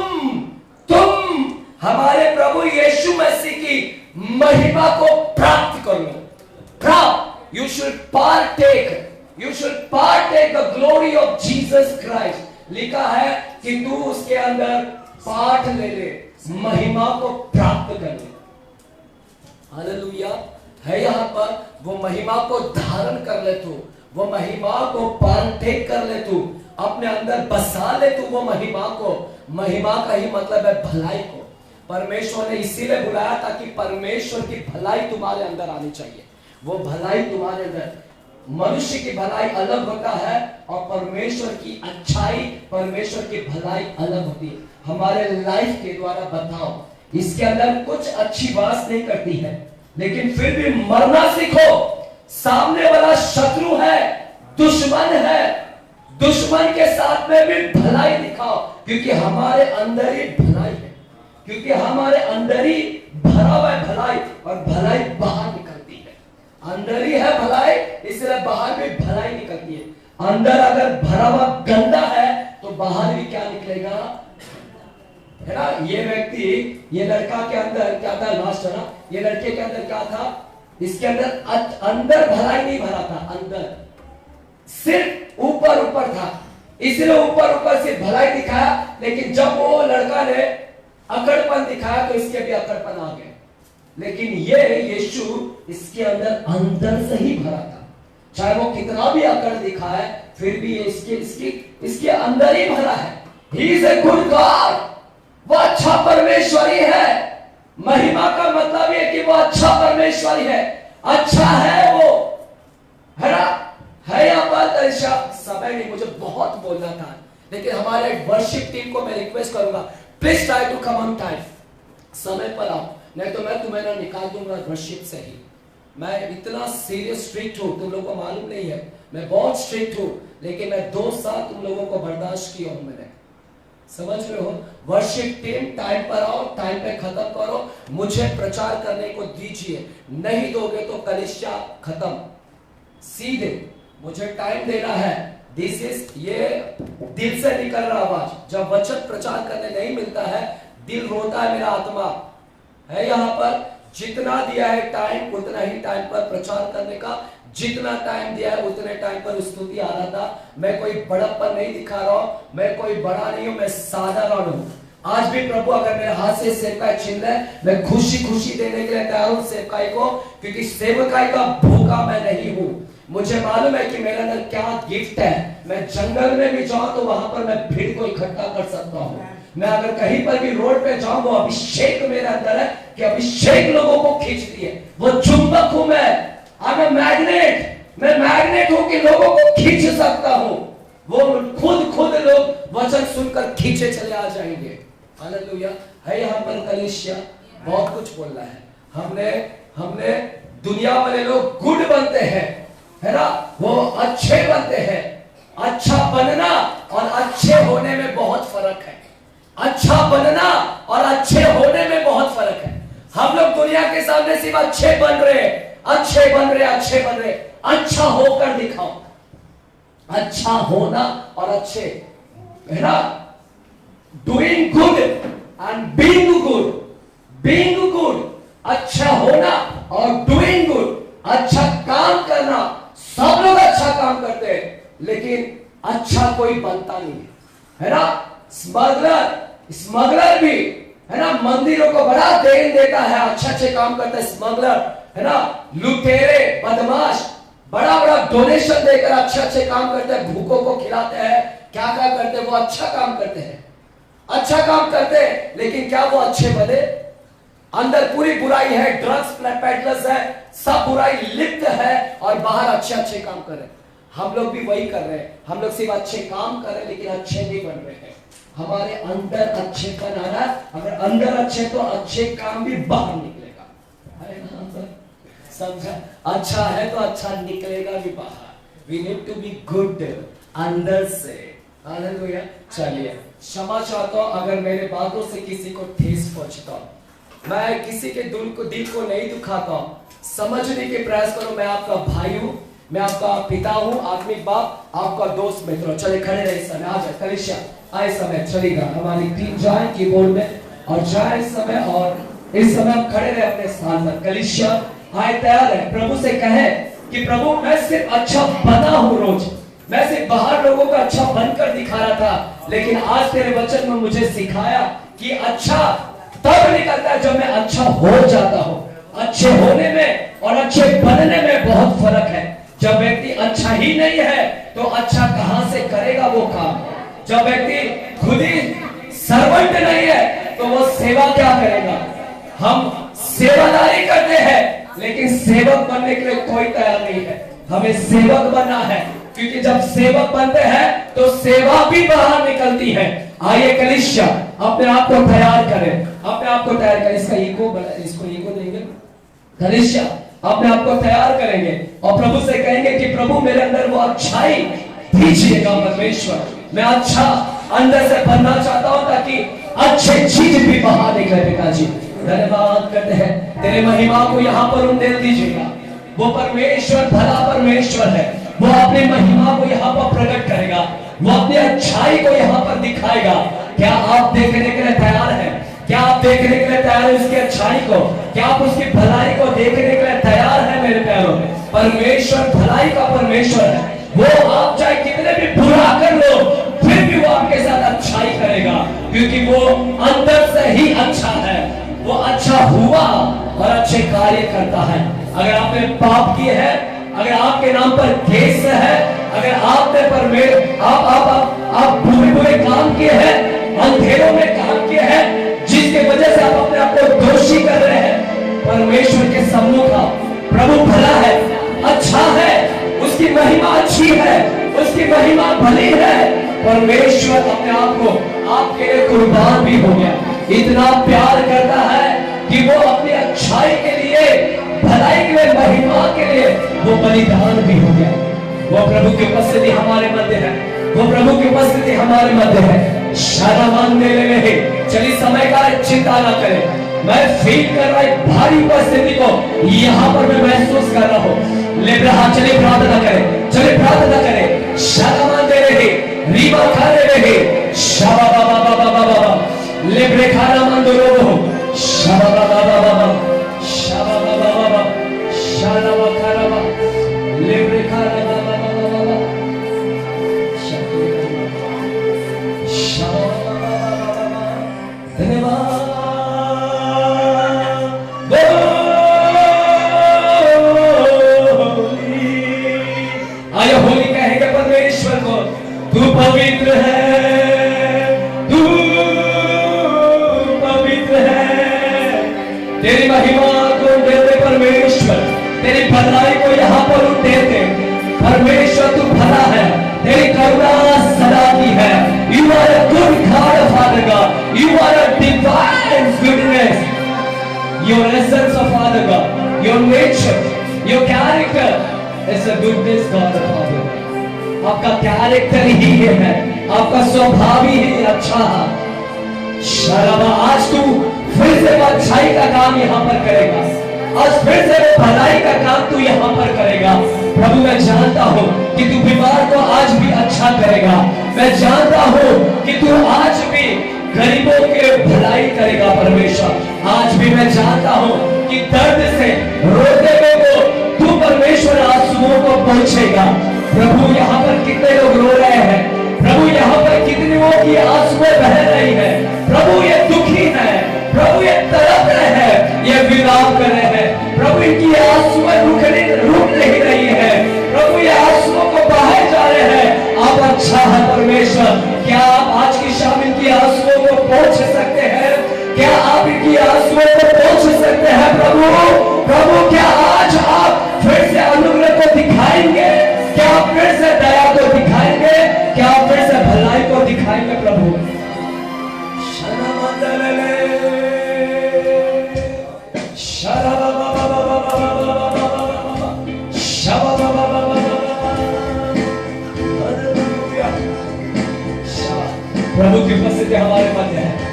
हमारे प्रभु यीशु मसीह की महिमा को प्राप्त कर लो। प्राप्त, you should partake the glory of Jesus Christ. लिखा है कि तू उसके अंदर पाठ ले ले, महिमा को प्राप्त कर ले। हालेलुया। है यहां पर वो महिमा को धारण कर ले, तू वो महिमा को पार्टेक कर ले, तू अपने अंदर बसा ले तू वो महिमा को। महिमा का ही मतलब है भलाई को। परमेश्वर ने इसीलिए बुलाया ताकि परमेश्वर की भलाई तुम्हारे अंदर आनी चाहिए। वो भलाई तुम्हारे अंदर, मनुष्य की भलाई अलग होता है और परमेश्वर की अच्छाई, परमेश्वर की भलाई अलग होती है। हमारे लाइफ के द्वारा बताओ, इसके अंदर कुछ अच्छी बात नहीं करती है, लेकिन फिर भी मरना सीखो। सामने वाला शत्रु है, दुश्मन है, दुश्मन के साथ में भी भलाई दिखाओ, क्योंकि हमारे अंदर ही भलाई है, क्योंकि हमारे अंदर ही भरा हुआ है भलाई, और भलाई बाहर निकलती है। अंदर ही है भलाई, इसलिए बाहर भी भलाई निकलती है। अंदर अगर भरा हुआ गंदा है तो बाहर भी क्या निकलेगा, है ना। ये व्यक्ति, ये लड़का के अंदर क्या था, लास्ट है ना, ये लड़के के अंदर क्या था, इसके अंदर भलाई नहीं भरा था, अंदर सिर्फ ऊपर था, इसलिए ऊपर से भलाई दिखाया। लेकिन जब वो लड़का ने अकड़पन दिखाया तो इसके भी अकड़पन आ गए। लेकिन ये यीशु इसके अंदर से ही भरा था, चाहे वो कितना भी अकड़ दिखाए फिर भी इसके अंदर ही भरा है। He is a good God, वो अच्छा परमेश्वरी है। महिमा का मतलब है कि वो अच्छा परमेश्वरी है, अच्छा है वो, है ना। है यहाँ पर समय नहीं, मुझे बहुत बोलना था, लेकिन हमारे वर्शिप टीम को मैं रिक्वेस्ट करूंगा, please try to come on time, समय पर आओ, नहीं तो मैं तुम्हें ना निकाल दूंगा वर्शिप से ही। मैं इतना सीरियस स्ट्रिक्ट हूं, तुम लोगों को मालूम नहीं है, मैं बहुत स्ट्रिक्ट हूं, लेकिन मैं 2 साल तुम लोगों को बर्दाश्त किया हूं मैंने, समझ रहे हो। वर्शिप टीम टाइम पर आओ, टाइम पे खत्म करो, मुझे प्रचार करने को दीजिए, नहीं दोगे तो कलीसिया खत्म। सीधे मुझे टाइम देना है। दिस इज, ये दिल से निकल रहा आवाज। जब वचन प्रचार करने नहीं मिलता है, दिल रोता है, मेरा आत्मा है यहाँ पर। जितना दिया है टाइम, उतना ही टाइम पर प्रचार करने का जितना टाइम दिया है उतने टाइम पर स्तुति आ रहा था। मैं कोई बड़प्पन नहीं दिखा रहा हूं, मैं कोई बड़ा नहीं हूं, मैं साधारण हूं। आज भी प्रभु अगर मेरे हाथ से सेवकाई छीन ले, मैं खुशी खुशी देने के लिए तैयार हूं सेवकाई को, क्योंकि सेवकाई का भूखा मैं नहीं हूं। मुझे मालूम है कि मेरे अंदर क्या गिफ्ट है। मैं जंगल में भी जाऊं तो वहां पर मैं भीड़ को इकट्ठा कर सकता हूं। मैं अगर कहीं पर भी रोड पे जाऊं, वो अभिषेक मेरे अंदर है कि अभिषेक लोगों को खींचती है। वो चुंबक हूं मैं मैग्नेट। मैं मैग्नेट हूं कि लोगों को खींच सकता हूं। वो खुद लोग वचन सुनकर खींचे चले आ जाएंगे। हालेलुया है। यहाँ पर कलीसिया बहुत कुछ बोल रहा है। हमने दुनिया वाले लोग गुड बनते हैं, है ना, वो अच्छे बनते हैं। अच्छा बनना और अच्छे होने में बहुत फर्क है। अच्छा बनना और अच्छे होने में बहुत फर्क है। हम लोग दुनिया के सामने सिर्फ अच्छे बन रहे, अच्छे बन रहे। अच्छा होकर दिखाओ। अच्छा होना और अच्छे, है ना, doing good and being good. अच्छा होना और डूइंग गुड, अच्छा काम करना। सब लोग अच्छा काम करते हैं, लेकिन अच्छा कोई बनता नहीं है ना। स्मगलर भी, है ना, मंदिरों को बड़ा देन देता है, अच्छे काम करता है स्मगलर, है ना। लुटेरे, बदमाश बड़ा डोनेशन देकर अच्छे काम करते हैं, भूखों को खिलाते हैं, क्या करते हैं, वो अच्छा काम करते हैं। अच्छा काम करते हैं, लेकिन क्या वो अच्छे बने? अंदर पूरी बुराई है, ड्रग्स पेडलर्स है, सब बुराई लिप्त है, और बाहर अच्छे काम कर रहे हैं। हम लोग भी वही कर रहे हैं। हम लोग सिर्फ अच्छे काम कर रहे हैं, लेकिन अच्छे नहीं बन रहे हैं। हमारे अंदर अच्छेपन आ रहा है। अगर अंदर अच्छे तो अच्छे काम भी बाहर निकलेगा, समझा? अच्छा है तो अच्छा निकलेगा भी बाहर। We need to be good अंदर से। हालेलुया। चलिए, क्षमा चाहता हूं अगर मेरे बातों से किसी को ठेस पहुंचता हूं। मैं किसी के दिल को नहीं दुखाता हूं। समझने के प्रयास करो, मैं आपका भाई हूं, मैं आपका पिता हूं, आत्मिक बाप, आपका दोस्त मित्र। चले खड़े रहे, समय आ जाए, कलीसिया आए, समय चलेगा। हमारी टीम जाए कीबोर्ड में और जाए इस समय, और इस समय हम खड़े रहे अपने स्थान पर। कलीसिया आए, तैयार है। प्रभु से कहे कि प्रभु मैं सिर्फ अच्छा बना हूं, रोज मैं सिर्फ बाहर लोगों को अच्छा बनकर दिखा रहा था, लेकिन आज तेरे वचन में मुझे सिखाया कि अच्छा तब निकलता है जब मैं अच्छा हो जाता हूं। अच्छे होने में और अच्छे बनने में बहुत फर्क है। जब व्यक्ति अच्छा ही नहीं है तो अच्छा कहां से करेगा वो काम। जब व्यक्ति खुद ही सर्वेंट नहीं है तो वो सेवा क्या करेगा। हम सेवादारी करते हैं, लेकिन सेवक बनने के लिए कोई तैयार नहीं है। हमें सेवक बनना है, क्योंकि जब सेवक बनते हैं तो सेवा भी बाहर निकलती है। आइए कलीसिया अपने आप को तैयार करें, अपने आप को तैयार करें। इसको ईगो देंगे। कलीसिया अपने आप को तैयार करेंगे और प्रभु से कहेंगे कि प्रभु मेरे अंदर वो अच्छाई दीजिएगा परमेश्वर। मैं अच्छा अंदर से बनना चाहता हूं, ताकि अच्छे चीज भी बाहर निकले। पिताजी धन्यवाद करते हैं, तेरे महिमा को यहाँ पर उंडेल दीजिएगा। वो परमेश्वर भला परमेश्वर है, वो अपनी महिमा को यहाँ पर प्रकट करेगा, वो अपनी अच्छाई को यहाँ पर दिखाएगा। क्या आप देखने के लिए तैयार हैं? क्या आप देखने के लिए तैयार हैं उसकी अच्छाई को? क्या आप उसकी भलाई को देखने के लिए तैयार हैं? मेरे प्यारों, परमेश्वर भलाई का परमेश्वर है। वो आप चाहे कितने भी बुरा कर लो, फिर भी वो आपके साथ अच्छाई करेगा, क्योंकि वो अंदर से ही अच्छा है। वो अच्छा हुआ और अच्छे कार्य करता है। अगर आपने पाप किए है, अगर आपके नाम पर केस है, अगर आपने आप बुरे काम किए हैं, अंधेरों में काम किए हैं, जिसके वजह से आप अपने आप को दोषी कर रहे हैं, परमेश्वर के सम्मुख प्रभु भला है, अच्छा है, उसकी महिमा अच्छी है, उसकी महिमा भली है। परमेश्वर अपने आप को आपके लिए कुर्बान भी हो गया। इतना प्यार करता है कि वो अपनी अच्छाई के लिए, भलाई के लिए, महिमा के लिए वो बलिदान भी हो गया। वो प्रभु की उपस्थिति हमारे मध्य है, वो प्रभु की उपस्थिति हमारे मध्य है। शर्मान देने में चलिए, समय का चिंता ना करें। मैं फील कर रहा एक भारी उपस्थिति को यहाँ पर मैं महसूस कर रहा हूँ। ले रहा, चलिए प्रार्थना करें, चलिए प्रार्थना करें। शर्मान दे रहे, रीवा खा रहे, शाबा बाबा बाबा बाबा ले ब्रेखाना मंदो लोगो, शाबा बाबा बाबा शाबा बाबा बाबा शाला वखारा पवित्र है, तू पवित्र है। तेरी महिमा को देते परमेश्वर, तेरी भलाई को यहाँ पर उठेते। परमेश्वर तू भला है, तेरी करुणा सदा की है। You are a good God, Father God. You are a divine goodness. Your essence of Father God, your nature, your character is a goodness God, Father. आपका कैरेक्टर ही ये है, आपका स्वभाव ही अच्छा है। शराबा आज तू फिर से वो अच्छाई का काम यहाँ पर करेगा, आज फिर से वो भलाई का काम तू यहाँ पर करेगा। प्रभु मैं जानता हूँ कि तू बीमार को आज भी अच्छा करेगा। मैं जानता हूँ कि तू आज भी गरीबों के भलाई करेगा। परमेश्वर आज भी मैं जानता हूँ कि दर्द से रोते हुए को तू परमेश्वर आंसुओं को पहुंचेगा। प्रभु यहाँ पर कितने लोग रो रहे हैं, प्रभु यहाँ पर कितनों की आंसुएं बह रही है। प्रभु ये दुखी है, प्रभु ये तड़प रहे हैं, ये विलाप कर रहे हैं। प्रभु इनकी आंसुएं रुक नहीं रही है, प्रभु ये आंसुओं को बहाए जा रहे हैं। आप अच्छा है परमेश्वर, क्या आप आज की शाम इनकी आंसुओं को पोंछ सकते हैं? क्या आप इनकी आंसुओं को पोंछ सकते हैं? प्रभु क्या आज आप फिर से अनुग्रह को दिखाएंगे? क्या आप फिर से दया को दिखाएंगे? क्या आप फिर से भलाई को दिखाएंगे? प्रभु प्रभु की उपस्थिति हमारे मध्य है।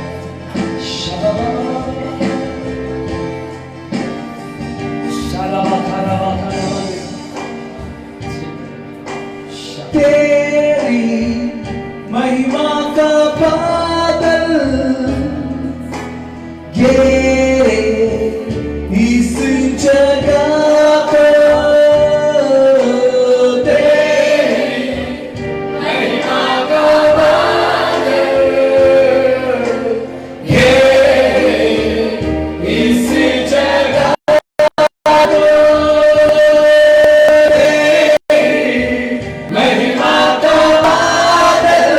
तेरी महिमा का बादल घेरे इस जगह को, तेरी महिमा का बादल घेरे इस जगह को, महिमा का बादल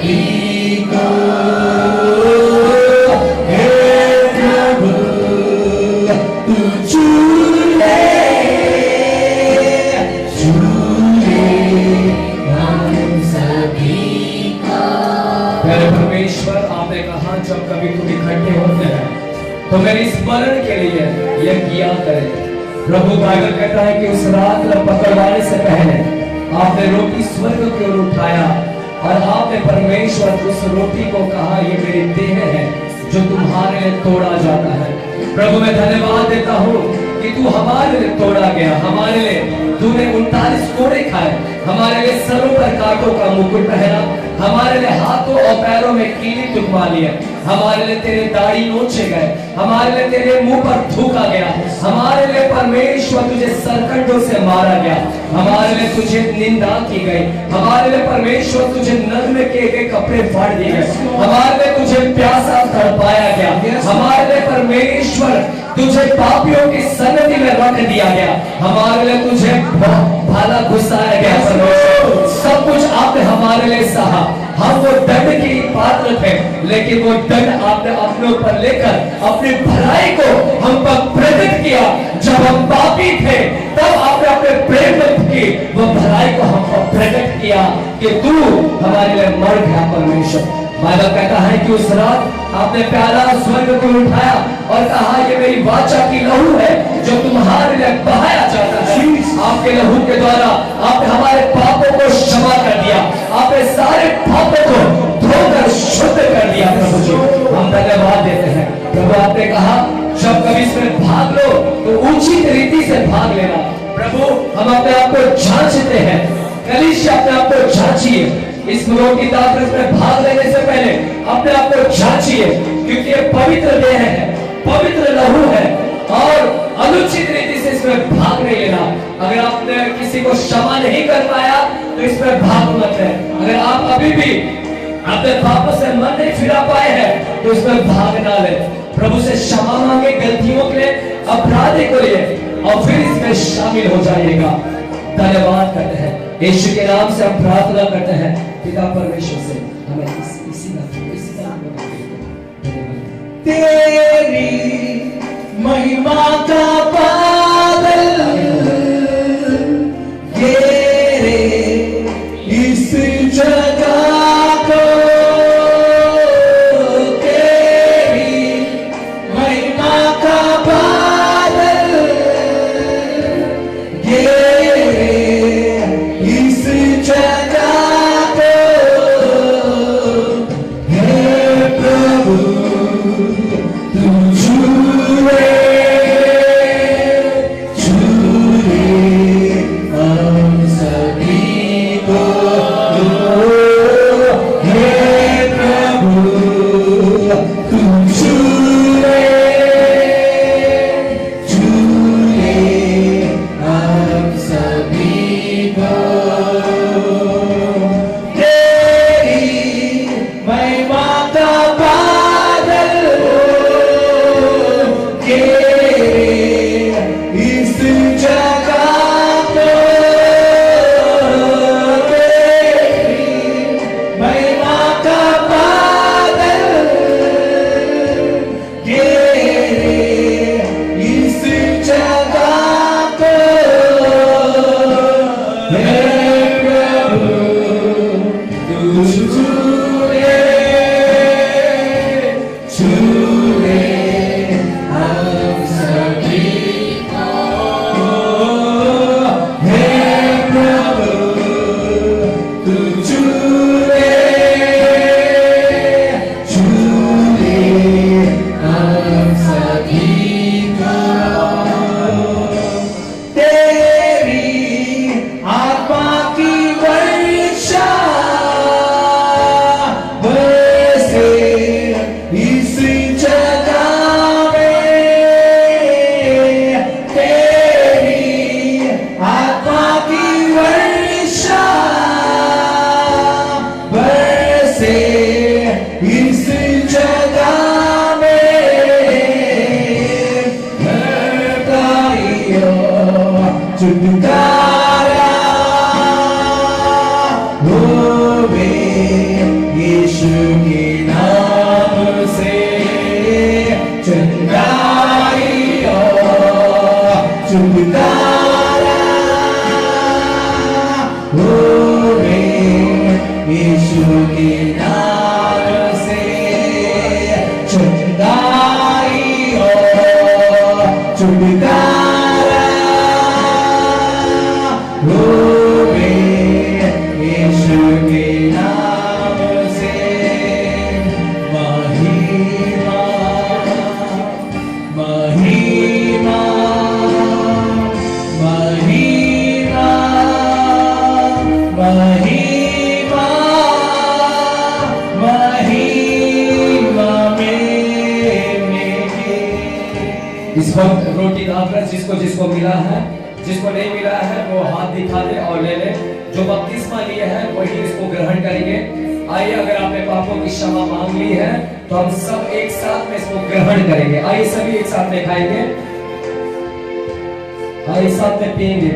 सभी को हे प्रभु तू छू ले हम सभी को। प्यारे परमेश्वर, आपने कहा जब कभी तुम इकट्ठे होते हैं तो मेरे स्मरण के लिए यह किया करें। प्रभु बाइबल कहता है कि उस रात में पकड़वाने से पहले आपने रोटी स्वर्ग की ओर उठाया और आपने परमेश्वर उस रोटी को कहा ये मेरी देह है जो तुम्हारे लिए तोड़ा जाता है। प्रभु मैं धन्यवाद देता हूँ कि तू हमारे लिए तोड़ा गया, हमारे लिए तूने 39 कोड़े खाए, हमारे लिए सरों पर कांटों का मुकुट पहना, हमारे लिए हाथों और पैरों में कीली टुकवा लिए, हमारे लिए तेरे दाढ़ी नोचे गए, हमारे लिए तेरे मुंह पर थूका गया, हमारे लिए परमेश्वर तुझे सरकंडों से मारा गया, हमारे लिए तुझे निंदा की गई, हमारे लिए परमेश्वर तुझे नग्न किए गए कपड़े फाड़ दिए गए, हमारे लिए तुझे प्यासा तड़पाया गया, हमारे लिए परमेश्वर तुझे पापियों की सन्निधि में रख दिया गया, हमारे लिए तुझे भाला घुसाया गया। सब कुछ आपने हमारे लिए सहा। हम वो दंड के पात्र थे, लेकिन वो दंड आपने अपने ऊपर लेकर अपनी भलाई को हम पर प्रकट किया। जब हम पापी थे तब आपने अपने प्रेम की वो भलाई को हम पर प्रकट किया कि तू हमारे लिए मर गया। परमेश्वर बाइबल कहता है कि उस रात आपने प्याला स्वर्ग को उठाया और कहा ये मेरी वाचा की लहू है जो तुम्हारे लिए बहाया जाता है। आपके लहू के द्वारा आपने हमारे पापों को क्षमा कर दिया, आपने सारे पापों को धोकर शुद्ध कर दिया। प्रभु जी हम धन्यवाद देते हैं। प्रभु आपने कहा जब कभी इसमें भाग लो तो उचित रीति से भाग लेना। प्रभु हम अपने आप को जांचते हैं, कलीसिया अपने आप को जांचिए। इस रोटी दावत में भाग लेने से पहले अपने आप को जांचिए, क्योंकि ये पवित्र देह है, पवित्र लहू है और अनुचित रीति से इसमें भाग नहीं लेना। अगर आपने किसी को क्षमा नहीं कर पाया तो इसमें भाग मत है। अगर आप अभी भी अपने पापों से मन नहीं फिरा पाए हैं तो इसमें भाग ना ले। प्रभु से क्षमा मांगे गलतियों के लिए, अपराधी को लिए और फिर इसमें शामिल हो जाइएगा। धन्यवाद करते हैं यीशु के नाम से हम प्रार्थना करते हैं पिता परमेश्वर से। हमें इसी तेरी महिमा का बादल घेरे इस जगह को, तेरी महिमा का बादल घेरे इस जगह को। हे प्रभु तू छूए हम सभी को। हे प्रभु तू छूए हम सभी को। तेरी महिमा का बादल घेरे इस जगह को, तेरी महिमा का बादल घेरे इस जगह को। हे प्रभु तू छूए हम सभी को। हे प्रभु तू छूए हम सभी को। तेरी आत्मा की वर्षा बरसे इस जगह में। तेरी आत्मा की वर्षा बरसे इस जगह में। छुटकारा होवे ये नाम से छुटकाई हो छुटकारा होवे यीशु के नाम से महिमा महिमा महिमा महिमा महिमा में इस वक्त रोटी खाकर जिसको मिला है, जिसको नहीं मिला है वो हाथ दिखा दे और ले ले। जो बपतिस्मा लिए है वही इसको ग्रहण करेंगे। आइए, अगर आपने पापों की क्षमा मांग ली है तो हम सब एक साथ में इसको ग्रहण करेंगे। आइए सभी एक साथ में खाएंगे, आइए साथ में पिएंगे।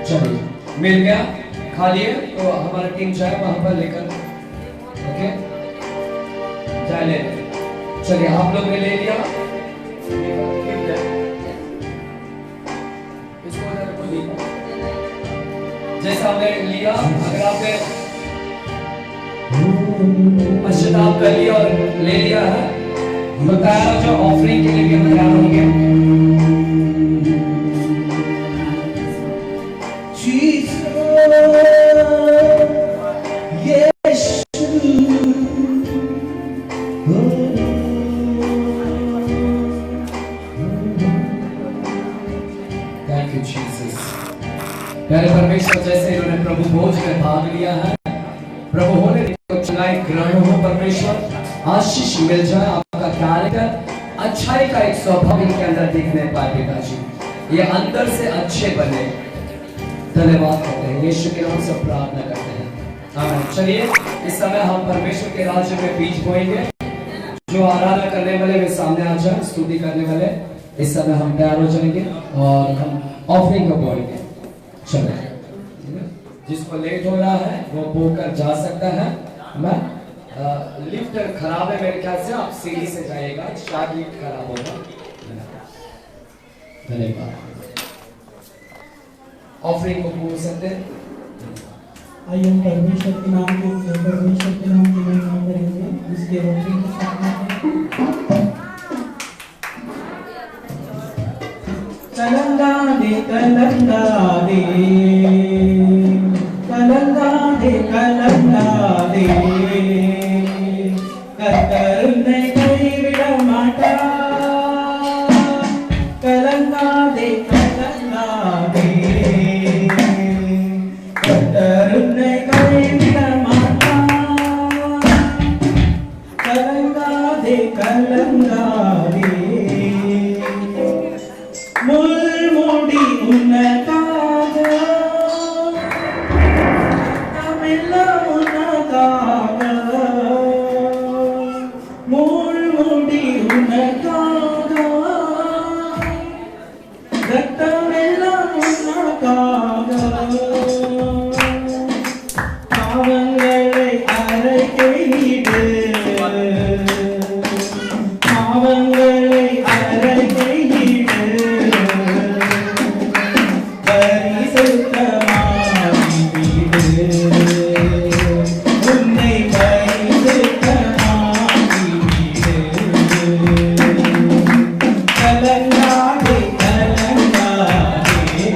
चलिए, मिल गया, खा लिए। तो हमारा टीम जाए वहां पर लेकर, ओके जाए ले। चलिए, आप लोग ने ले लिया, जैसा हमने लिया। अगर आपने पश्चाताप कर लिया और ले लिया है तो तैयार हो जाओ, ऑफरिंग के लिए भी हम तैयार होंगे। प्यारे परमेश्वर, जैसे इन्होंने प्रभु भोज में भाग लिया है, प्रभु होने ग्रहण हो परमेश्वर, आशीष मिल जाए, आपका कैरेक्टर अच्छाई का एक स्वभाव इनके अंदर देखने पाए पिताजी, ये अंदर से अच्छे बने। धन्यवाद करते हैं, यीशु के नाम से प्रार्थना करते हैं, आमीन। चलिए, इस समय हम परमेश्वर के राज्य में बीज बोएंगे। जो आराधना करने वाले वे सामने आ जाए, स्तुति करने वाले इस समय हम तैयार हो जाएंगे और हम ऑफरिंग को बोएंगे। चलो, जिसको लेट हो रहा है वो बोकर जा सकता है। मैं लिफ्ट खराब है मेरे ख्याल से, आप सीढ़ी से जाइएगा, शायद लिफ्ट खराब होगा। धन्यवाद। ऑफरिंग को पूछ सकते हैं। आइए हम परमेश्वर के नाम की महिमा करेंगे, इसके ऑफरिंग के साथ में कलंगा दे कलंगा दे कलंगा दे कलंगा दे कतरुन्ने कई विडमाटा कलंगा दे कलंगा दे कतरुन्ने कई विडमाटा कलंगा दे मुल्मुडी उन्नताग तमिल उन्नताग मुल्मुडी उन्नताग तमिल उन्नताग பாவங்களை அறைகையிடு பாவங்களை அறைகையிடு உன்னை கலங்காதே கலங்காதே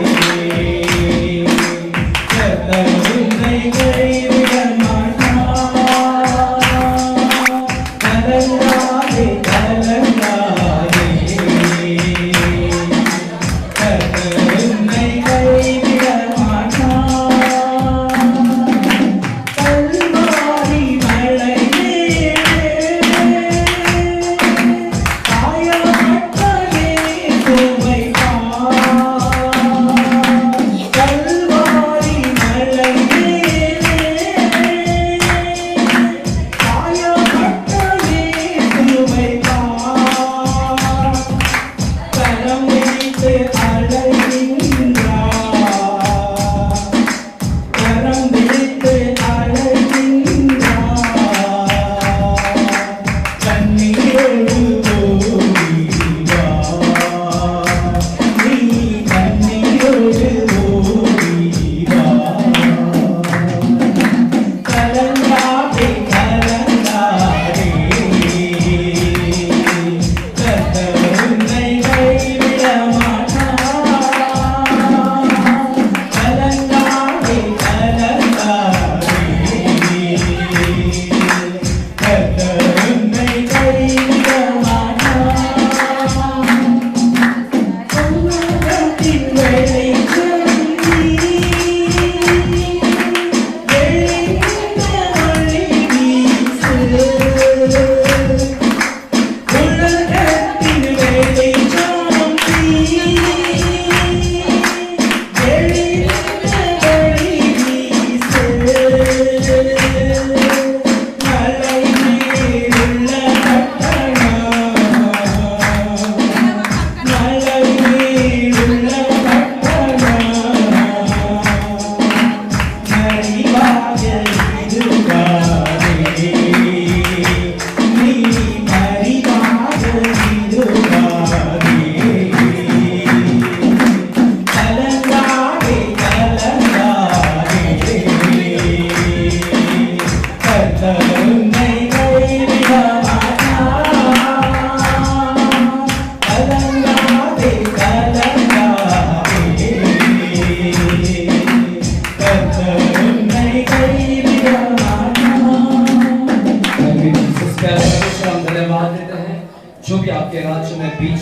உன்னை கைவிட மாட்டான் கலங்காதே கலங்காதே உன்னை கைவிட மாட்டான்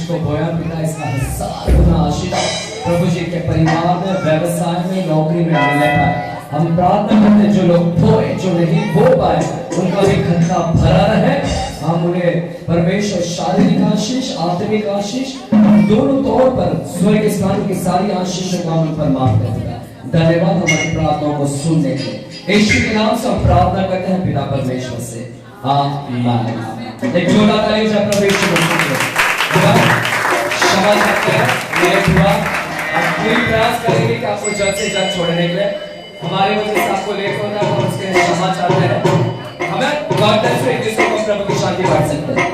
को बोया पिता इसका 1000 गुना आशीष प्रभु जी के परिवार में, व्यवसाय में, नौकरी में मिलने पाए। हम प्रार्थना करते हैं जो लोग बोए, जो नहीं बो पाए, उनका भी खत्ता भरा रहे। हम उन्हें परमेश्वर शारीरिक आशीष, आत्मिक आशीष, दोनों तौर पर स्वर्ग स्थान की सारी आशीषों को हम पर माफ करते हैं। धन्यवाद हमारी प्रार्थनाओं को सुनने के लिए। यीशु के नाम से हम प्रार्थना करते हैं पिता परमेश्वर से, आमीन। एक जोरदार ताली हो जाए प्रभु यीशु मसीह के। क्षमा करते हैं, ये दुआ हम पूरी प्रयास करेंगे कि आपको जल्द से जल्द छोड़ने के लिए। हमारे वजह से आपको लेट होना है, हम उसके लिए क्षमा चाहते हैं। हमें गॉड ब्लेस यू, एक दूसरे को प्रभु की शांति बांट सकते हैं।